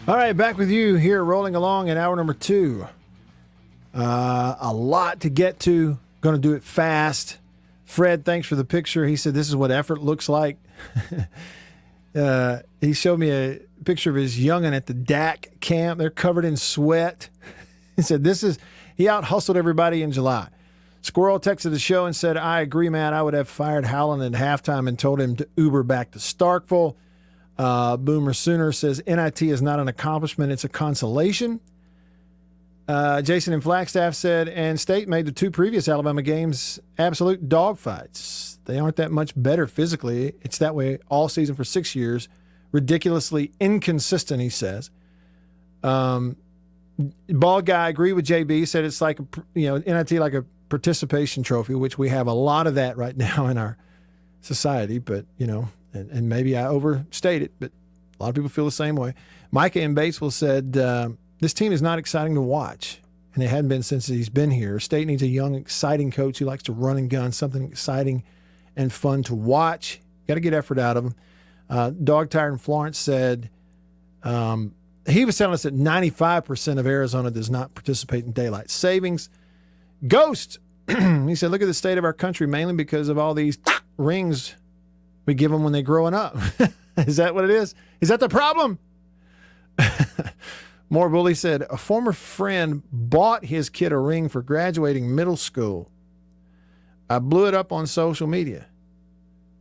All right, back with you here, rolling along in hour number 2. A lot to get to. Going to do it fast. Fred, thanks for the picture. He said this is what effort looks like. He showed me a picture of his youngin' at the DAC camp. They're covered in sweat. He said he out-hustled everybody in July. Squirrel texted the show and said, I agree, Matt. I would have fired Howland at halftime and told him to Uber back to Starkville. Boomer Sooner says, NIT is not an accomplishment, it's a consolation. Jason in Flagstaff said, and State made the 2 previous Alabama games absolute dogfights. They aren't that much better physically. It's that way all season for 6 years. Ridiculously inconsistent, he says. Bald guy agreed with JB, said it's like, NIT like a participation trophy, which we have a lot of that right now in our society, but, and maybe I overstate it, but a lot of people feel the same way. Micah in Batesville said, this team is not exciting to watch, and it hadn't been since he's been here. State needs a young, exciting coach who likes to run and gun, something exciting and fun to watch. Got to get effort out of him. Dog Tired in Florence said he was telling us that 95% of Arizona does not participate in daylight savings. Ghost, he said, look at the state of our country, mainly because of all these rings we give them when they're growing up. Is that what it is? Is that the problem? More Bully said, a former friend bought his kid a ring for graduating middle school. I blew it up on social media.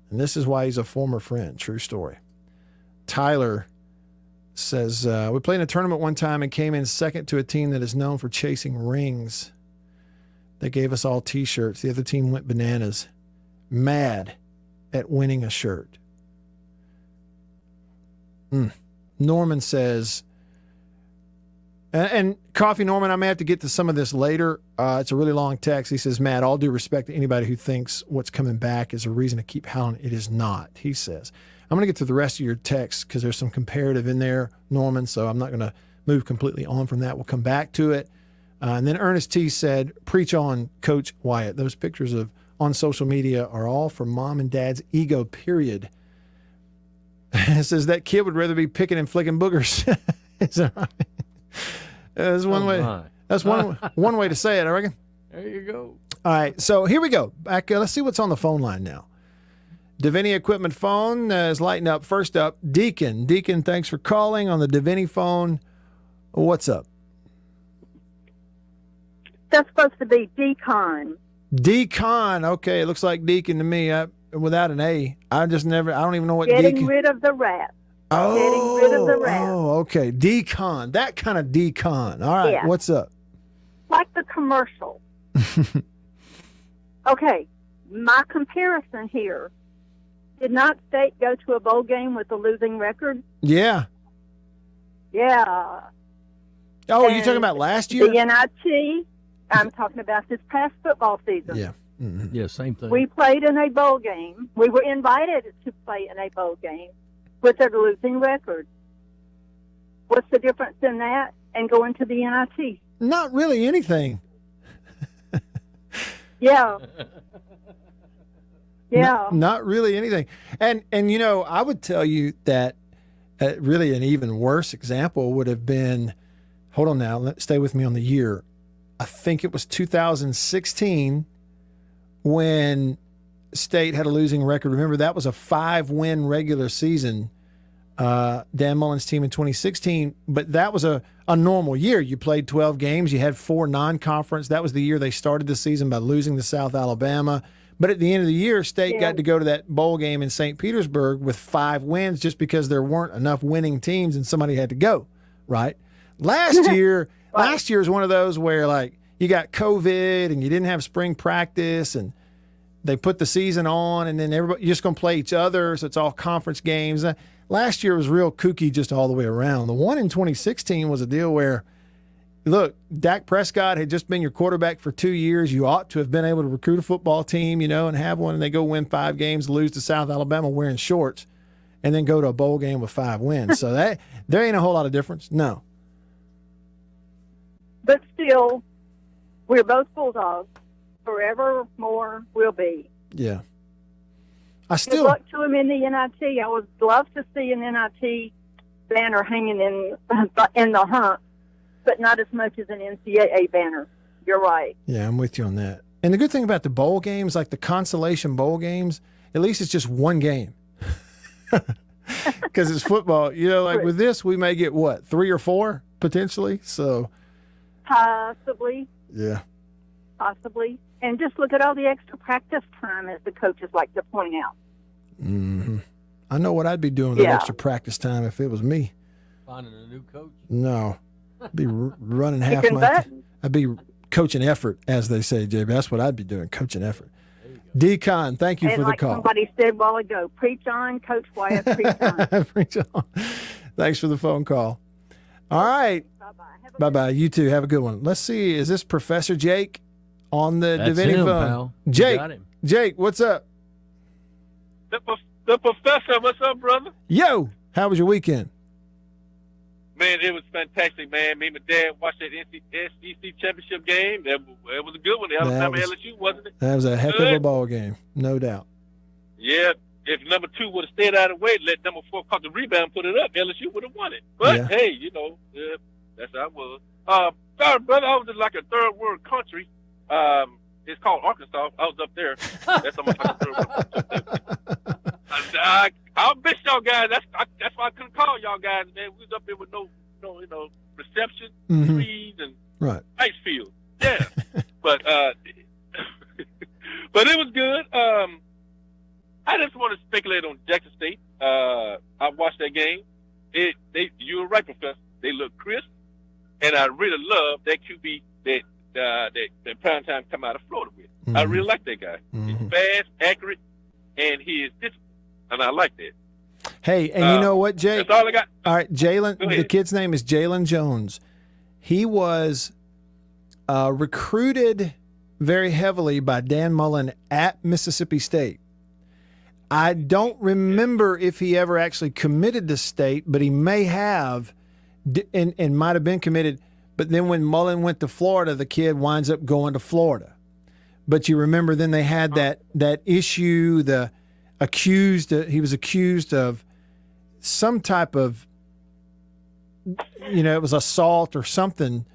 And this is why he's a former friend. True story. Tyler says, we played in a tournament one time and came in second to a team that is known for chasing rings. They gave us all T-shirts. The other team went bananas. Mad at winning a shirt. Norman says, and Coffee Norman, I may have to get to some of this later. It's a really long text. He says, Matt, all due respect to anybody who thinks what's coming back is a reason to keep howling. It is not, he says. I'm going to get to the rest of your text because there's some comparative in there, Norman, so I'm not going to move completely on from that. We'll come back to it. And then Ernest T. said, preach on, Coach Wyatt. Those pictures on social media are all for mom and dad's ego, period. It says that kid would rather be picking and flicking boogers. Is that right? That's one way. That's one way to say it, I reckon. There you go. All right, so here we go. Back. Let's see what's on the phone line now. Davini Equipment phone is lighting up. First up, Deacon. Deacon, thanks for calling on the Davini phone. What's up? That's supposed to be Decon. Decon. Okay, it looks like Deacon to me. Without an A. I don't even know what Getting Deacon. rid of the rat. Oh, Getting rid of the rat. Oh, okay. Decon. That kind of decon. All right, Yeah. What's up? Like the commercial. Okay, my comparison here. Did not State go to a bowl game with a losing record? Yeah. Yeah. Oh, you're talking about last year? The NIT, I'm talking about this past football season. Yeah. Mm-hmm. Yeah, same thing. We played in a bowl game. We were invited to play in a bowl game with a losing record. What's the difference in that and going to the NIT? Not really anything. Yeah. Yeah. Not really anything. And I would tell you that really an even worse example would have been, hold on now, stay with me on the year. I think it was 2016 when State had a losing record. Remember, that was a 5-win regular season. Dan Mullen's team in 2016, but that was a normal year. You played 12 games. You had 4 non-conference. That was the year they started the season by losing to South Alabama. But at the end of the year, State got to go to that bowl game in St. Petersburg with 5 wins just because there weren't enough winning teams and somebody had to go, right? Last year is one of those where, like, you got COVID and you didn't have spring practice and they put the season on and then you're just going to play each other, so it's all conference games. Last year was real kooky just all the way around. The one in 2016 was a deal where, look, Dak Prescott had just been your quarterback for 2 years. You ought to have been able to recruit a football team, and have one, and they go win 5 games, lose to South Alabama wearing shorts, and then go to a bowl game with 5 wins. So there ain't a whole lot of difference. No. But still, we're both Bulldogs. Forevermore will be. Yeah. I Good still luck to him in the NIT. I would love to see an NIT banner hanging in the hunt, but not as much as an NCAA banner. You're right. Yeah, I'm with you on that. And the good thing about the bowl games, like the consolation bowl games, at least it's just one game. Because it's football. You know, like with this, we may get, 3 or 4 potentially? So, Possibly. yeah. Possibly. And just look at all the extra practice time, as the coaches like to point out. Hmm. I know what I'd be doing with that Yeah. extra practice time if it was me. Finding a new coach. No. I'd be running half Kicking my butt. I'd be coaching effort, as they say, JB. That's what I'd be doing, coaching effort. D-Con, thank you And for the like call. somebody said a while ago, preach on, Coach Wyatt, preach on. Preach on. Thanks for the phone call. All right. Bye-bye. You too. Have a good one. Let's see. Is this Professor Jake on the That's Divinity him, phone? pal. You Jake. got him. Jake, what's up? The professor, what's up, brother? Yo, how was your weekend? Man, it was fantastic, man. Me and my dad watched that SEC championship game. It was a good one. Alabama LSU, wasn't it? That was a heck of a ball game, no doubt. Yeah. If number 2 would have stayed out of the way, let number 4 caught the rebound, put it up, LSU would have won it. But Yeah. hey, that's how it was. Sorry, brother, I was in like a third world country. It's called Arkansas. I was up there. That's almost like a third world country. I'll miss y'all guys. That's why I couldn't call y'all guys, man. We was up there with no reception, trees, and Right. ice field. Yeah, but but it was good. I just want to speculate on Jackson State. I watched that game. You were right, Professor. They look crisp, and I really love that QB that Primetime come out of Florida with. I really like that guy. He's fast, accurate, and he is disciplined, and I like that. Hey, and you know what, Jake? That's all I got. All right, Jalen. Go ahead. The kid's name is Jalen Jones. He was recruited very heavily by Dan Mullen at Mississippi State. I don't remember if he ever actually committed to State, but he may have, and might have been committed. But then when Mullen went to Florida, the kid winds up going to Florida. But you remember then they had that issue. He was accused of some type of, it was assault or something,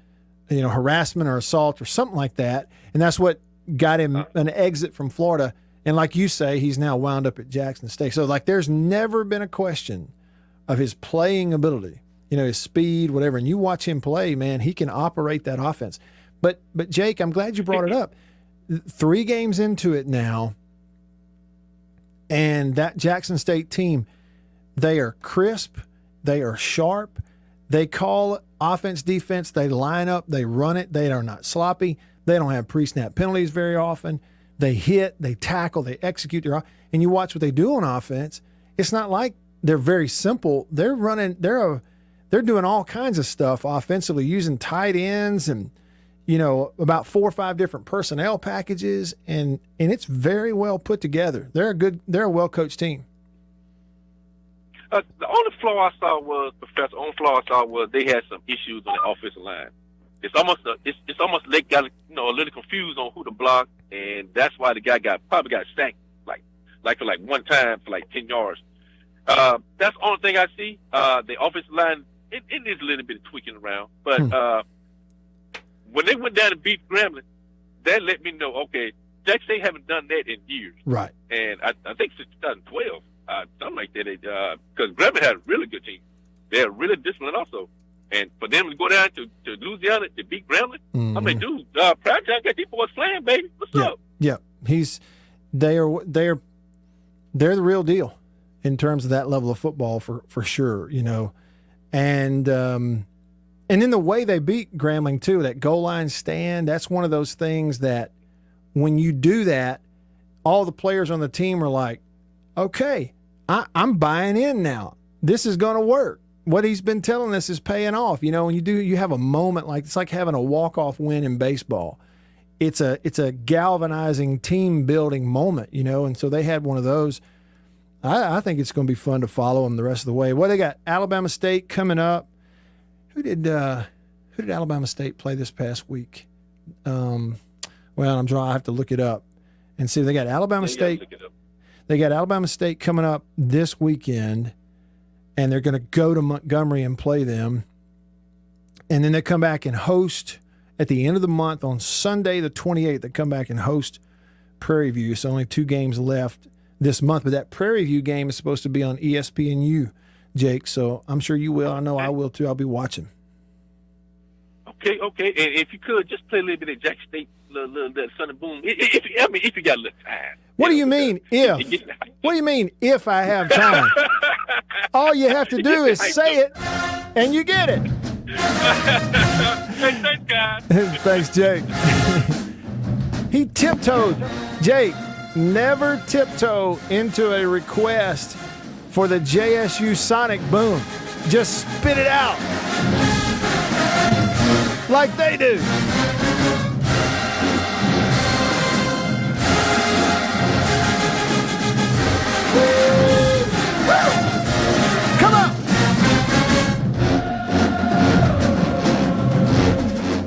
harassment or assault or something like that. And that's what got him an exit from Florida. And like you say, he's now wound up at Jackson State. So there's never been a question of his playing ability, his speed, whatever. And you watch him play, man, he can operate that offense. But Jake, I'm glad you brought it up. 3 games into it now, and that Jackson State team, they are crisp, they are sharp, they call offense, defense, they line up, they run it, they are not sloppy, they don't have pre-snap penalties very often, they hit, they tackle, they execute and you watch what they do on offense. It's not like they're very simple. They're running, they're doing all kinds of stuff offensively, using tight ends and about 4 or 5 different personnel packages, and it's very well put together. They're a well-coached team. The only flaw I saw was they had some issues on the offensive line. It's almost they got a little confused on who to block, and that's why the guy probably got sacked for one time for 10 yards. That's the only thing I see. The offensive line it needs a little bit of tweaking around, but when they went down and beat Grambling, that let me know, okay, Jackson State haven't done that in years. Right. And I think since 2012, something like that, because Grambling had a really good team. They're really disciplined also. And for them to go down to Louisiana to beat Grambling, I mean, dude, Primetime got these boys playing, baby. What's up? Yeah. They're the real deal in terms of that level of football for sure, And then the way they beat Grambling, too, that goal line stand, that's one of those things that when you do that, all the players on the team are like, okay, I'm buying in now. This is going to work. What he's been telling us is paying off. When you have a moment it's like having a walk-off win in baseball. It's a galvanizing team-building moment, and so they had one of those. I think it's going to be fun to follow them the rest of the way. Well, they got Alabama State coming up. Who did Alabama State play this past week? I have to look it up and see. They got Alabama State. They got Alabama State coming up this weekend, and they're going to go to Montgomery and play them. And then they come back and host at the end of the month on Sunday the 28th. They come back and host Prairie View. So only 2 games left this month. But that Prairie View game is supposed to be on ESPNU, Jake. So I'm sure you will. I know I will too. I'll be watching. Okay. And if you could, just play a little bit of Jack State, that Sunday Boom. If you got a little time. What do you mean, if? What do you mean, if I have time? All you have to do is say it, and you get it. Hey, thanks, guys. Thanks, Jake. He tiptoed. Jake, never tiptoe into a request for the JSU Sonic Boom. Just spit it out like they do. Come on.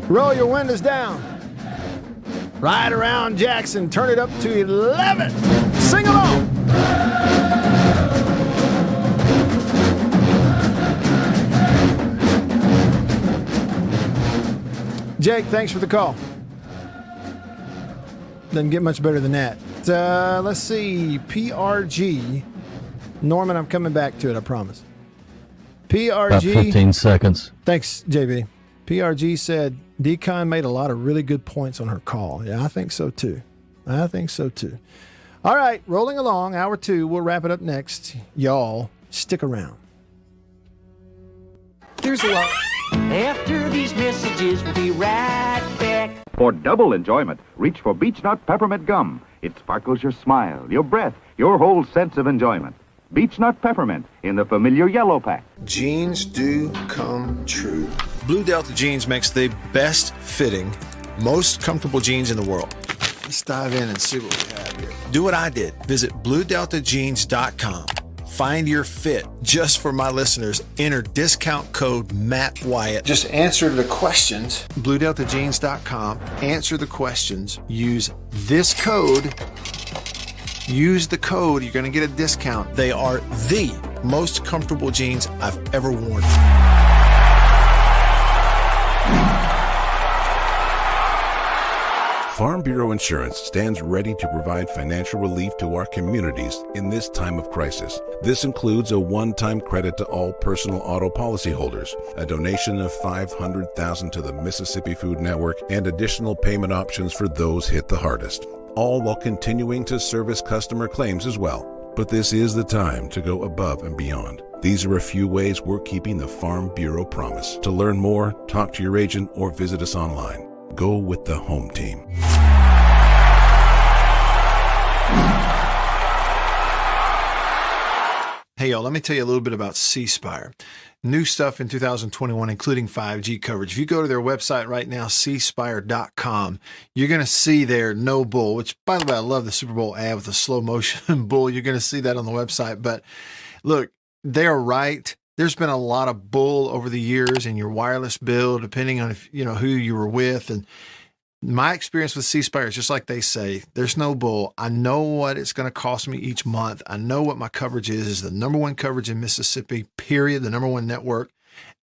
Roll your windows down. Ride around Jackson. Turn it up to 11. Sing along. Jake, thanks for the call. Doesn't get much better than that. Let's see. PRG. Norman, I'm coming back to it, I promise. PRG. About 15 seconds. Thanks, JB. PRG said, Decon made a lot of really good points on her call. Yeah, I think so too. All right, rolling along, hour 2. We'll wrap it up next. Y'all, stick around. There's a lot. After these messages, we'll be right back. For double enjoyment, reach for Beech Nut Peppermint Gum. It sparkles your smile, your breath, your whole sense of enjoyment. Beech Nut Peppermint in the familiar yellow pack. Jeans do come true. Blue Delta Jeans makes the best fitting, most comfortable jeans in the world. Let's dive in and see what we have here. Do what I did. Visit BlueDeltaJeans.com. Find your fit. Just for my listeners, enter discount code Matt Wyatt. Just answer the questions. BlueDeltaJeans.com. Answer the questions. Use this code. Use the code. You're going to get a discount. They are the most comfortable jeans I've ever worn. Farm Bureau Insurance stands ready to provide financial relief to our communities in this time of crisis. This includes a one-time credit to all personal auto policyholders, a donation of $500,000 to the Mississippi Food Network, and additional payment options for those hit the hardest, all while continuing to service customer claims as well. But this is the time to go above and beyond. These are a few ways we're keeping the Farm Bureau promise. To learn more, talk to your agent or visit us online. Go with the home team. Hey, y'all, let me tell you a little bit about C Spire. New stuff in 2021, including 5G coverage. If you go to their website right now, cspire.com, you're going to see their no bull, which, by the way, I love the Super Bowl ad with the slow motion bull. You're going to see that on the website. But look, they're right. There's been a lot of bull over the years in your wireless bill, depending on if, who you were with. And my experience with C Spire is just like they say, there's no bull. I know what it's going to cost me each month. I know what my coverage is the number one coverage in Mississippi, period, the number one network.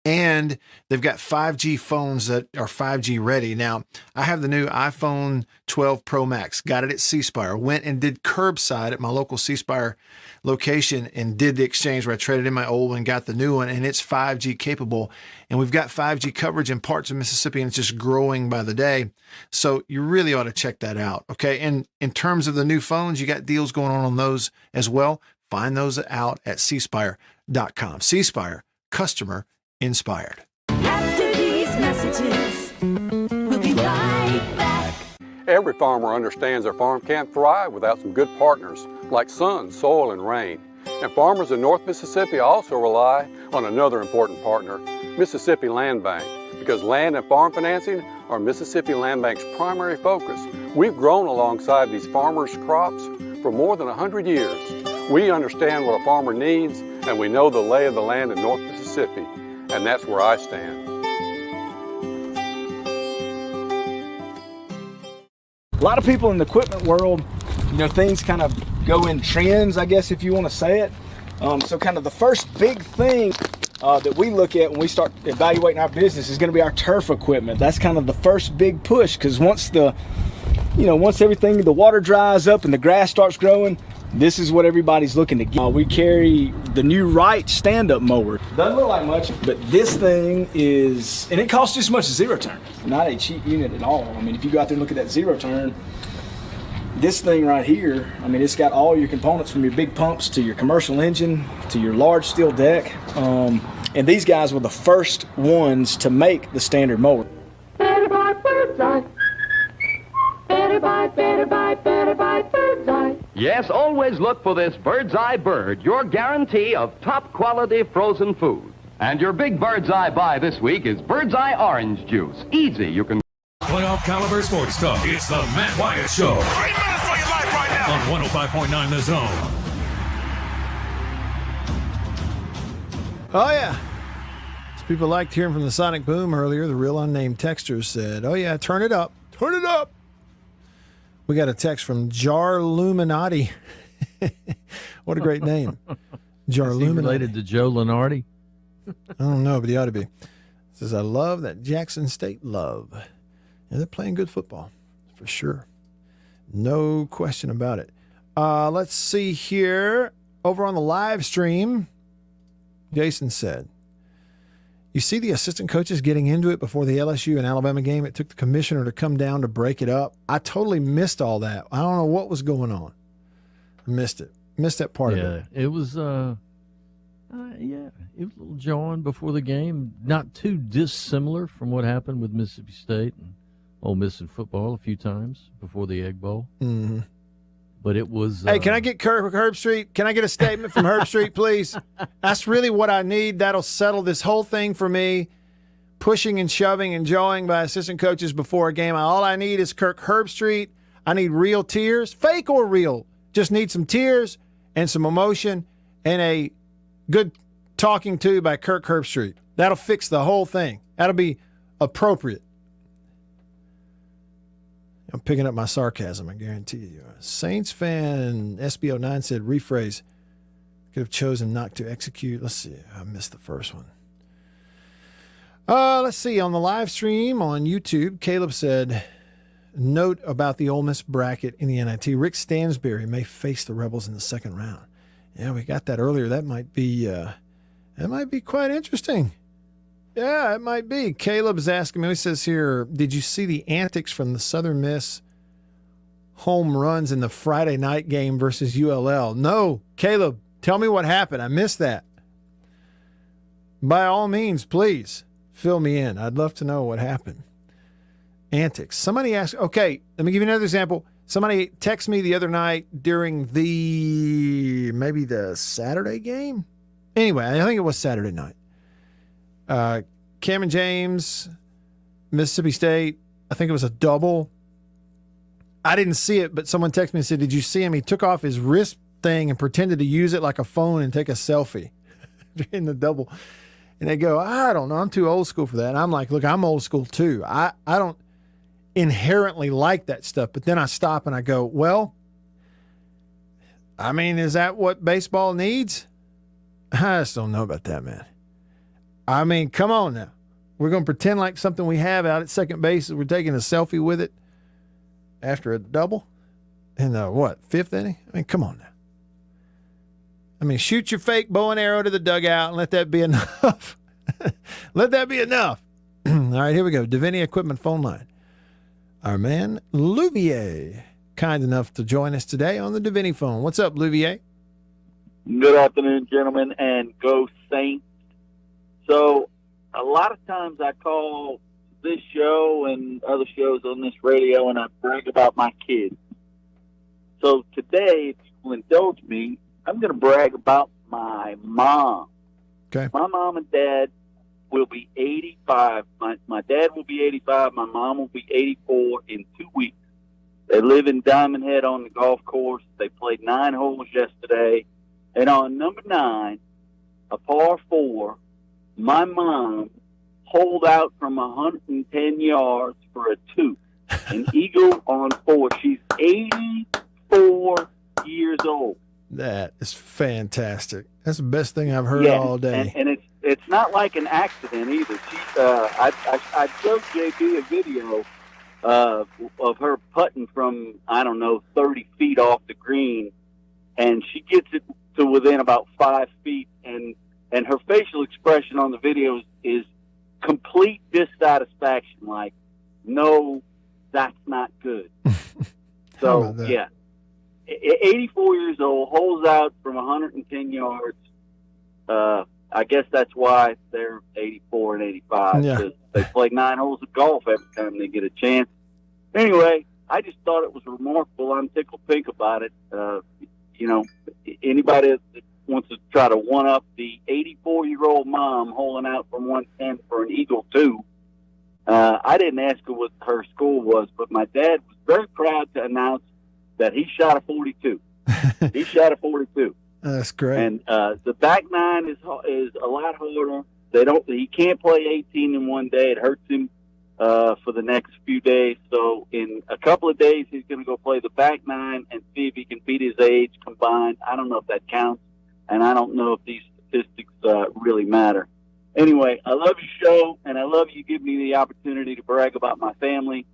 And they've got 5G phones that are 5G ready. Now, I have the new iPhone 12 Pro Max, got it at C Spire, went and did curbside at my local C Spire location and did the exchange where I traded in my old one, got the new one, and it's 5G capable. And we've got 5G coverage in parts of Mississippi, and it's just growing by the day. So you really ought to check that out, okay? And in terms of the new phones, you got deals going on those as well. Find those out at cspire.com. C Spire, customer inspired. After these messages, we'll be right back. Every farmer understands their farm can't thrive without some good partners like sun, soil, and rain. And farmers in North Mississippi also rely on another important partner, Mississippi Land Bank, because land and farm financing are Mississippi Land Bank's primary focus. We've grown alongside these farmers' crops for more than 100 years. We understand what a farmer needs, and we know the lay of the land in North Mississippi, and that's where I stand. A lot of people in the equipment world, things kind of go in trends, I guess, if you want to say it. So kind of the first big thing that we look at when we start evaluating our business is going to be our turf equipment. That's kind of the first big push, because once everything, the water dries up and the grass starts growing, this is what everybody's looking to get. We carry the new Wright stand-up mower. Doesn't look like much, but this thing is, and it costs just as much as zero turn. Not a cheap unit at all. I mean, if you go out there and look at that zero turn, this thing right here, I mean, it's got all your components from your big pumps to your commercial engine to your large steel deck. And these guys were the first ones to make the standard mower. Better buy Bird's Eye. Better buy Bird's Eye. Yes, always look for this Bird's Eye Bird, your guarantee of top quality frozen food. And your big Bird's Eye buy this week is Bird's Eye Orange Juice. Easy, you can... Playoff Caliber Sports Talk. It's the Matt Wyatt Show. On 105.9 The Zone. Oh, yeah. As people liked hearing from the Sonic Boom earlier, the real unnamed texter said, oh, yeah, turn it up. Turn it up. We got a text from Jarluminati. What a great name. Jarluminati. Related to Joe Lenardi? I don't know, but he ought to be. It says, I love that Jackson State love. Yeah, they're playing good football, for sure. No question about it. Let's see here. Over on the live stream, Jason said, you see the assistant coaches getting into it before the LSU and Alabama game? It took the commissioner to come down to break it up. I totally missed all that. I don't know what was going on. I missed it. Missed that part of it. It was, it was a little jawing before the game. Not too dissimilar from what happened with Mississippi State and Ole Miss in football a few times before the Egg Bowl. Mm-hmm. But it was... Hey, can I get Herb Street? Can I get a statement from Herb Street, please? That's really what I need. That'll settle this whole thing for me. Pushing and shoving and jawing by assistant coaches before a game. All I need is Kirk Herbstreit. I need real tears, fake or real. Just need some tears and some emotion and a good talking to by Kirk Herbstreit. That'll fix the whole thing. That'll be appropriate. I'm picking up my sarcasm, I guarantee you. Saints fan SB09 said, rephrase, could have chosen not to execute. Let's see. I missed the first one. Let's see. On the live stream on YouTube, Caleb said, note about the Ole Miss bracket in the NIT. Rick Stansberry may face the Rebels in the second round. Yeah, we got that earlier. That might be quite interesting. Yeah, it might be. Caleb's asking me, he says here, did you see the antics from the Southern Miss home runs in the Friday night game versus ULL? No. Caleb, tell me what happened. I missed that. By all means, please fill me in. I'd love to know what happened. Antics. Somebody asked, okay, let me give you another example. Somebody texted me the other night during maybe the Saturday game. Anyway, I think it was Saturday night. Cameron James, Mississippi State, I think it was a double. I didn't see it, but someone texted me and said, did you see him? He took off his wrist thing and pretended to use it like a phone and take a selfie in the double. And they go, I don't know, I'm too old school for that. And I'm like, look, I'm old school too. I don't inherently like that stuff. But then I stop and I go, well, I mean, is that what baseball needs? I just don't know about that, man. I mean, come on now. We're going to pretend like something we have out at second base, we're taking a selfie with it after a double in the, fifth inning? I mean, come on now. I mean, shoot your fake bow and arrow to the dugout and let that be enough. Let that be enough. All right, here we go. Davini Equipment phone line. Our man, Louvier, kind enough to join us today on the Davini phone. What's up, Louvier? Good afternoon, gentlemen, and go Saints. So a lot of times I call this show and other shows on this radio and I brag about my kids. So today, if you will indulge me, I'm going to brag about my mom. Okay. My mom and dad will be 85. My dad will be 85. My mom will be 84 in 2 weeks. They live in Diamond Head on the golf course. They played 9 holes yesterday. And on number 9, a par 4, my mom holed out from 110 yards for a 2. An eagle on 4. She's 84 years old. That is fantastic. That's the best thing I've heard all day. And it's not like an accident either. I showed JB a video of her putting from, I don't know, 30 feet off the green, and she gets it to within about 5 feet, and her facial expression on the video is complete dissatisfaction, like, no, that's not good. So, yeah. 84 years old, holes out from 110 yards. I guess that's why they're 84 and 85, because they play 9 holes of golf every time they get a chance. Anyway, I just thought it was remarkable. I'm tickled pink about it. Anybody that wants to try to one-up the 84-year-old mom holing out from 110 for an Eagle 2, I didn't ask her what her score was, but my dad was very proud to announce that he shot a 42. He shot a 42. That's great. And the back nine is a lot harder. He can't play 18 in one day. It hurts him for the next few days. So in a couple of days, he's going to go play the back nine and see if he can beat his age combined. I don't know if that counts, and I don't know if these statistics really matter. Anyway, I love your show, and I love you giving me the opportunity to brag about my family.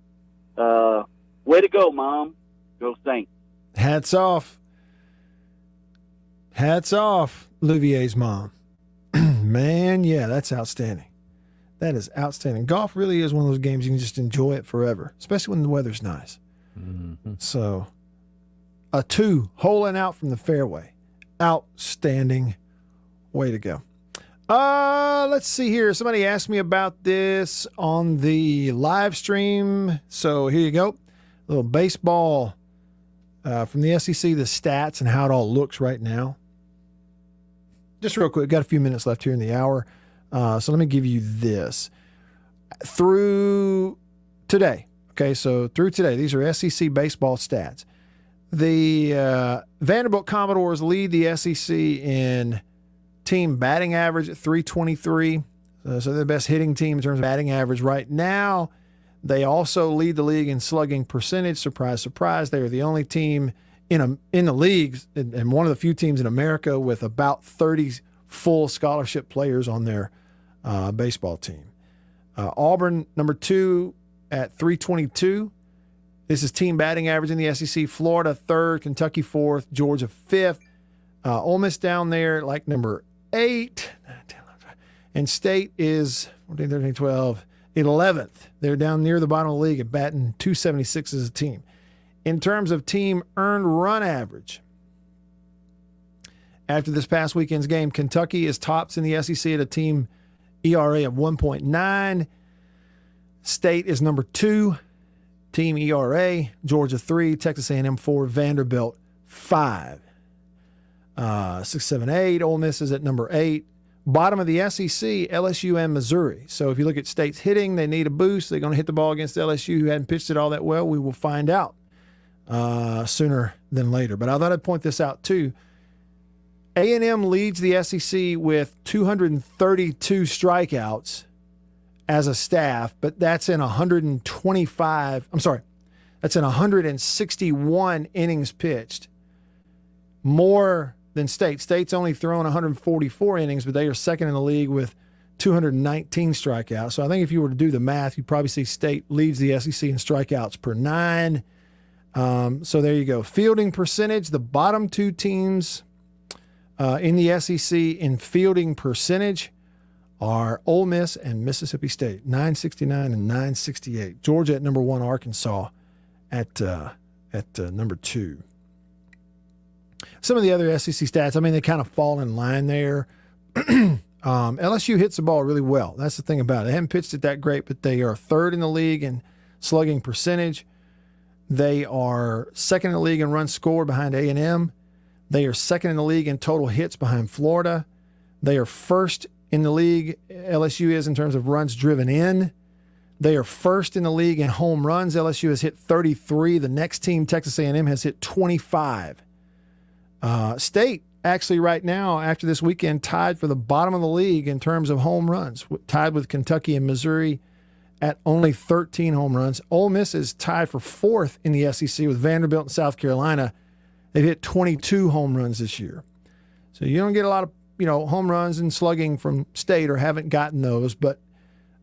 Way to go, Mom. Go Saints. Hats off. Hats off, Olivier's mom. Man, yeah, that's outstanding. That is outstanding. Golf really is one of those games you can just enjoy it forever, especially when the weather's nice. Mm-hmm. So, a 2 holing out from the fairway. Outstanding. Way to go. Let's see here. Somebody asked me about this on the live stream. So here you go. A little baseball from the SEC, the stats and how it all looks right now. Just real quick, got a few minutes left here in the hour. So let me give you this. Through today, okay, so through today, these are SEC baseball stats. The Vanderbilt Commodores lead the SEC in team batting average at 323. So they're the best hitting team in terms of batting average right now. They also lead the league in slugging percentage. Surprise, surprise. They are the only team in the league and one of the few teams in America with about 30 full scholarship players on their baseball team. Auburn, number 2 at 322. This is team batting average in the SEC. Florida, 3rd. Kentucky, 4th. Georgia, 5th. Ole Miss down there like number 8. And State is 14, 13, 12, 11th. They're down near the bottom of the league at batting 276 as a team. In terms of team earned run average, after this past weekend's game, Kentucky is tops in the SEC at a team ERA of 1.9. State is number 2, team ERA. Georgia 3, Texas A&M 4, Vanderbilt 5. 6, 7, 8. Ole Miss is at number 8. Bottom of the SEC, LSU and Missouri. So if you look at State's hitting, they need a boost. They're going to hit the ball against LSU, who hadn't pitched it all that well. We will find out sooner than later. But I thought I'd point this out too. A&M leads the SEC with 232 strikeouts as a staff, but that's in 161 innings pitched. More than State. State's only thrown 144 innings, but they are second in the league with 219 strikeouts. So I think if you were to do the math, you'd probably see State leads the SEC in strikeouts per 9. So there you go. Fielding percentage, the bottom 2 teams in the SEC in fielding percentage are Ole Miss and Mississippi State, 969 and 968. Georgia at number 1, Arkansas at number 2. Some of the other SEC stats, I mean, they kind of fall in line there. LSU hits the ball really well. That's the thing about it. They haven't pitched it that great, but they are 3rd in the league in slugging percentage. They are 2nd in the league in runs scored behind A&M. They are 2nd in the league in total hits behind Florida. They are 1st in the league, LSU is, in terms of runs driven in. They are 1st in the league in home runs. LSU has hit 33. The next team, Texas A&M, has hit 25. State, actually right now, after this weekend, tied for the bottom of the league in terms of home runs, tied with Kentucky and Missouri at only 13 home runs. Ole Miss is tied for 4th in the SEC with Vanderbilt and South Carolina They've hit 22 home runs this year. So you don't get a lot of, home runs and slugging from State, or haven't gotten those. But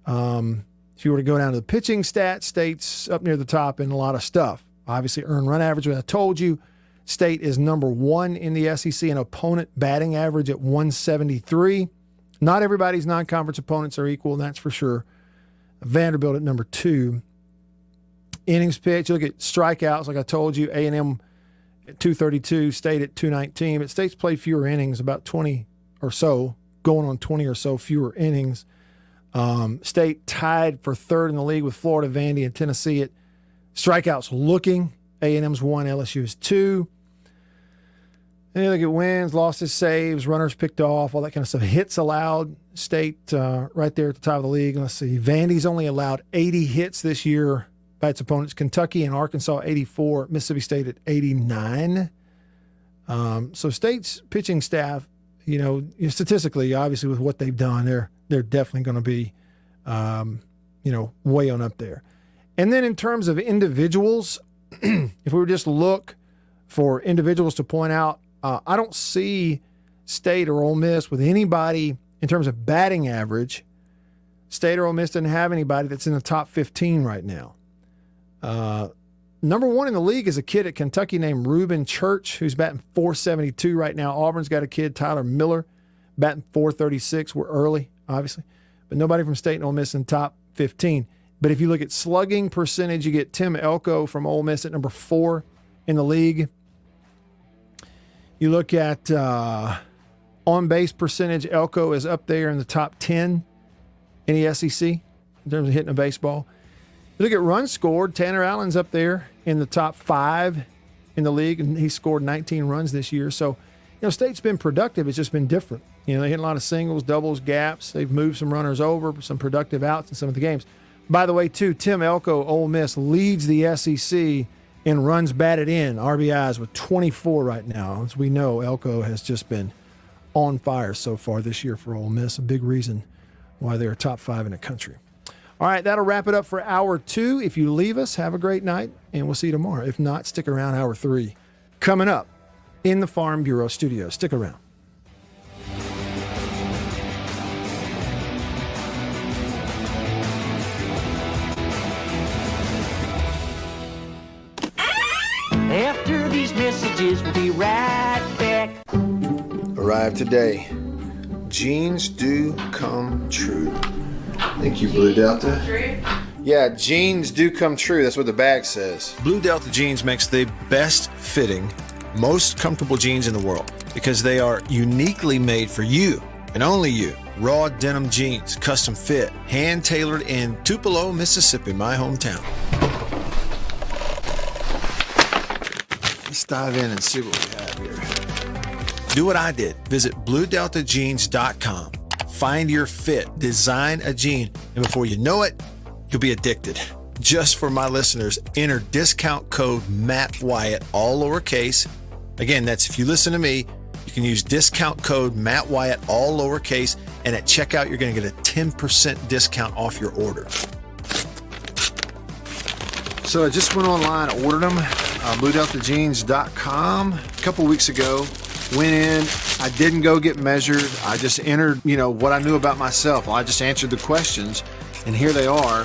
if you were to go down to the pitching stats, State's up near the top in a lot of stuff. Obviously, earned run average, as I told you, State is number 1 in the SEC in opponent batting average at 173. Not everybody's non-conference opponents are equal, and that's for sure. Vanderbilt at number 2. Innings pitched, you look at strikeouts, like I told you, A&M at 232, State at 219. But State's played fewer innings, about 20 or so, going on 20 or so fewer innings. State tied for 3rd in the league with Florida, Vandy, and Tennessee at strikeouts looking. A&M's 1, LSU's 2. And you look at wins, losses, saves, runners picked off, all that kind of stuff. Hits allowed, State right there at the top of the league. Let's see, Vandy's only allowed 80 hits this year by its opponents. Kentucky and Arkansas 84, Mississippi State at 89. So State's pitching staff, statistically, obviously with what they've done, they're definitely going to be, way on up there. And then in terms of individuals, if we were just look for individuals to point out, I don't see State or Ole Miss with anybody in terms of batting average. State or Ole Miss doesn't have anybody that's in the top 15 right now. Number 1 in the league is a kid at Kentucky named Reuben Church, who's batting .472 right now. Auburn's got a kid, Tyler Miller, batting .436. We're early, obviously. But nobody from State and Ole Miss in the top 15. But if you look at slugging percentage, you get Tim Elko from Ole Miss at number 4 in the league. You look at on-base percentage, Elko is up there in the top 10 in the SEC in terms of hitting a baseball. You look at runs scored, Tanner Allen's up there in the top 5 in the league, and he scored 19 runs this year. So, State's been productive. It's just been different. They hit a lot of singles, doubles, gaps. They've moved some runners over, some productive outs in some of the games. By the way, too, Tim Elko, Ole Miss, leads the SEC in runs batted in, RBIs, with 24 right now. As we know, Elko has just been on fire so far this year for Ole Miss, a big reason why they're top 5 in the country. All right, that'll wrap it up for hour 2. If you leave us, have a great night, and we'll see you tomorrow. If not, stick around. Hour 3 coming up in the Farm Bureau studio. Stick around. After these messages, we'll be right back. Arrived today. Jeans do come true. Thank you, Blue Delta. Yeah, jeans do come true. That's what the bag says. Blue Delta Jeans makes the best fitting, most comfortable jeans in the world because they are uniquely made for you and only you. Raw denim jeans, custom fit, hand tailored in Tupelo, Mississippi, my hometown. Let's dive in and see what we have here. Do what I did. Visit BlueDeltaJeans.com. Find your fit, design a jean, and before you know it, you'll be addicted. Just for my listeners, enter discount code Matt Wyatt, all lowercase. Again, that's if you listen to me, you can use discount code Matt Wyatt, all lowercase, and at checkout, you're going to get a 10% discount off your order. So I just went online, ordered them, BlueDeltaJeans.com a couple weeks ago. Went in, I didn't go get measured. I just entered, what I knew about myself. I just answered the questions, and here they are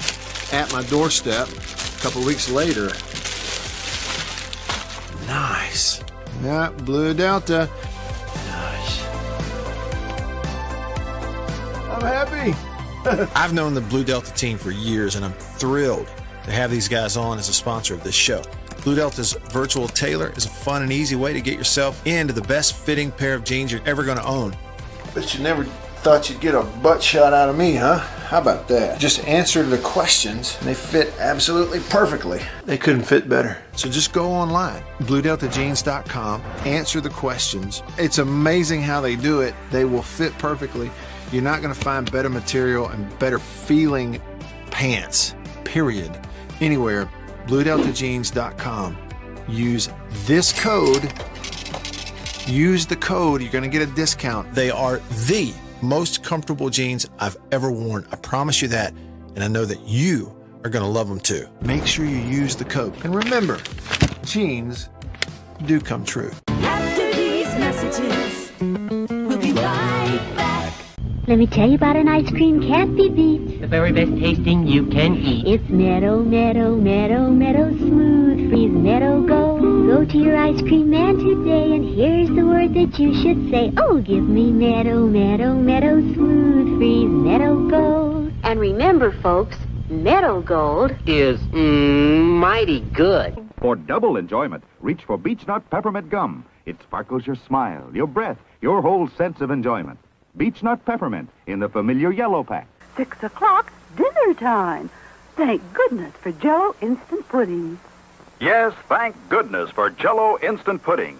at my doorstep a couple weeks later. Nice. Yeah, Blue Delta. Nice. I'm happy. I've known the Blue Delta team for years, and I'm thrilled to have these guys on as a sponsor of this show. Blue Delta's Virtual Tailor is a fun and easy way to get yourself into the best fitting pair of jeans you're ever going to own. But you never thought you'd get a butt shot out of me, huh? How about that? Just answer the questions and they fit absolutely perfectly. They couldn't fit better. So just go online, BlueDeltaJeans.com, answer the questions. It's amazing how they do it. They will fit perfectly. You're not going to find better material and better feeling pants, period, anywhere. BlueDeltaJeans.com. Use this code. Use the code. You're going to get a discount. They are the most comfortable jeans I've ever worn. I promise you that. And I know that you are going to love them too. Make sure you use the code. And remember, jeans do come true. After these messages, we'll be right back. Let me tell you about an ice cream can't be beat. The very best tasting you can eat. It's Meadow, Meadow, Meadow, Meadow Smooth Freeze Meadow Gold. Go to your ice cream man today, and here's the word that you should say. Oh, give me Meadow, Meadow, Meadow Smooth Freeze Meadow Gold. And remember, folks, Meadow Gold Is mighty good. For double enjoyment, reach for Beechnut Peppermint Gum. It sparkles your smile, your breath, your whole sense of enjoyment. Beechnut Peppermint in the familiar yellow pack. 6 o'clock, dinner time. Thank goodness for Jell-O instant pudding. Yes, thank goodness for Jell-O Instant Pudding.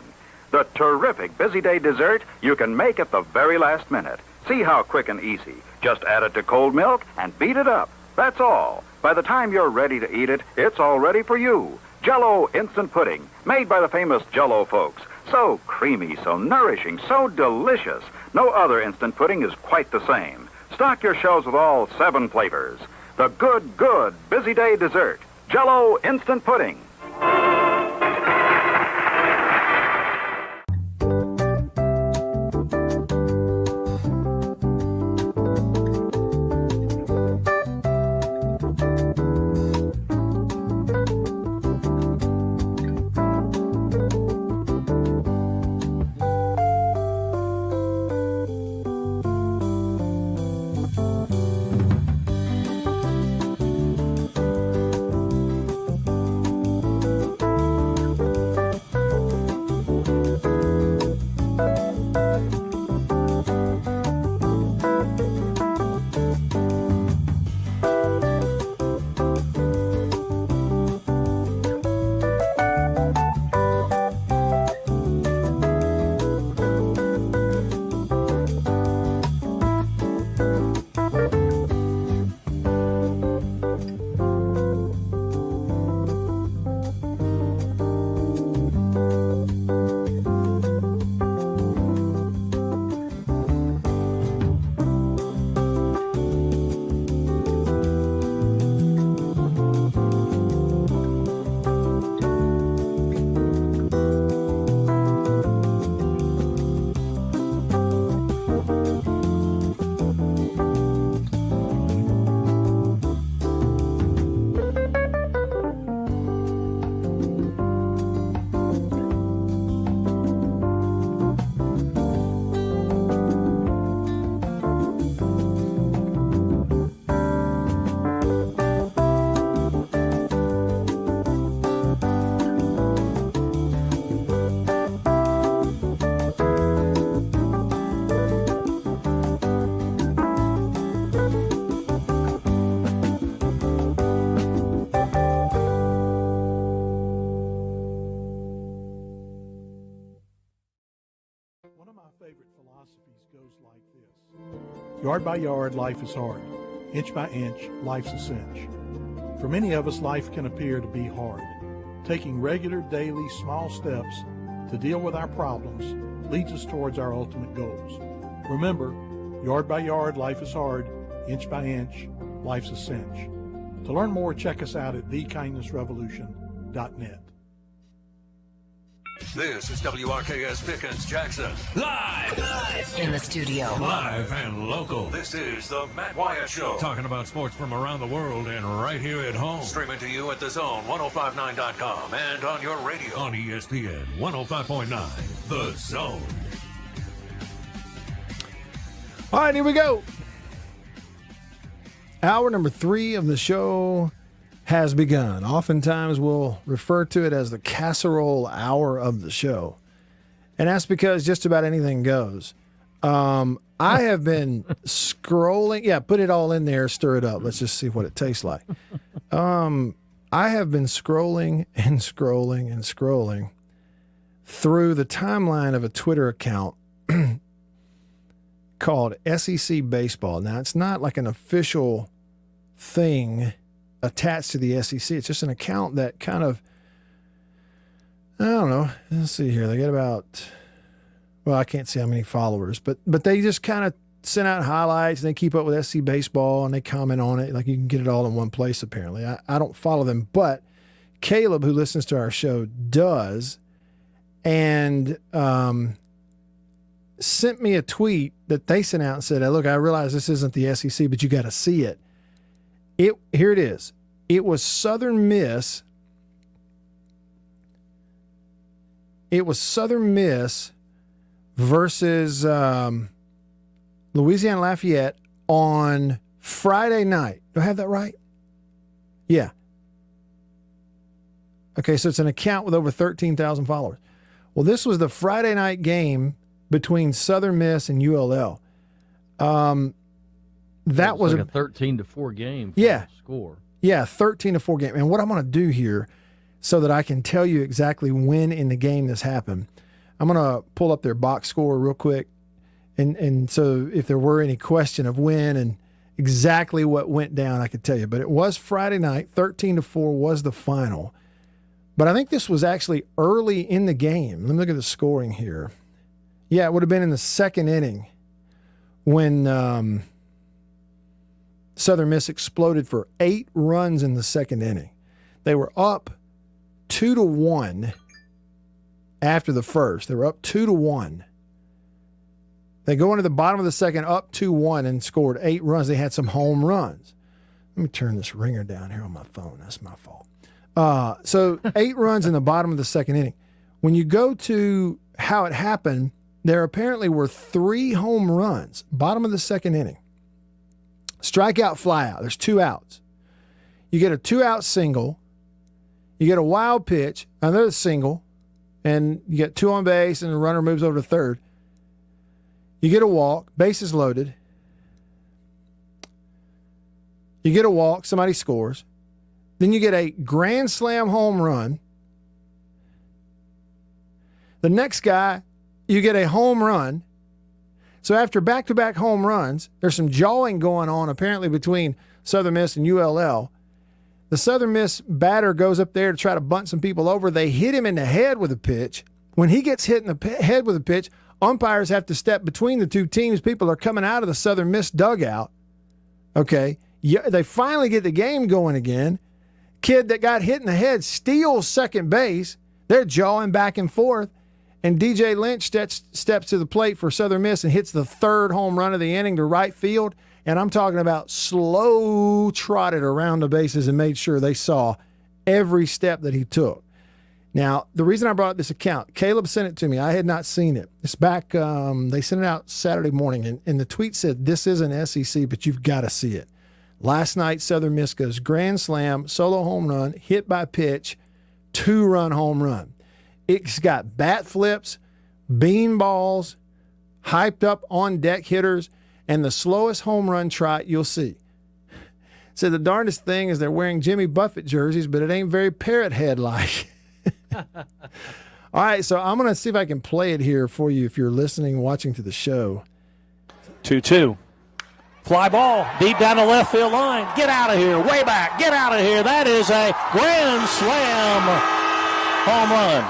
The terrific busy day dessert you can make at the very last minute. See how quick and easy. Just add it to cold milk and beat it up. That's all. By the time you're ready to eat it, it's all ready for you. Jell-O Instant Pudding, made by the famous Jell-O folks. So creamy, so nourishing, so delicious. No other instant pudding is quite the same. Stock your shelves with all 7 flavors. The good busy day dessert. Jell-O Instant Pudding. Yard by yard, life is hard. Inch by inch, life's a cinch. For many of us, life can appear to be hard. Taking regular, daily, small steps to deal with our problems leads us towards our ultimate goals. Remember, yard by yard, life is hard. Inch by inch, life's a cinch. To learn more, check us out at thekindnessrevolution.net. This is WRKS Pickens Jackson. Live in the studio. Live and local. This is the Matt Wyatt Show. Talking about sports from around the world and right here at home. Streaming to you at the Zone 1059.com and on your radio on ESPN 105.9. The Zone. All right, here we go. Hour number 3 of the show has begun. Oftentimes we'll refer to it as the casserole hour of the show. And that's because just about anything goes. I have been scrolling. Yeah, put it all in there, stir it up. Let's just see what it tastes like. I have been scrolling and scrolling and scrolling through the timeline of a Twitter account called SEC Baseball. Now, it's not like an official thing attached to the SEC. It's just an account that kind of, I don't know. Let's see here. They get about, well, I can't see how many followers, but they just kind of send out highlights and they keep up with SEC Baseball and they comment on it. Like you can get it all in one place, apparently. I don't follow them, but Caleb, who listens to our show, does. and sent me a tweet that they sent out and said, "Look, I realize this isn't the SEC, but you got to see it." Here it is. It was Southern Miss. It was Southern Miss versus Louisiana Lafayette on Friday night. Do I have that right? Yeah. Okay, so it's an account with over 13,000 followers. Well, this was the Friday night game between Southern Miss and ULL. That was like a 13-4 game. Yeah. Score. Yeah, 13-4 game. And what I'm going to do here so that I can tell you exactly when in the game this happened, I'm going to pull up their box score real quick. And so if there were any question of when and exactly what went down, I could tell you. But it was Friday night. 13-4 was the final. But I think this was actually early in the game. Let me look at the scoring here. Yeah, it would have been in the second inning when Southern Miss exploded for 8 runs in the second inning. They were up 2-1 after the first. They were up 2-1. They go into the bottom of the second up 2-1 and scored 8 runs. They had some home runs. Let me turn this ringer down here on my phone. That's my fault. So 8 runs in the bottom of the second inning. When you go to how it happened, there apparently were 3 home runs, bottom of the second inning. Strikeout, fly out. There's 2 outs. You get a 2-out single. You get a wild pitch, another single, and you get 2 on base, and the runner moves over to third. You get a walk, bases loaded. You get a walk, somebody scores. Then you get a grand slam home run. The next guy, you get a home run. So after back-to-back home runs, there's some jawing going on apparently between Southern Miss and ULL. The Southern Miss batter goes up there to try to bunt some people over. They hit him in the head with a pitch. When he gets hit in the head with a pitch, umpires have to step between the two teams. People are coming out of the Southern Miss dugout. Okay. They finally get the game going again. Kid that got hit in the head steals second base. They're jawing back and forth. And DJ Lynch steps to the plate for Southern Miss and hits the 3rd home run of the inning to right field. And I'm talking about slow trotted around the bases and made sure they saw every step that he took. Now, the reason I brought this account, Caleb sent it to me. I had not seen it. It's back, they sent it out Saturday morning, and the tweet said, "This isn't SEC, but you've got to see it." Last night, Southern Miss goes grand slam, solo home run, hit by pitch, 2-run home run. It's got bat flips, bean balls, hyped up on deck hitters, and the slowest home run trot you'll see. So the darndest thing is they're wearing Jimmy Buffett jerseys, but it ain't very parrot head-like. All right, so I'm going to see if I can play it here for you if you're listening, watching to the show. 2-2. Fly ball deep down the left field line. Get out of here. Way back. Get out of here. That is a grand slam home run.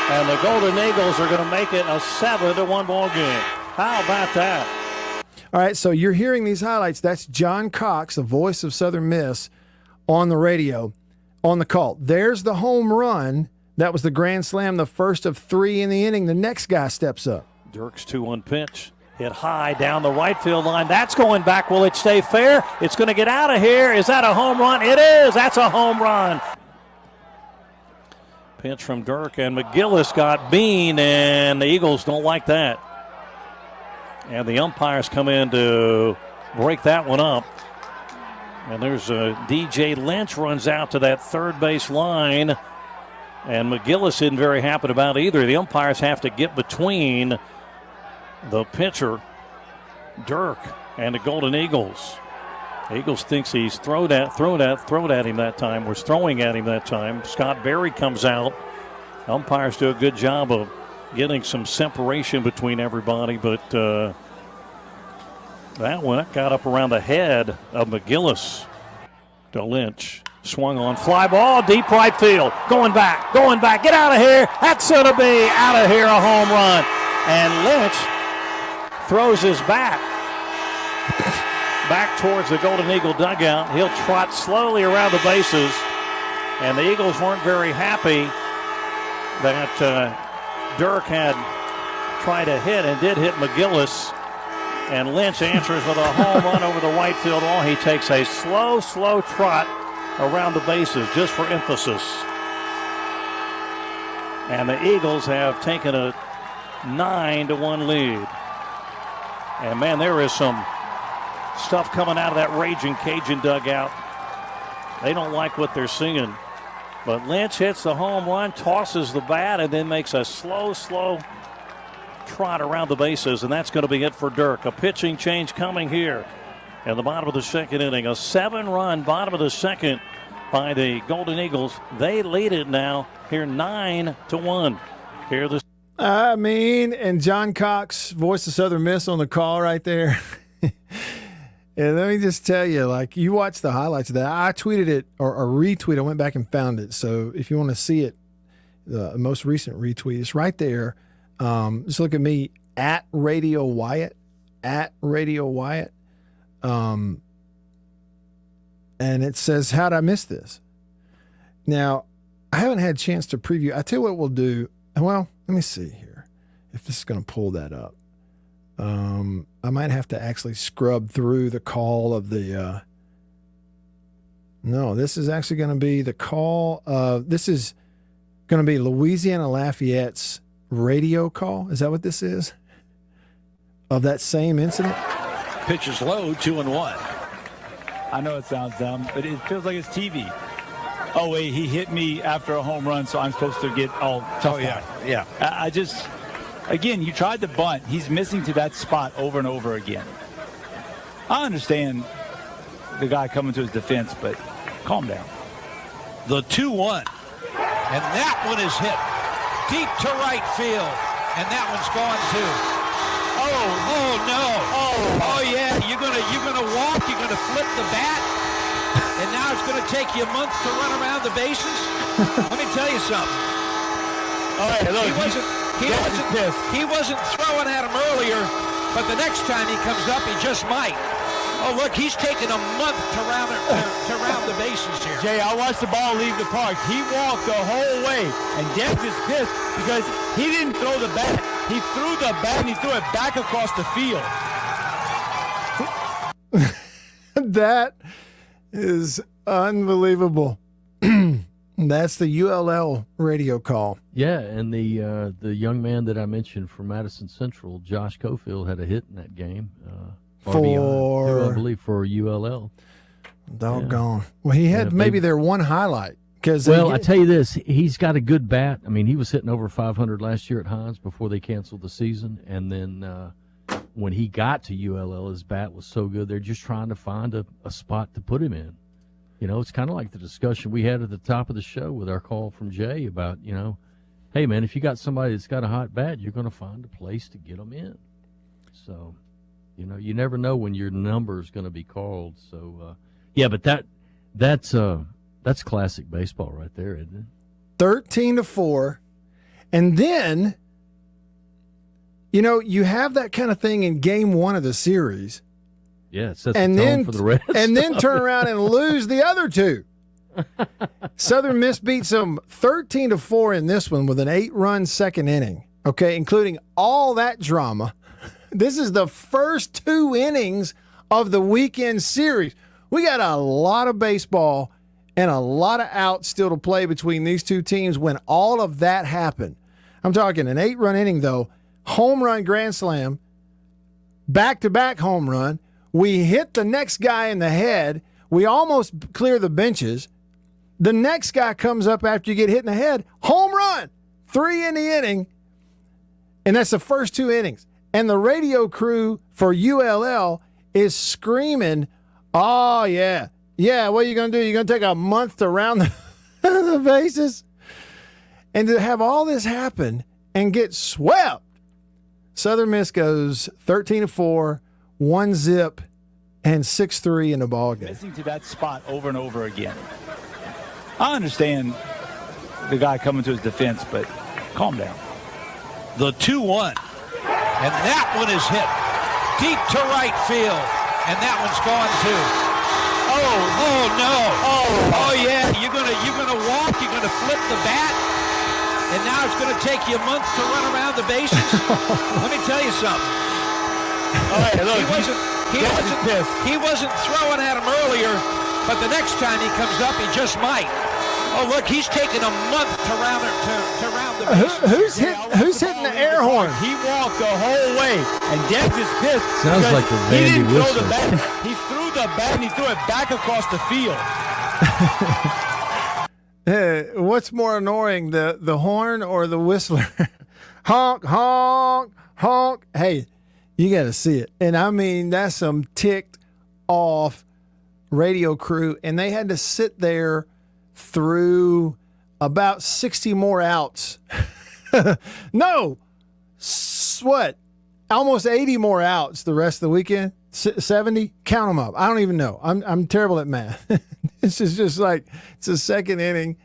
And the Golden Eagles are going to make it a 7-1 ball game. How about that? All right, so you're hearing these highlights. That's John Cox, the voice of Southern Miss, on the radio, on the call. There's the home run. That was the grand slam, the first of 3 in the inning. The next guy steps up. Dirk's 2-1 pitch. Hit high down the right field line. That's going back. Will it stay fair? It's going to get out of here. Is that a home run? It is. That's a home run. Pitch from Dirk, and McGillis got Bean, and the Eagles don't like that. And the umpires come in to break that one up. And there's DJ Lynch runs out to that third base line, and McGillis isn't very happy about either. The umpires have to get between the pitcher, Dirk, and the Golden Eagles. The Eagles thinks he's thrown at him that time. Was throwing at him that time. Scott Berry comes out. Umpires do a good job of getting some separation between everybody, but that one got up around the head of McGillis. To Lynch. Swung on, fly ball, deep right field. Going back, get out of here. That's going to be out of here, a home run. And Lynch throws his bat back towards the Golden Eagle dugout. He'll trot slowly around the bases, and the Eagles weren't very happy that Dirk had tried to hit and did hit McGillis. And Lynch answers with a home run over the right field wall. He takes a slow trot around the bases just for emphasis. And the Eagles have taken a 9-1 lead. And, man, there is some stuff coming out of that Raging Cajun dugout. They don't like what they're seeing. But Lynch hits the home run, tosses the bat, and then makes a slow trot around the bases, and that's going to be it for Dirk. A pitching change coming here in the bottom of the second inning. A 7-run bottom of the second by the Golden Eagles. They lead it now here 9-1. Here the and John Cox, voice of Southern Miss on the call right there. And let me just tell you, like, you watch the highlights of that. I tweeted it or retweeted. I went back and found it. So if you want to see it, the most recent retweet is right there. Just look at me at Radio Wyatt. And it says, how'd I miss this? Now, I haven't had a chance to preview. I tell you what we'll do. Well, let me see here if this is going to pull that up. I might have to actually scrub through the call of the no, this is actually going to be the call of, this is going to be Louisiana Lafayette's radio call. Is that what this is? Of that same incident? Pitch is low, 2-1. I know it sounds dumb, but it feels like it's TV. Oh, wait, he hit me after a home run, so I'm supposed to get all tough. Oh, yeah. I just, again, you tried to bunt. He's missing to that spot over and over again. I understand the guy coming to his defense, but calm down. The 2-1. And that one is hit deep to right field. And that one's gone too. Oh no. Oh yeah. You're gonna walk, you're gonna flip the bat. And now it's gonna take you a month to run around the bases. Let me tell you something. All right, look, he wasn't throwing at him earlier, but the next time he comes up, he just might. Oh, look, he's taking a month to round the bases here. Jay, I watched the ball leave the park. He walked the whole way, and Debs is pissed because he didn't throw the bat. He threw the bat, and he threw it back across the field. That is unbelievable. That's the ULL radio call. Yeah, and the young man that I mentioned from Madison Central, Josh Cofield, had a hit in that game. RBI, I believe, for ULL. Doggone. Yeah. Well, he had maybe their one highlight. I tell you this, he's got a good bat. I mean, he was hitting over 500 last year at Hines before they canceled the season. And then when he got to ULL, his bat was so good, they're just trying to find a spot to put him in. You know, it's kind of like the discussion we had at the top of the show with our call from Jay about, you know, hey, man, if you got somebody that's got a hot bat, you're going to find a place to get them in. So, you know, you never know when your number is going to be called. So, yeah, but that's classic baseball right there, isn't it? 13-4. And then, you know, you have that kind of thing in game one of the series. Yeah, it sets the tone for the rest. And then turn around and lose the other two. Southern Miss beats them 13-4 in this one with an 8-run second inning, okay, including all that drama. This is the first 2 innings of the weekend series. We got a lot of baseball and a lot of outs still to play between these two teams when all of that happened. I'm talking an 8-run inning, though, home run grand slam, back-to-back home run. We hit the next guy in the head. We almost clear the benches. The next guy comes up after you get hit in the head. Home run. 3 in the inning. And that's the first 2 innings. And the radio crew for ULL is screaming, oh, yeah. Yeah, what are you going to do? You're going to take a month to round the bases? And to have all this happen and get swept, Southern Miss goes 13-4, 1-zip, and 6-3 in the ball game. Missing to that spot over and over again. I understand the guy coming to his defense, but calm down. The 2-1. And that one is hit deep to right field. And that one's gone too. Oh no. Oh yeah. You're gonna walk, you're gonna flip the bat. and now it's going to take you a month to run around the bases. Let me tell you something. He wasn't throwing at him earlier, but the next time he comes up, he just might. Oh, look, he's taking a month to round the bases. Who's hitting the air horn? He walked the whole way, and Debs is pissed. Sounds like the he Randy didn't throw Whistler. the bat. He threw the bat, and he threw it back across the field. What's more annoying, the horn or the whistler? Honk, honk, honk. Hey, you got to see it. And I mean, that's some ticked off radio crew. And they had to sit there through about 60 more outs. No, what? Almost 80 more outs the rest of the weekend. 70? Count them up. I don't even know. I'm terrible at math. This is just like, it's the second inning.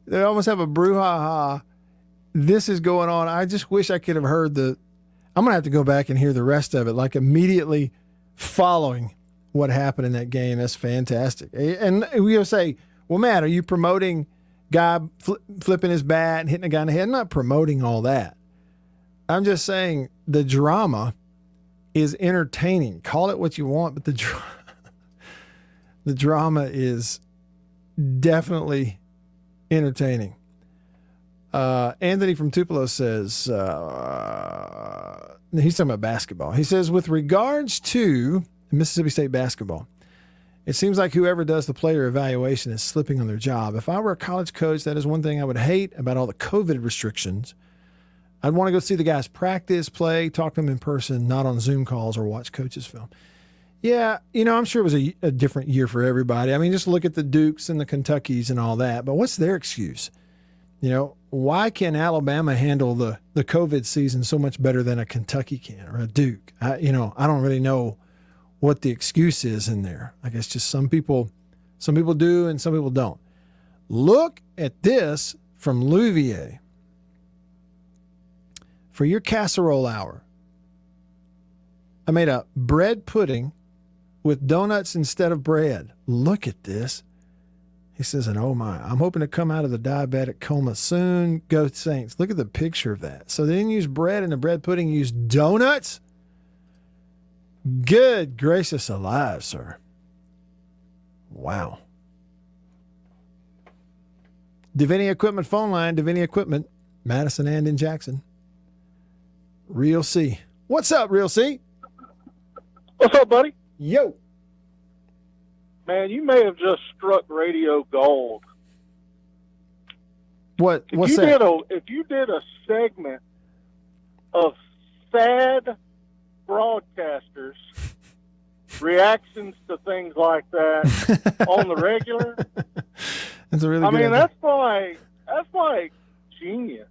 They almost have a brouhaha. This is going on. I just wish I could have heard I'm going to have to go back and hear the rest of it, like immediately following what happened in that game. That's fantastic. And we'll say, well, Matt, are you promoting guy flipping his bat and hitting a guy in the head? I'm not promoting all that. I'm just saying the drama is entertaining. Call it what you want, but the drama is definitely entertaining. Anthony from Tupelo says, he's talking about basketball. He says, with regards to Mississippi State basketball, it seems like whoever does the player evaluation is slipping on their job. If I were a college coach, that is one thing I would hate about all the COVID restrictions. I'd want to go see the guys practice, play, talk to them in person, not on Zoom calls or watch coaches film. Yeah, I'm sure it was a different year for everybody. I mean, just look at the Dukes and the Kentuckys and all that. But what's their excuse? Why can Alabama handle the COVID season so much better than a Kentucky can or a Duke? I don't really know what the excuse is in there. I guess just some people do and some people don't. Look at this from Louvier. For your casserole hour, I made a bread pudding with donuts instead of bread. Look at this. He says, and oh my, I'm hoping to come out of the diabetic coma soon. Go Saints. Look at the picture of that. So they didn't use bread in the bread pudding, used donuts? Good gracious alive, sir. Wow. Davini Equipment phone line, Davini Equipment, Madison and in Jackson. Real C. What's up, Real C? What's up, buddy? Yo. Man, you may have just struck radio gold. What's that? If you did a segment of sad broadcasters reactions to things like that on the regular, that's a really good idea. that's like genius.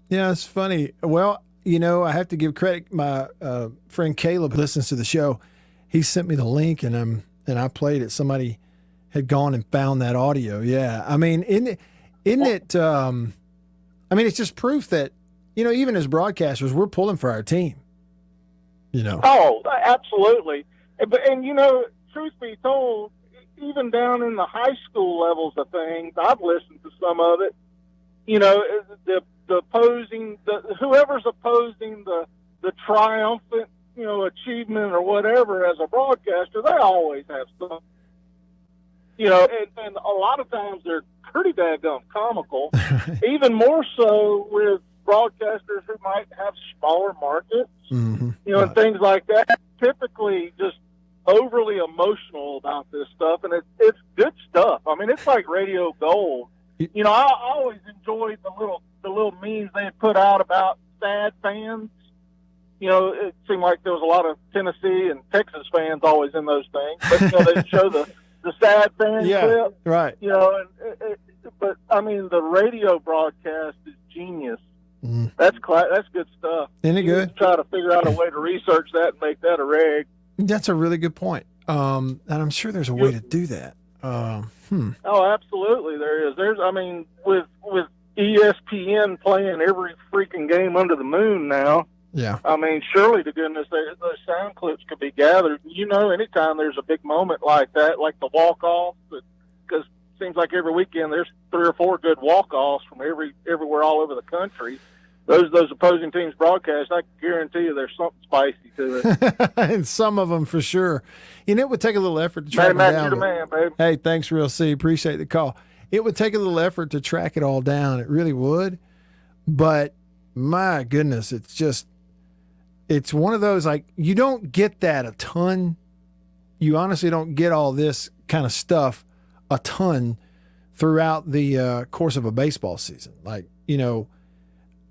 Yeah, it's funny. Well, I have to give credit. My friend Caleb listens to the show. He sent me the link, and I played it. Somebody had gone and found that audio. Yeah, I mean, isn't it? It's just proof that even as broadcasters, we're pulling for our team. Oh, absolutely. And truth be told, even down in the high school levels of things, I've listened to some of it. Whoever's opposing the triumphant, achievement or whatever as a broadcaster, they always have some, and a lot of times they're pretty daggum comical, even more so with broadcasters who might have smaller markets, and things like that, typically just overly emotional about this stuff, and it's good stuff. I mean, it's like radio gold. I always enjoyed the little memes they put out about sad fans. It seemed like there was a lot of Tennessee and Texas fans always in those things. But they show the sad fan clip. Right. But I mean, the radio broadcast is genius. That's good stuff. Isn't it good? Try to figure out a way to research that and make that a reg. That's a really good point. And I'm sure there's a way to do that. Oh, absolutely, there is. With ESPN playing every freaking game under the moon now. Yeah. Surely to goodness, those sound clips could be gathered. Anytime there's a big moment like that, like the walk-off, because seems like every weekend there's 3 or 4 good walk-offs from everywhere all over the country. Those opposing teams broadcast, I guarantee you there's something spicy to it. And some of them for sure. You know, it would take a little effort to track them Matt, down. you're the man, baby. Hey, thanks, Real C. Appreciate the call. It would take a little effort to track it all down. It really would. But my goodness, it's one of those, like, you don't get that a ton. You honestly don't get all this kind of stuff a ton throughout the course of a baseball season. Like, you know,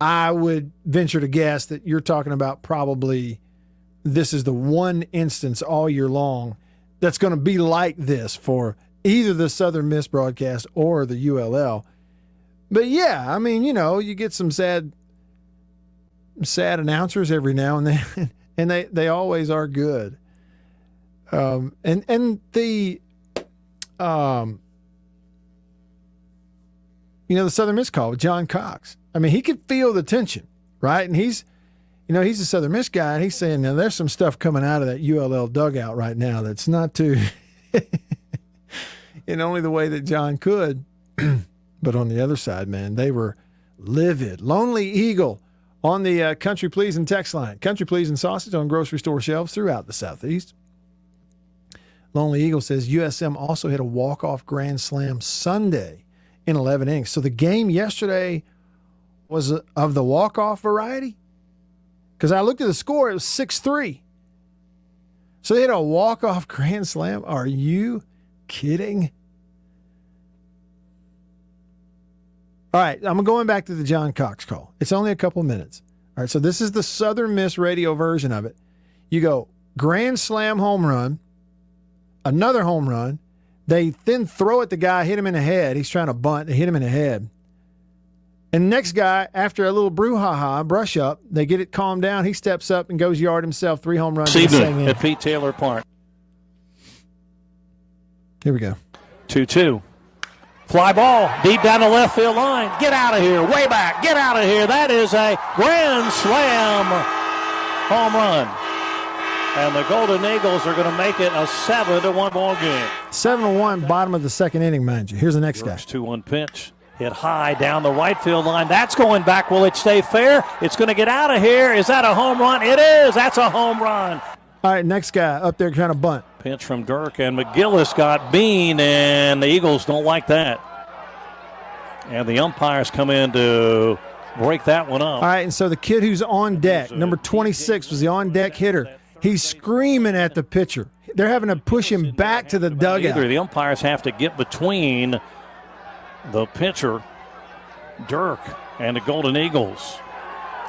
I would venture to guess that you're talking about probably this is the one instance all year long that's going to be like this for either the Southern Miss broadcast or the ULL. But yeah, I mean, you know, you get some sad announcers every now and then, and they always are good. And the the Southern Miss call with John Cox. I mean, he could feel the tension, right? And he's a Southern Miss guy, and he's saying, now there's some stuff coming out of that ULL dugout right now that's not too in only the way that John could. But on the other side, man, they were livid. Lonely Eagle on the Country Pleasin' text line. Country Pleasin' sausage on grocery store shelves throughout the Southeast. Lonely Eagle says USM also hit a walk-off grand slam Sunday in 11 innings. So the game yesterday was of the walk-off variety? Because I looked at the score, it was 6-3. So they hit a walk-off grand slam? Are you kidding? All right, I'm going back to the John Cox call. It's only a couple minutes. All right, so this is the Southern Miss radio version of it. You go grand slam home run, another home run. They then throw at the guy, hit him in the head. He's trying to bunt. They hit him in the head. And the next guy, after a little brouhaha, brush up, they get it calmed down. He steps up and goes yard himself, 3 home runs. Seaman at Pete Taylor Park. Here we go. 2-2. Fly ball deep down the left field line. Get out of here. Way back. Get out of here. That is a grand slam home run. And the Golden Eagles are going to make it a 7-1 ball game. 7-1, bottom of the second inning, mind you. Here's the next guy. 2-1 pitch. Hit high down the right field line. That's going back. Will it stay fair? It's going to get out of here. Is that a home run? It is. That's a home run. All right, next guy up there trying to bunt. Pitch from Dirk, and McGillis got Bean, and the Eagles don't like that. And the umpires come in to break that one up. All right, and so the kid who's on deck, number 26, was the on-deck hitter. He's screaming at the pitcher. They're having to push him back to the dugout. The umpires have to get between the pitcher, Dirk, and the Golden Eagles.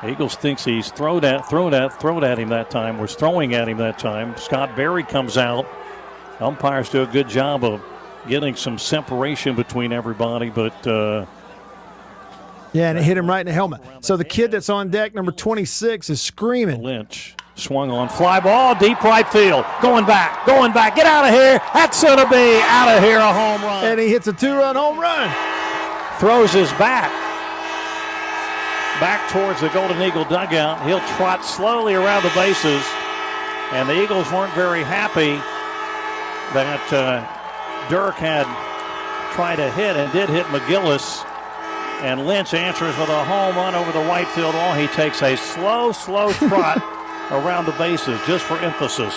The Eagles thinks he's thrown at him that time. Was throwing at him that time. Scott Berry comes out. Umpires do a good job of getting some separation between everybody, but yeah, and it hit him right in the helmet. So the kid that's on deck, number 26, is screaming. Lynch swung on, fly ball, deep right field. Going back, get out of here. That's going to be out of here, a home run. And he hits a 2-run home run. Throws his back towards the Golden Eagle dugout. He'll trot slowly around the bases. And the Eagles weren't very happy that Dirk had tried to hit and did hit McGillis. And Lynch answers with a home run over the right field wall. He takes a slow trot around the bases just for emphasis.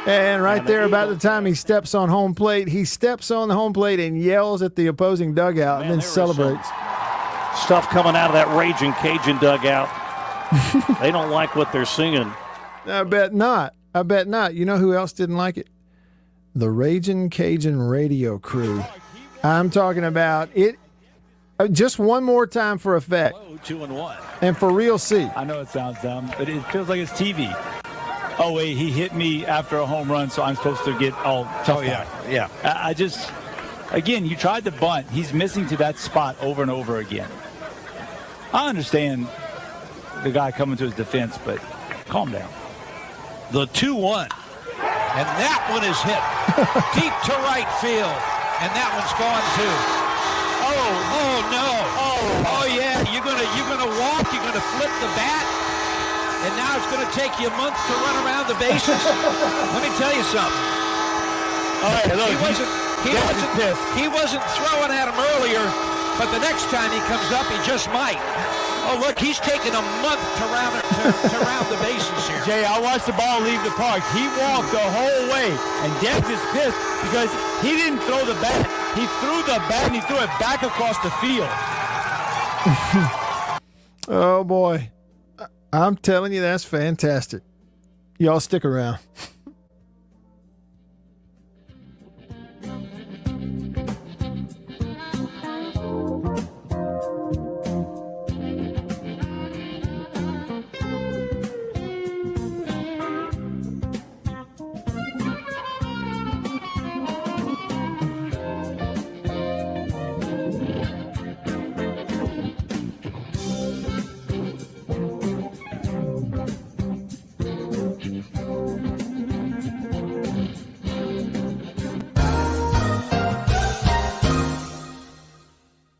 And right there, about the time he steps on home plate, he steps on the home plate and yells at the opposing dugout and then celebrates. Stuff coming out of that Raging Cajun dugout. They don't like what they're singing. I bet not. You know who else didn't like it? The Raging Cajun radio crew. I'm talking about it. Just one more time for effect. 2-1. And for Real C. I know it sounds dumb, but it feels like it's TV. Oh, wait, he hit me after a home run, so I'm supposed to get all tough. Oh, yeah. I just, again, you tried to bunt. He's missing to that spot over and over again. I understand the guy coming to his defense, but calm down. The 2-1. And that one is hit deep to right field. And that one's gone too. Oh no. Oh yeah, you're gonna walk, you're gonna flip the bat, and now it's gonna take you months to run around the bases. Let me tell you something. All right, look, He wasn't throwing at him earlier, but the next time he comes up, he just might. Oh, look, he's taking a month to round the bases here. Jay, I watched the ball leave the park. He walked the whole way, and Debs is pissed because he didn't throw the bat. He threw the bat, and he threw it back across the field. Oh, boy. I'm telling you, that's fantastic. Y'all stick around.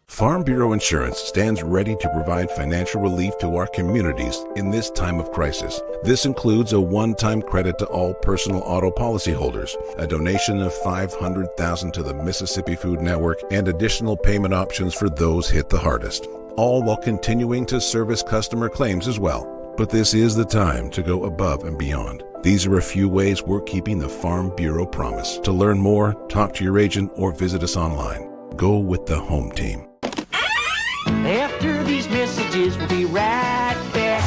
Farm Bureau Insurance stands ready to provide financial relief to our communities in this time of crisis. This includes a one-time credit to all personal auto policyholders, a donation of $500,000 to the Mississippi Food Network, and additional payment options for those hit the hardest, all while continuing to service customer claims as well. But this is the time to go above and beyond. These are a few ways we're keeping the Farm Bureau promise. To learn more, talk to your agent or visit us online. Go with the home team. After these messages, we'll be right back.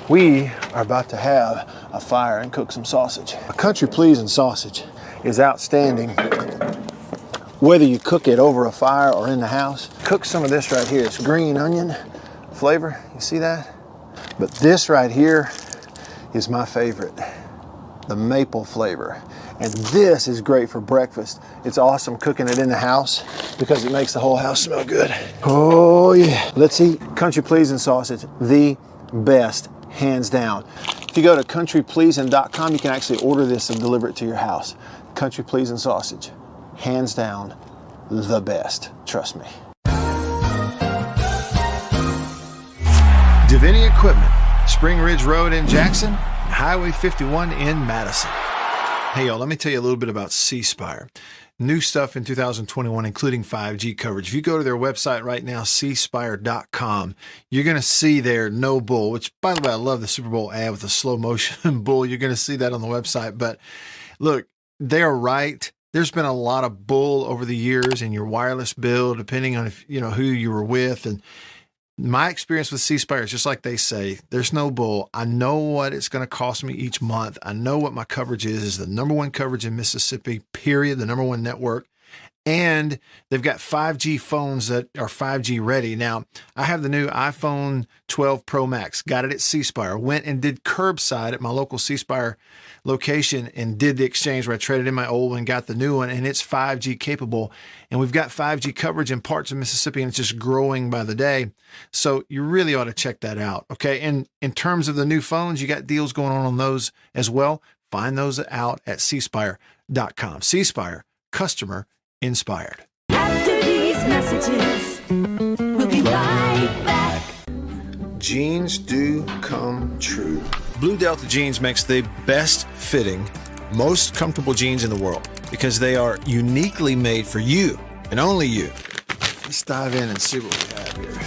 We are about to have a fire and cook some sausage. A country pleasing sausage is outstanding whether you cook it over a fire or in the house. Cook some of this right here. It's green onion flavor. You see that? But this right here is my favorite, the maple flavor. And this is great for breakfast. It's awesome cooking it in the house because it makes the whole house smell good. Oh yeah. Let's eat country pleasing sausage, the best, hands down. If you go to countrypleasing.com, you can actually order this and deliver it to your house. Country pleasing sausage, hands down, the best. Trust me. Davini Equipment, Spring Ridge Road in Jackson, Highway 51 in Madison. Hey, y'all, let me tell you a little bit about C Spire. New stuff in 2021, including 5G coverage. If you go to their website right now, cspire.com, you're going to see their No Bull, which, by the way, I love the Super Bowl ad with the slow motion bull. You're going to see that on the website. But look, they're right. There's been a lot of bull over the years in your wireless bill, depending on if you know who you were with. And my experience with C Spire is just like they say, there's no bull. I know what it's going to cost me each month. I know what my coverage is the number one coverage in Mississippi, period, the number one network. And they've got 5G phones that are 5G ready. Now, I have the new iPhone 12 Pro Max, got it at C Spire, went and did curbside at my local C Spire location and did the exchange where I traded in my old one, got the new one, and it's 5G capable. And we've got 5G coverage in parts of Mississippi, and it's just growing by the day. So you really ought to check that out, okay? And in terms of the new phones, you got deals going on those as well. Find those out at cspire.com. C Spire, customer inspired. After these messages, we'll be right back. Jeans do come true. Blue Delta Jeans makes the best fitting, most comfortable jeans in the world because they are uniquely made for you and only you. Let's dive in and see what we have here.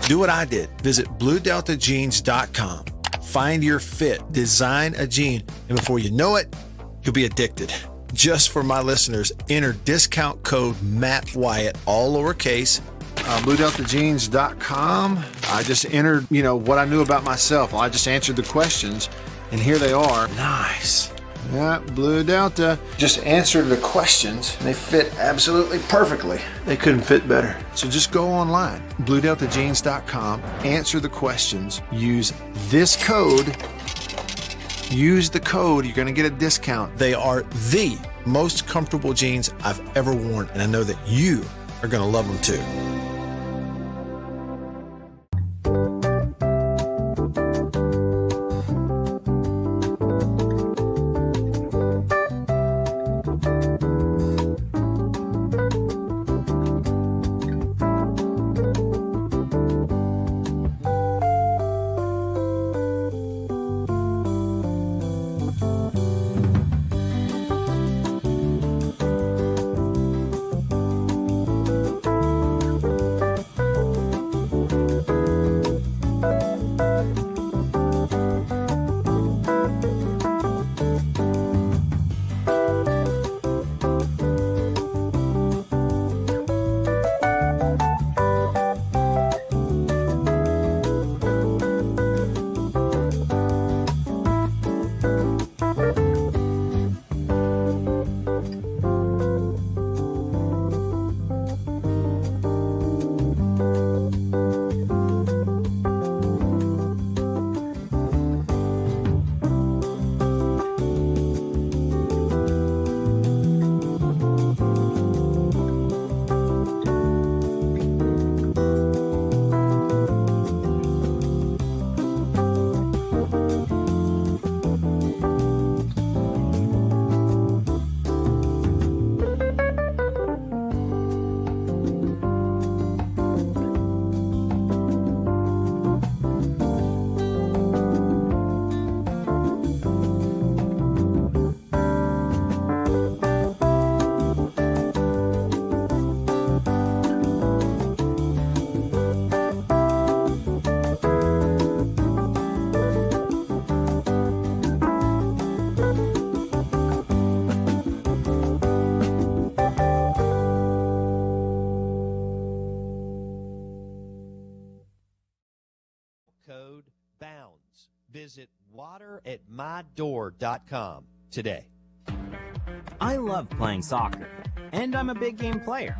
Do what I did. Visit BlueDeltaJeans.com. Find your fit, design a jean, and before you know it, you'll be addicted. Just for my listeners, enter discount code Matt Wyatt, all lowercase, BlueDeltaJeans.com. I just entered, what I knew about myself. I just answered the questions, and here they are. Nice. Yeah, Blue Delta. Just answered the questions. They fit absolutely perfectly. They couldn't fit better. So just go online, BlueDeltaJeans.com, answer the questions, use this code. Use the code, you're going to get a discount. They are the most comfortable jeans I've ever worn, and I know that you are going to love them too. Visit wateratmydoor.com today. I love playing soccer, and I'm a big game player.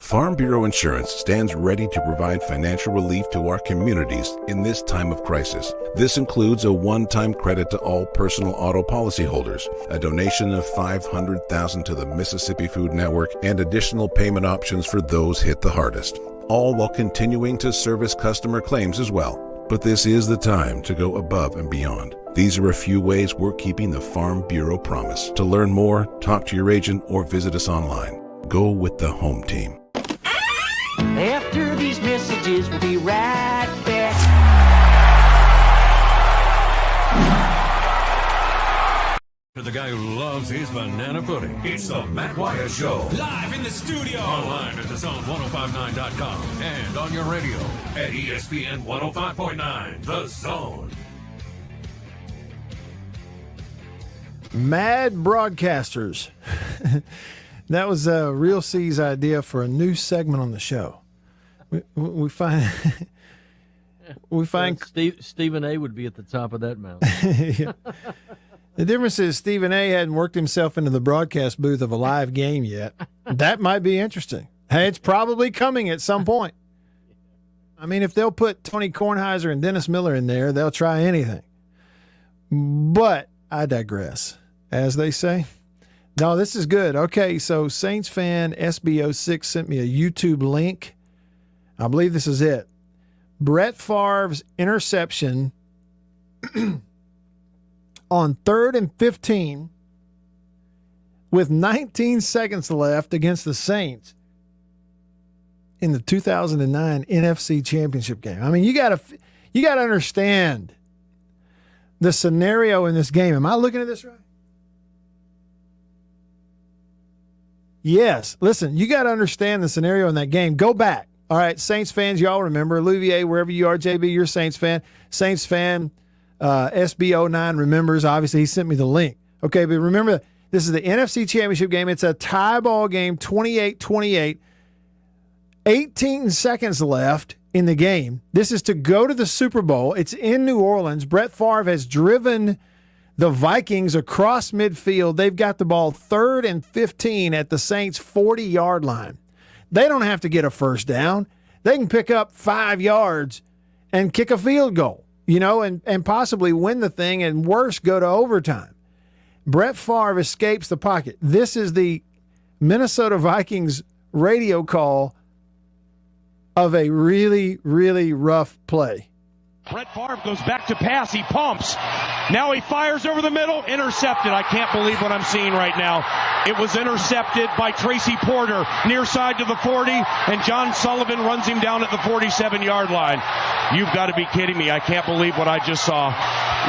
Farm Bureau Insurance stands ready to provide financial relief to our communities in this time of crisis. This includes a one-time credit to all personal auto policyholders, a donation of $500,000 to the Mississippi Food Network, and additional payment options for those hit the hardest, all while continuing to service customer claims as well. But this is the time to go above and beyond. These are a few ways we're keeping the Farm Bureau promise. To learn more, talk to your agent or visit us online. Go with the home team. After these messages, we'll be right back. To the guy who loves his banana pudding, it's the Matt Wyatt Show. Live in the studio. Online at thezone1059.com and on your radio at ESPN 105.9. The Zone. Mad Broadcasters. That was Real C's idea for a new segment on the show. We find Stephen A. would be at the top of that mountain. Yeah. The difference is Stephen A. hadn't worked himself into the broadcast booth of a live game yet. That might be interesting. Hey, it's probably coming at some point. I mean, if they'll put Tony Kornheiser and Dennis Miller in there, they'll try anything. But I digress, as they say. No, this is good. Okay, so Saints fan SB06 sent me a YouTube link. I believe this is it. Brett Favre's interception on 3rd and 15 with 19 seconds left against the Saints in the 2009 NFC Championship game. I mean, you got to understand the scenario in this game. Am I looking at this right? Yes. Listen, you got to understand the scenario in that game. Go back. All right, Saints fans, y'all remember. Louvier, wherever you are, JB, you're a Saints fan. Saints fan, SB09 remembers. Obviously, he sent me the link. Okay, but remember, this is the NFC Championship game. It's a tie ball game, 28-28. 18 seconds left in the game. This is to go to the Super Bowl. It's in New Orleans. Brett Favre has driven the Vikings across midfield. They've got the ball 3rd and 15 at the Saints' 40-yard line. They don't have to get a first down. They can pick up 5 yards and kick a field goal, and possibly win the thing, and worse, go to overtime. Brett Favre escapes the pocket. This is the Minnesota Vikings radio call of a really, really rough play. Brett Favre goes back to pass. He pumps. Now he fires over the middle. Intercepted. I can't believe what I'm seeing right now. It was intercepted by Tracy Porter near side to the 40, and John Sullivan runs him down at the 47-yard line. You've got to be kidding me. I can't believe what I just saw.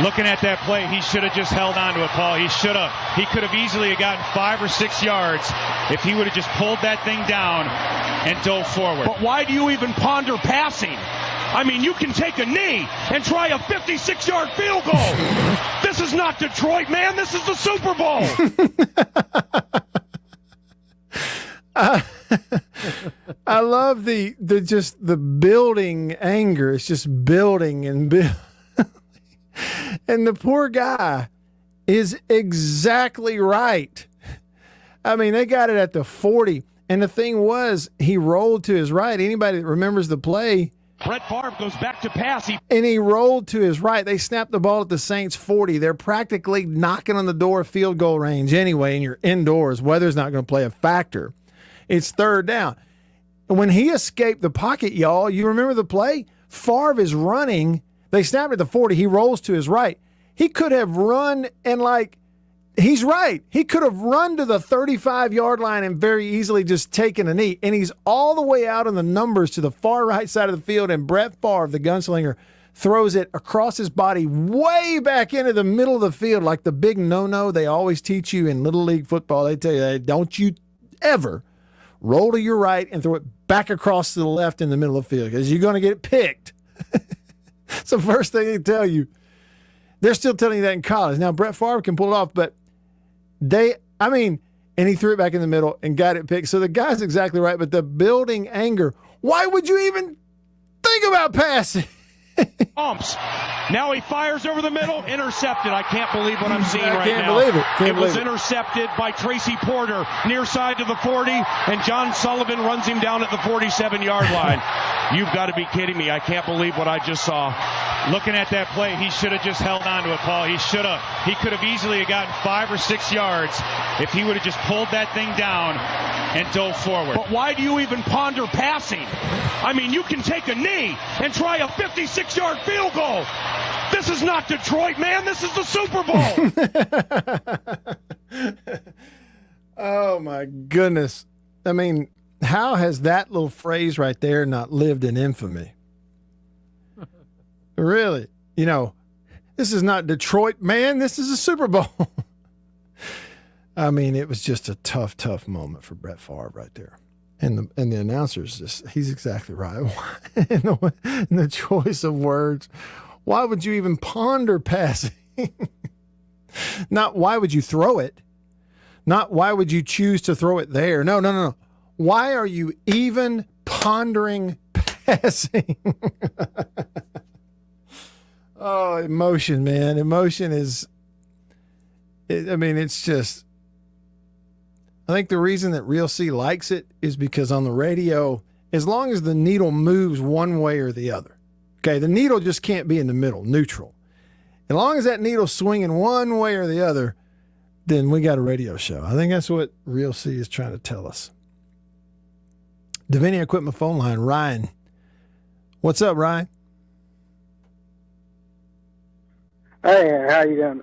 Looking at that play, he should have just held on to it, Paul. He should have. He could have easily gotten 5 or 6 yards if he would have just pulled that thing down and dove forward. But why do you even ponder passing? I mean, you can take a knee and try a 56-yard field goal. This is not Detroit, man. This is the Super Bowl. I love the building anger. It's just building and building. And the poor guy is exactly right. I mean, they got it at the 40. And the thing was, he rolled to his right. Anybody that remembers the play, Brett Favre goes back to pass. And he rolled to his right. They snapped the ball at the Saints' 40. They're practically knocking on the door of field goal range anyway, and you're indoors. Weather's not going to play a factor. It's 3rd down. When he escaped the pocket, y'all, you remember the play? Favre is running. They snapped at the 40. He rolls to his right. He could have run and he's right. He could have run to the 35-yard line and very easily just taken a knee. And he's all the way out in the numbers to the far right side of the field. And Brett Favre, the gunslinger, throws it across his body way back into the middle of the field like the big no-no they always teach you in Little League football. They tell you, hey, don't you ever roll to your right and throw it back across to the left in the middle of the field because you're going to get picked. It's the first thing they tell you. They're still telling you that in college. Now, Brett Favre can pull it off, but and he threw it back in the middle and got it picked. So the guy's exactly right, but the building anger, why would you even Think about passing. Umps. Now he fires over the middle, intercepted. I can't believe what I'm seeing right can't now. believe it. It was intercepted by Tracy Porter, near side to the 40, and John Sullivan runs him down at the 47-yard line. You've got to be kidding me. I can't believe what I just saw. Looking at that play, he should have just held on to it, Paul. He should have. He could have easily gotten 5 or 6 yards if he would have just pulled that thing down and dove forward. But why do you even ponder passing? I mean, you can take a knee and try a 56-yard field goal. This is not Detroit, man. This is the Super Bowl. Oh, my goodness. I mean, how has that little phrase right there not lived in infamy? Really? You know, this is not Detroit, man. This is a Super Bowl. I mean, it was just a tough moment for Brett Favre right there. And the announcer's just, he's exactly right. in the choice of words. Why would you even ponder passing? Not why would you throw it? Not why would you choose to throw it there? No. Why are you even pondering passing? Oh, emotion, man. Emotion is, it's just, I think the reason that Real C likes it is because on the radio, as long as the needle moves one way or the other, okay, the needle just can't be in the middle, neutral. As long as that needle's swinging one way or the other, then we got a radio show. I think that's what Real C is trying to tell us. Davini Equipment phone line, Ryan. What's up, Ryan? Hey, how you doing?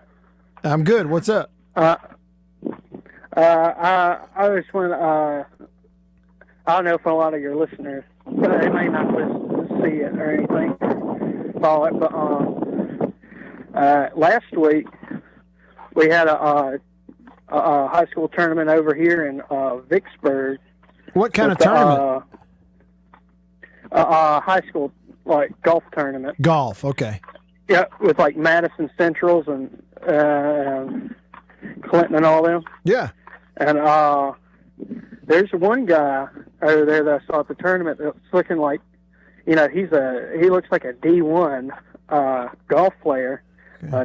I'm good. What's up? I just want I don't know if a lot of your listeners, they may not see it or anything, follow it, but last week we had a high school tournament over here in Vicksburg. What kind of tournament? High school, like golf tournament. Golf, okay. Yeah, with like Madison Centrals and Clinton and all them. Yeah. And there's one guy over there that I saw at the tournament that's looking like, he looks like a D1 golf player,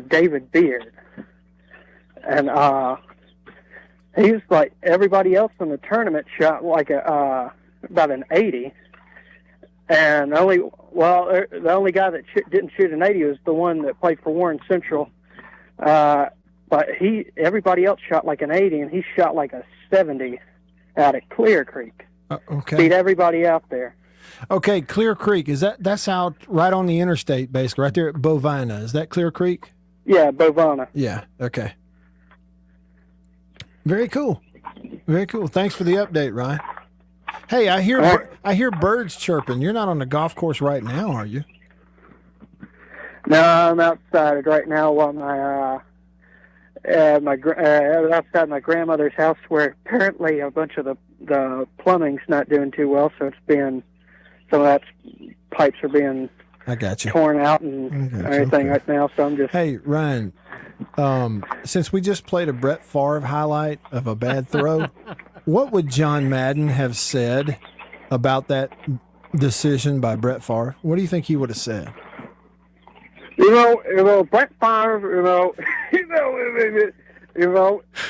David Beard. And he's like everybody else in the tournament shot like about an 80. And the only guy that didn't shoot an 80 was the one that played for Warren Central. But everybody else shot like an 80, and he shot like a 70 out at Clear Creek. Okay. Beat everybody out there. Okay, Clear Creek, that's out right on the interstate, basically, right there at Bovina. Is that Clear Creek? Yeah, Bovina. Yeah, okay. Very cool. Very cool. Thanks for the update, Ryan. Hey, I hear birds chirping. You're not on the golf course right now, are you? No, I'm outside right now while outside my grandmother's house, where apparently a bunch of the plumbing's not doing too well, so some of that pipes are being torn out and everything right now. So I'm just. Hey, Ryan, since we just played a Brett Favre highlight of a bad throw. What would John Madden have said about that decision by Brett Favre? What do you think he would have said? Brett Favre,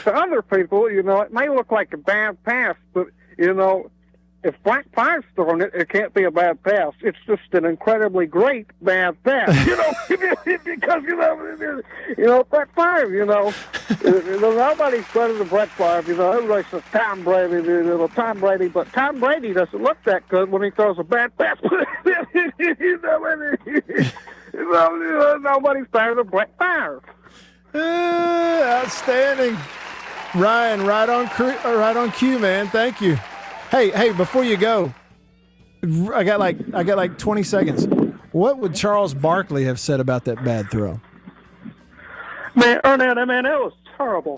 to other people, it may look like a bad pass, but, if Brett Favre's throwing it, it can't be a bad pass. It's just an incredibly great bad pass, because, Brett Favre, nobody's better than Brett Favre, everybody says Tom Brady, but Tom Brady doesn't look that good when he throws a bad pass. Nobody's better than Brett Favre. Outstanding. Ryan, right on cue, man. Thank you. Hey, before you go, I got like 20 seconds. What would Charles Barkley have said about that bad throw? Man, it was terrible.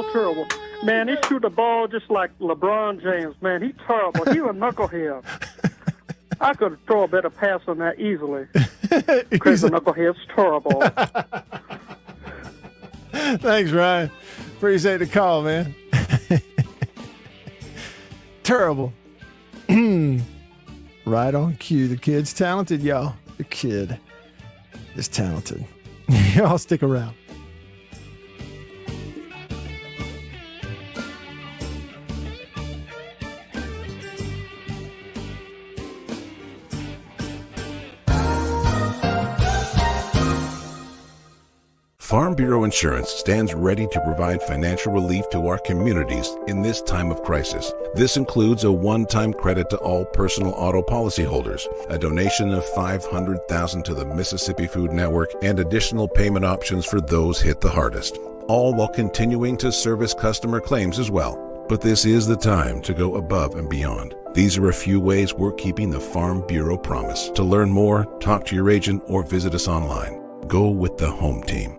Terrible. Man, he shoot the ball just like LeBron James. Man, he's terrible. He was a knucklehead. I could throw a better pass on that easily. Because the knucklehead's terrible. Thanks, Ryan. Appreciate the call, man. Terrible. Right on cue. The kid's talented, y'all. The kid is talented. Y'all stick around. Farm Bureau Insurance stands ready to provide financial relief to our communities in this time of crisis. This includes a one-time credit to all personal auto policyholders, a donation of $500,000 to the Mississippi Food Network, and additional payment options for those hit the hardest, all while continuing to service customer claims as well. But this is the time to go above and beyond. These are a few ways we're keeping the Farm Bureau promise. To learn more, talk to your agent or visit us online. Go with the home team.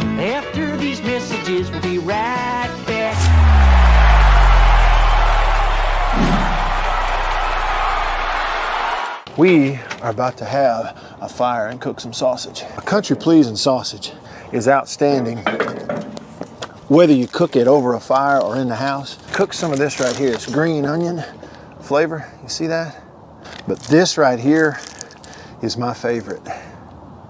After these messages, we'll be right back. We are about to have a fire and cook some sausage. A country pleasing sausage is outstanding. Whether you cook it over a fire or in the house, cook some of this right here. It's green onion flavor, you see that? But this right here is my favorite,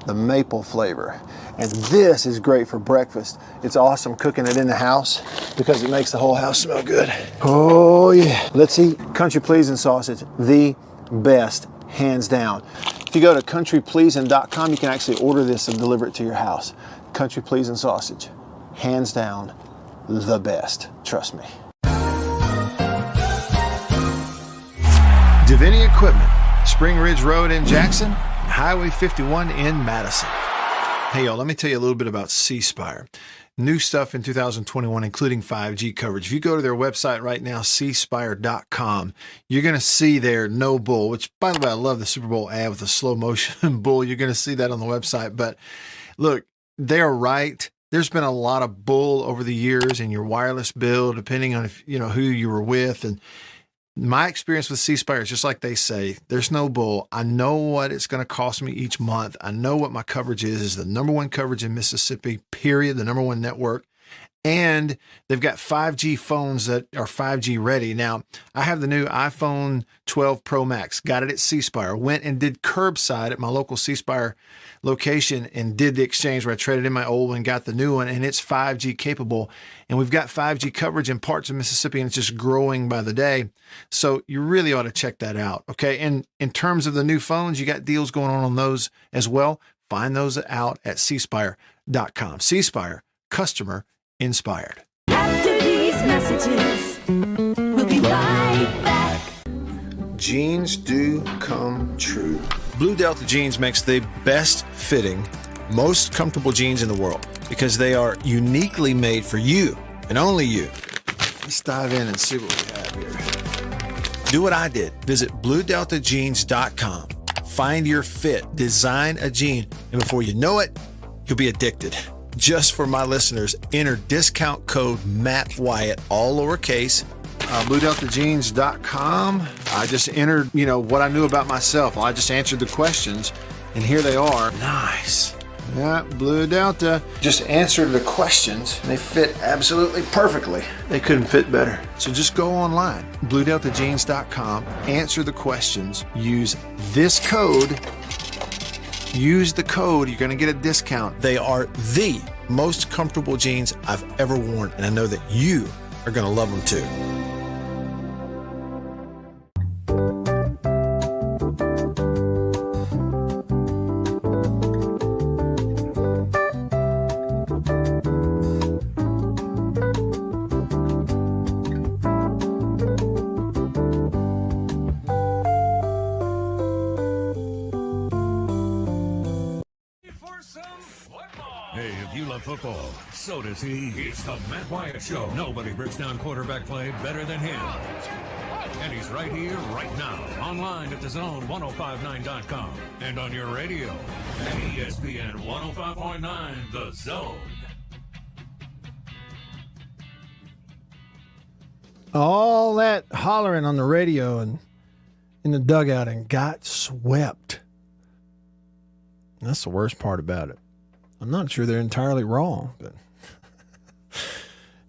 the maple flavor. And this is great for breakfast. It's awesome cooking it in the house because it makes the whole house smell good. Oh yeah. Let's eat country pleasing sausage, the best, hands down. If you go to countrypleasing.com, you can actually order this and deliver it to your house. Country pleasing sausage, hands down, the best. Trust me. Davini Equipment, Spring Ridge Road in Jackson, Highway 51 in Madison. Hey, y'all, let me tell you a little bit about C Spire. New stuff in 2021, including 5G coverage. If you go to their website right now, cspire.com, you're going to see their no bull, which, by the way, I love the Super Bowl ad with the slow motion bull. You're going to see that on the website. But look, they're right. There's been a lot of bull over the years in your wireless bill, depending on if, who you were with. And my experience with C Spire is just like they say, there's no bull. I know what it's going to cost me each month. I know what my coverage is the number one coverage in Mississippi, period, the number one network. And they've got 5G phones that are 5G ready. Now, I have the new iPhone 12 Pro Max, got it at C Spire, went and did curbside at my local C Spire location and did the exchange where I traded in my old one, got the new one, and it's 5G capable. And we've got 5G coverage in parts of Mississippi, and it's just growing by the day. So you really ought to check that out, okay? And in terms of the new phones, you got deals going on those as well. Find those out at cspire.com. C Spire, customer inspired. After these messages, we'll be right back. Jeans do come true. Blue Delta Jeans makes the best fitting, most comfortable jeans in the world because they are uniquely made for you and only you. Let's dive in and see what we have here. Do what I did. Visit BlueDeltaJeans.com. Find your fit, design a jean, and before you know it, you'll be addicted. Just for my listeners, enter discount code Matt Wyatt, all lowercase, BlueDeltaJeans.com. I just entered, what I knew about myself. I just answered the questions, and here they are. Nice. Yeah, Blue Delta. Just answered the questions, and they fit absolutely perfectly. They couldn't fit better. So just go online, BlueDeltaJeans.com, answer the questions, use this code. Use the code, you're going to get a discount. They are the most comfortable jeans I've ever worn, and I know that you are going to love them too. Hey, if you love football, so does he. It's the Matt Wyatt Show. Nobody breaks down quarterback play better than him. And he's right here, right now, online at thezone1059.com and on your radio at ESPN 105.9 The Zone. All that hollering on the radio and in the dugout and got swept. That's the worst part about it. I'm not sure they're entirely wrong, but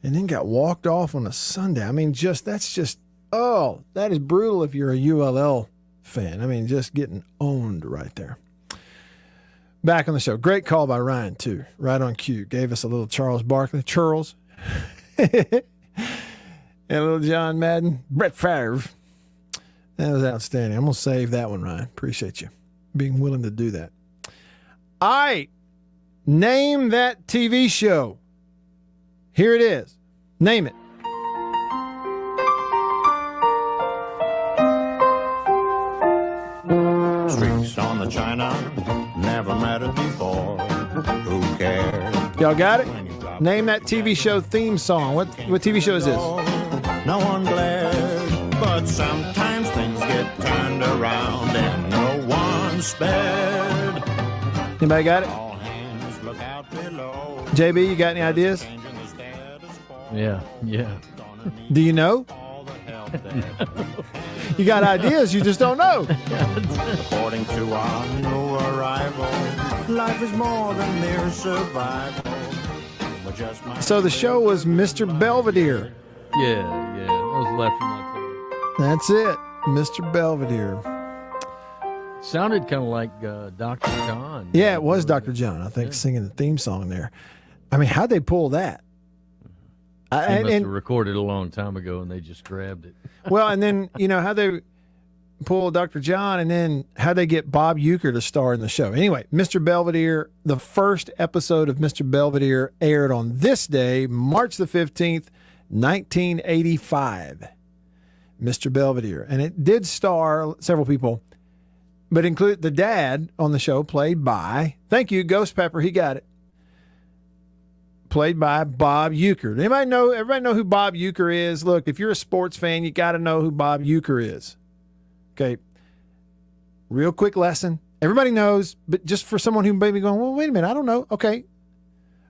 and then got walked off on a Sunday. I mean, that is brutal if you're a ULL fan. I mean, just getting owned right there. Back on the show. Great call by Ryan, too. Right on cue. Gave us a little Charles Barkley. Charles. And a little John Madden. Brett Favre. That was outstanding. I'm going to save that one, Ryan. Appreciate you being willing to do that. All right. Name that TV show. Here it is. Name it. Streaks on the china, never mattered before. Who cares? Y'all got it? Name that TV show theme song. What TV show is this? No one glared, but sometimes things get turned around and no one spared. Anybody got it? All hands look out below. JB, you got any ideas? Yeah. Do you know? You got ideas, you just don't know. According to our new arrival, life is more than mere survival. But just my So the show was Mr. Belvedere. Yeah. That was left from my phone. That's it. Mr. Belvedere. Sounded kind of like Dr. John. Yeah, it was Dr. John, I think, singing the theme song there. I mean, how'd they pull that? They must have recorded a long time ago, and they just grabbed it. Well, and then, how they pull Dr. John, and then how they get Bob Uecker to star in the show. Anyway, Mr. Belvedere, the first episode of Mr. Belvedere aired on this day, March the 15th, 1985. Mr. Belvedere. And it did star several people, but include the dad on the show, played by, thank you, Ghost Pepper, he got it, played by Bob Uecker. Everybody know who Bob Uecker is? Look, if you're a sports fan, you got to know who Bob Uecker is. Okay. Real quick lesson. Everybody knows, but just for someone who may be going, well, wait a minute, I don't know. Okay,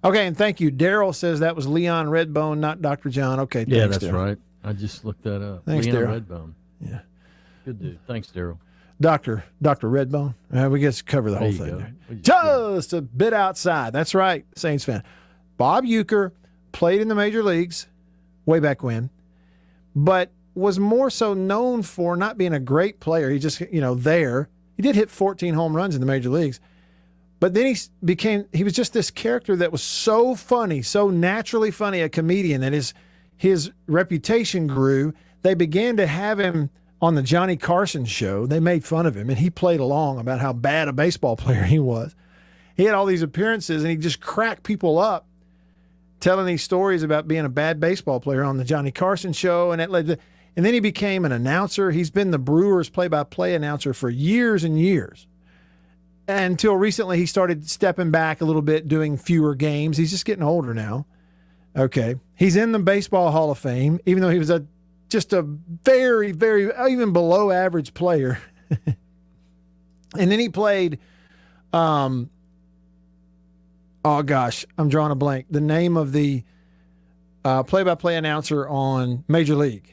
and thank you. Daryl says that was Leon Redbone, not Dr. John. Okay, yeah, thanks, that's Darryl. right. I just looked that up. Thanks, Leon Daryl. Redbone. Yeah. Good dude. Thanks, Daryl. Dr. Redbone. We get to cover the whole thing there. Just a bit outside. That's right, Saints fan. Bob Uecker played in the major leagues way back when, but was more so known for not being a great player. He just, there. He did hit 14 home runs in the major leagues. But then he was just this character that was so funny, so naturally funny, a comedian, that his reputation grew. They began to have him on the Johnny Carson show. They made fun of him, and he played along about how bad a baseball player he was. He had all these appearances, and he just cracked people up, telling these stories about being a bad baseball player on the Johnny Carson show, and it led to, and then he became an announcer. He's been the Brewers play-by-play announcer for years and years. Until recently, he started stepping back a little bit, doing fewer games. He's just getting older now. Okay. He's in the Baseball Hall of Fame, even though he was just a very, very, even below average player. And then he played, oh gosh, I'm drawing a blank. The name of the play-by-play announcer on Major League.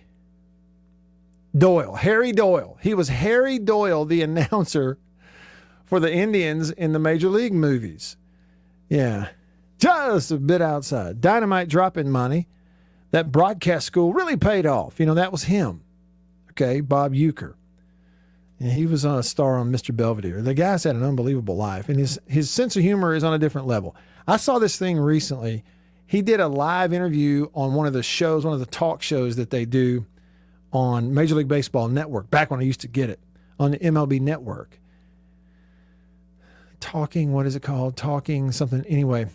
Doyle, Harry Doyle. He was Harry Doyle, the announcer for the Indians in the Major League movies. Yeah, just a bit outside. Dynamite dropping money. That broadcast school really paid off. That was him. Okay, Bob Uecker. And he was a star on Mr. Belvedere. The guy's had an unbelievable life, and his sense of humor is on a different level. I saw this thing recently. He did a live interview on one of the shows, one of the talk shows that they do on Major League Baseball Network, back when I used to get it, on the MLB Network. What is it called? Talking something. Anyway,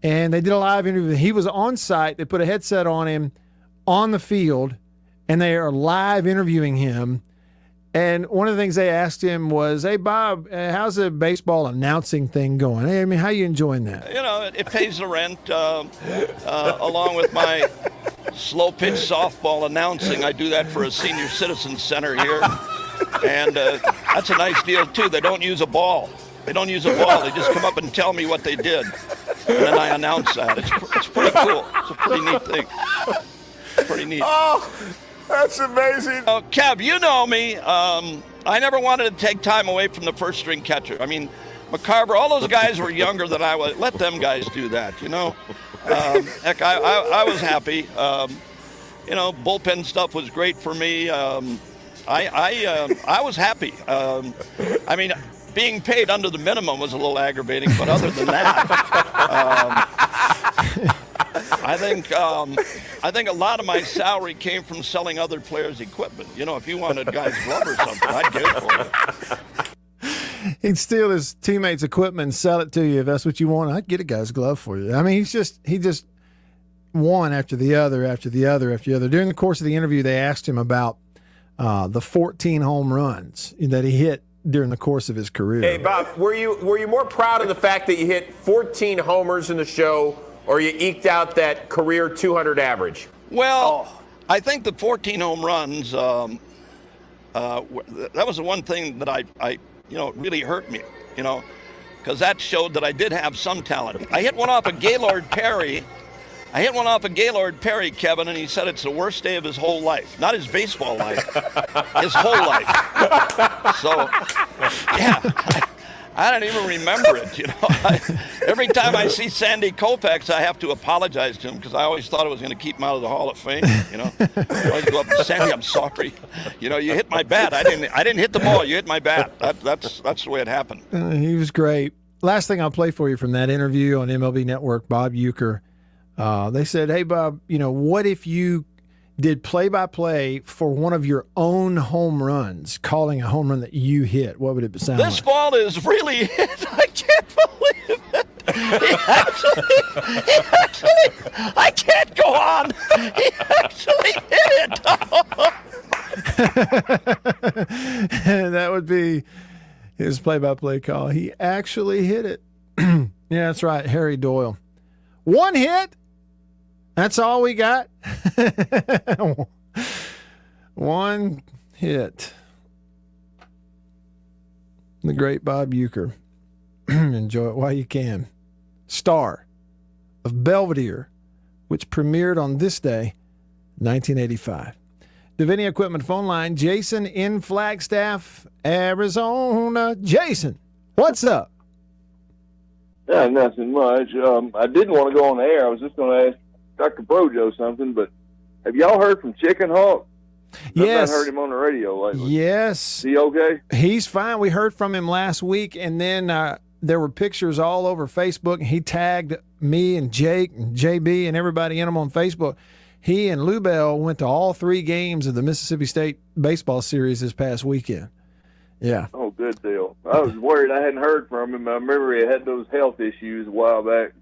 and they did a live interview. He was on site. They put a headset on him on the field, and they are live interviewing him. And one of the things they asked him was, hey, Bob, how's the baseball announcing thing going? Hey, how you enjoying that? It pays the rent along with my slow-pitch softball announcing. I do that for a senior citizen center here. And that's a nice deal, too. They don't use a ball. They just come up and tell me what they did. And then I announce that. It's pretty cool. It's a pretty neat thing. Pretty neat. Oh, that's amazing. Kev, you know me. I never wanted to take time away from the first string catcher. I mean, McCarver, all those guys were younger than I was. Let them guys do that, Heck, I was happy. Bullpen stuff was great for me. I was happy. I mean, being paid under the minimum was a little aggravating, but other than that, I think a lot of my salary came from selling other players' equipment. You know, if you wanted a guy's glove or something, I'd get it for you. He'd steal his teammates' equipment and sell it to you if that's what you want. I'd get a guy's glove for you. I mean, he just one after the other, after the other, after the other. During the course of the interview, they asked him about the 14 home runs that he hit during the course of his career. Hey, Bob, were you more proud of the fact that you hit 14 homers in the show, or you eked out that career 200 average? Well, I think the 14 home runs, that was the one thing that I really hurt me, because that showed that I did have some talent. I hit one off of Gaylord Perry. Kevin, and he said it's the worst day of his whole life. Not his baseball life, his whole life. So, yeah, I don't even remember it, Every time I see Sandy Koufax, I have to apologize to him because I always thought I was going to keep him out of the Hall of Fame, I always go up to Sandy, I'm sorry. You hit my bat. I didn't hit the ball. You hit my bat. That's the way it happened. He was great. Last thing I'll play for you from that interview on MLB Network, Bob Uecker. They said, hey, Bob, what if you did play-by-play for one of your own home runs, calling a home run that you hit? What would it sound like? This ball is really hit. I can't believe it. He actually, I can't go on. He actually hit it. That would be his play-by-play call. He actually hit it. Yeah, that's right, Harry Doyle. One hit. That's all we got. One hit. The great Bob Uecker. Enjoy it while you can. Star of Belvedere, which premiered on this day, 1985. Davini Equipment phone line, Jason in Flagstaff, Arizona. Jason, what's up? Yeah, nothing much. I didn't want to go on the air. I was just going to ask Dr. Brojo something, but have y'all heard from Chicken Hawk? Yes. I've not heard him on the radio lately. Yes. Is he okay? He's fine. We heard from him last week, and then there were pictures all over Facebook, and he tagged me and Jake and JB and everybody in him on Facebook. He and Lou Bell went to all 3 games of the Mississippi State baseball series this past weekend. Yeah. Oh, good deal. I was worried I hadn't heard from him. I remember he had those health issues a while back.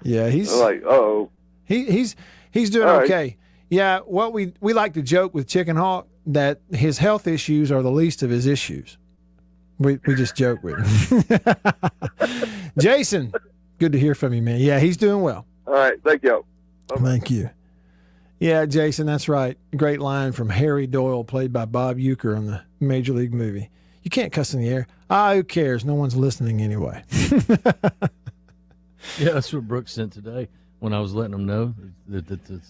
Yeah, he's like, uh-oh. He's doing all okay. Right. Yeah, what we like to joke with Chicken Hawk that his health issues are the least of his issues. We just joke with him. Jason, good to hear from you, man. Yeah, he's doing well. All right, thank you. Bye-bye. Thank you. Yeah, Jason, that's right. Great line from Harry Doyle, played by Bob Uecker on the Major League movie. You can't cuss in the air. Who cares? No one's listening anyway. Yeah, that's what Brooks sent today when I was letting him know that the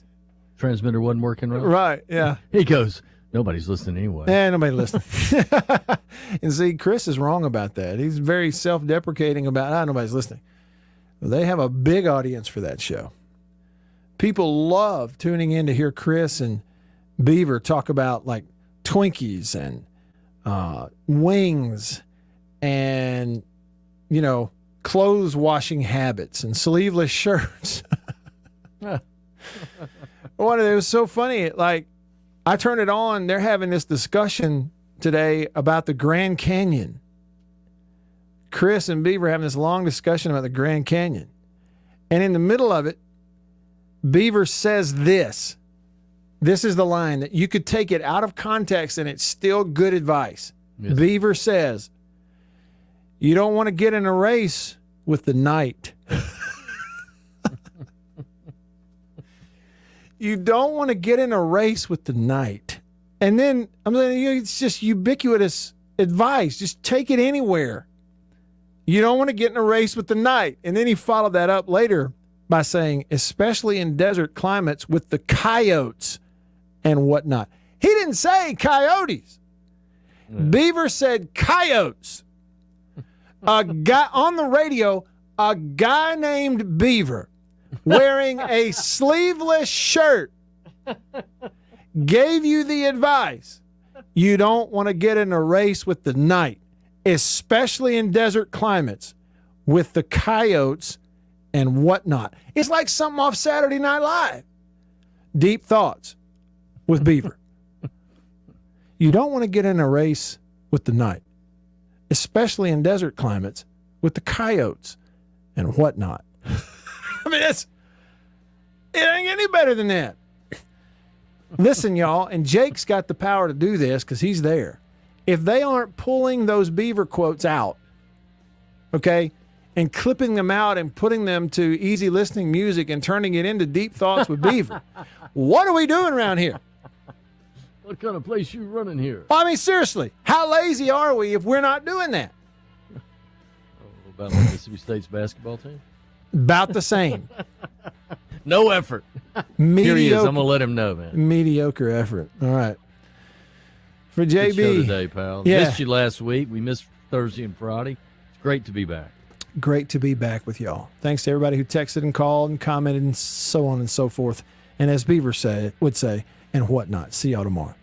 transmitter wasn't working right. Right, yeah. He goes, nobody's listening anyway. Nobody listening. And see, Chris is wrong about that. He's very self-deprecating about, nobody's listening. Well, they have a big audience for that show. People love tuning in to hear Chris and Beaver talk about like Twinkies and wings and, clothes washing habits and sleeveless shirts. It was so funny. Like, I turn it on. They're having this discussion today about the Grand Canyon. Chris and Beaver having this long discussion about the Grand Canyon. And in the middle of it, Beaver says this. This is the line that you could take it out of context and it's still good advice. Yes. Beaver says, you don't want to get in a race with the night. You don't want to get in a race with the night. And then, it's just ubiquitous advice. Just take it anywhere. You don't want to get in a race with the night. And then he followed that up later by saying, especially in desert climates with the coyotes and whatnot. He didn't say coyotes. Yeah. Beaver said coyotes. A guy on the radio, a guy named Beaver wearing a sleeveless shirt gave you the advice. You don't want to get in a race with the night, especially in desert climates, with the coyotes and whatnot. It's like something off Saturday Night Live. Deep thoughts with Beaver. You don't want to get in a race with the night, especially in desert climates, with the coyotes and whatnot. I mean, it ain't any better than that. Listen, y'all, and Jake's got the power to do this because he's there. If they aren't pulling those Beaver quotes out, okay, and clipping them out and putting them to easy listening music and turning it into Deep Thoughts with Beaver, what are we doing around here? What kind of place you running here? I mean, seriously, how lazy are we if we're not doing that? About Mississippi State's basketball team? About the same. No effort. Here he is. I'm going to let him know, man. Mediocre effort. All right. For JB. Good show today, pal. Yeah. Missed you last week. We missed Thursday and Friday. It's great to be back. Great to be back with y'all. Thanks to everybody who texted and called and commented and so on and so forth. And as Beaver would say, and whatnot. See y'all tomorrow.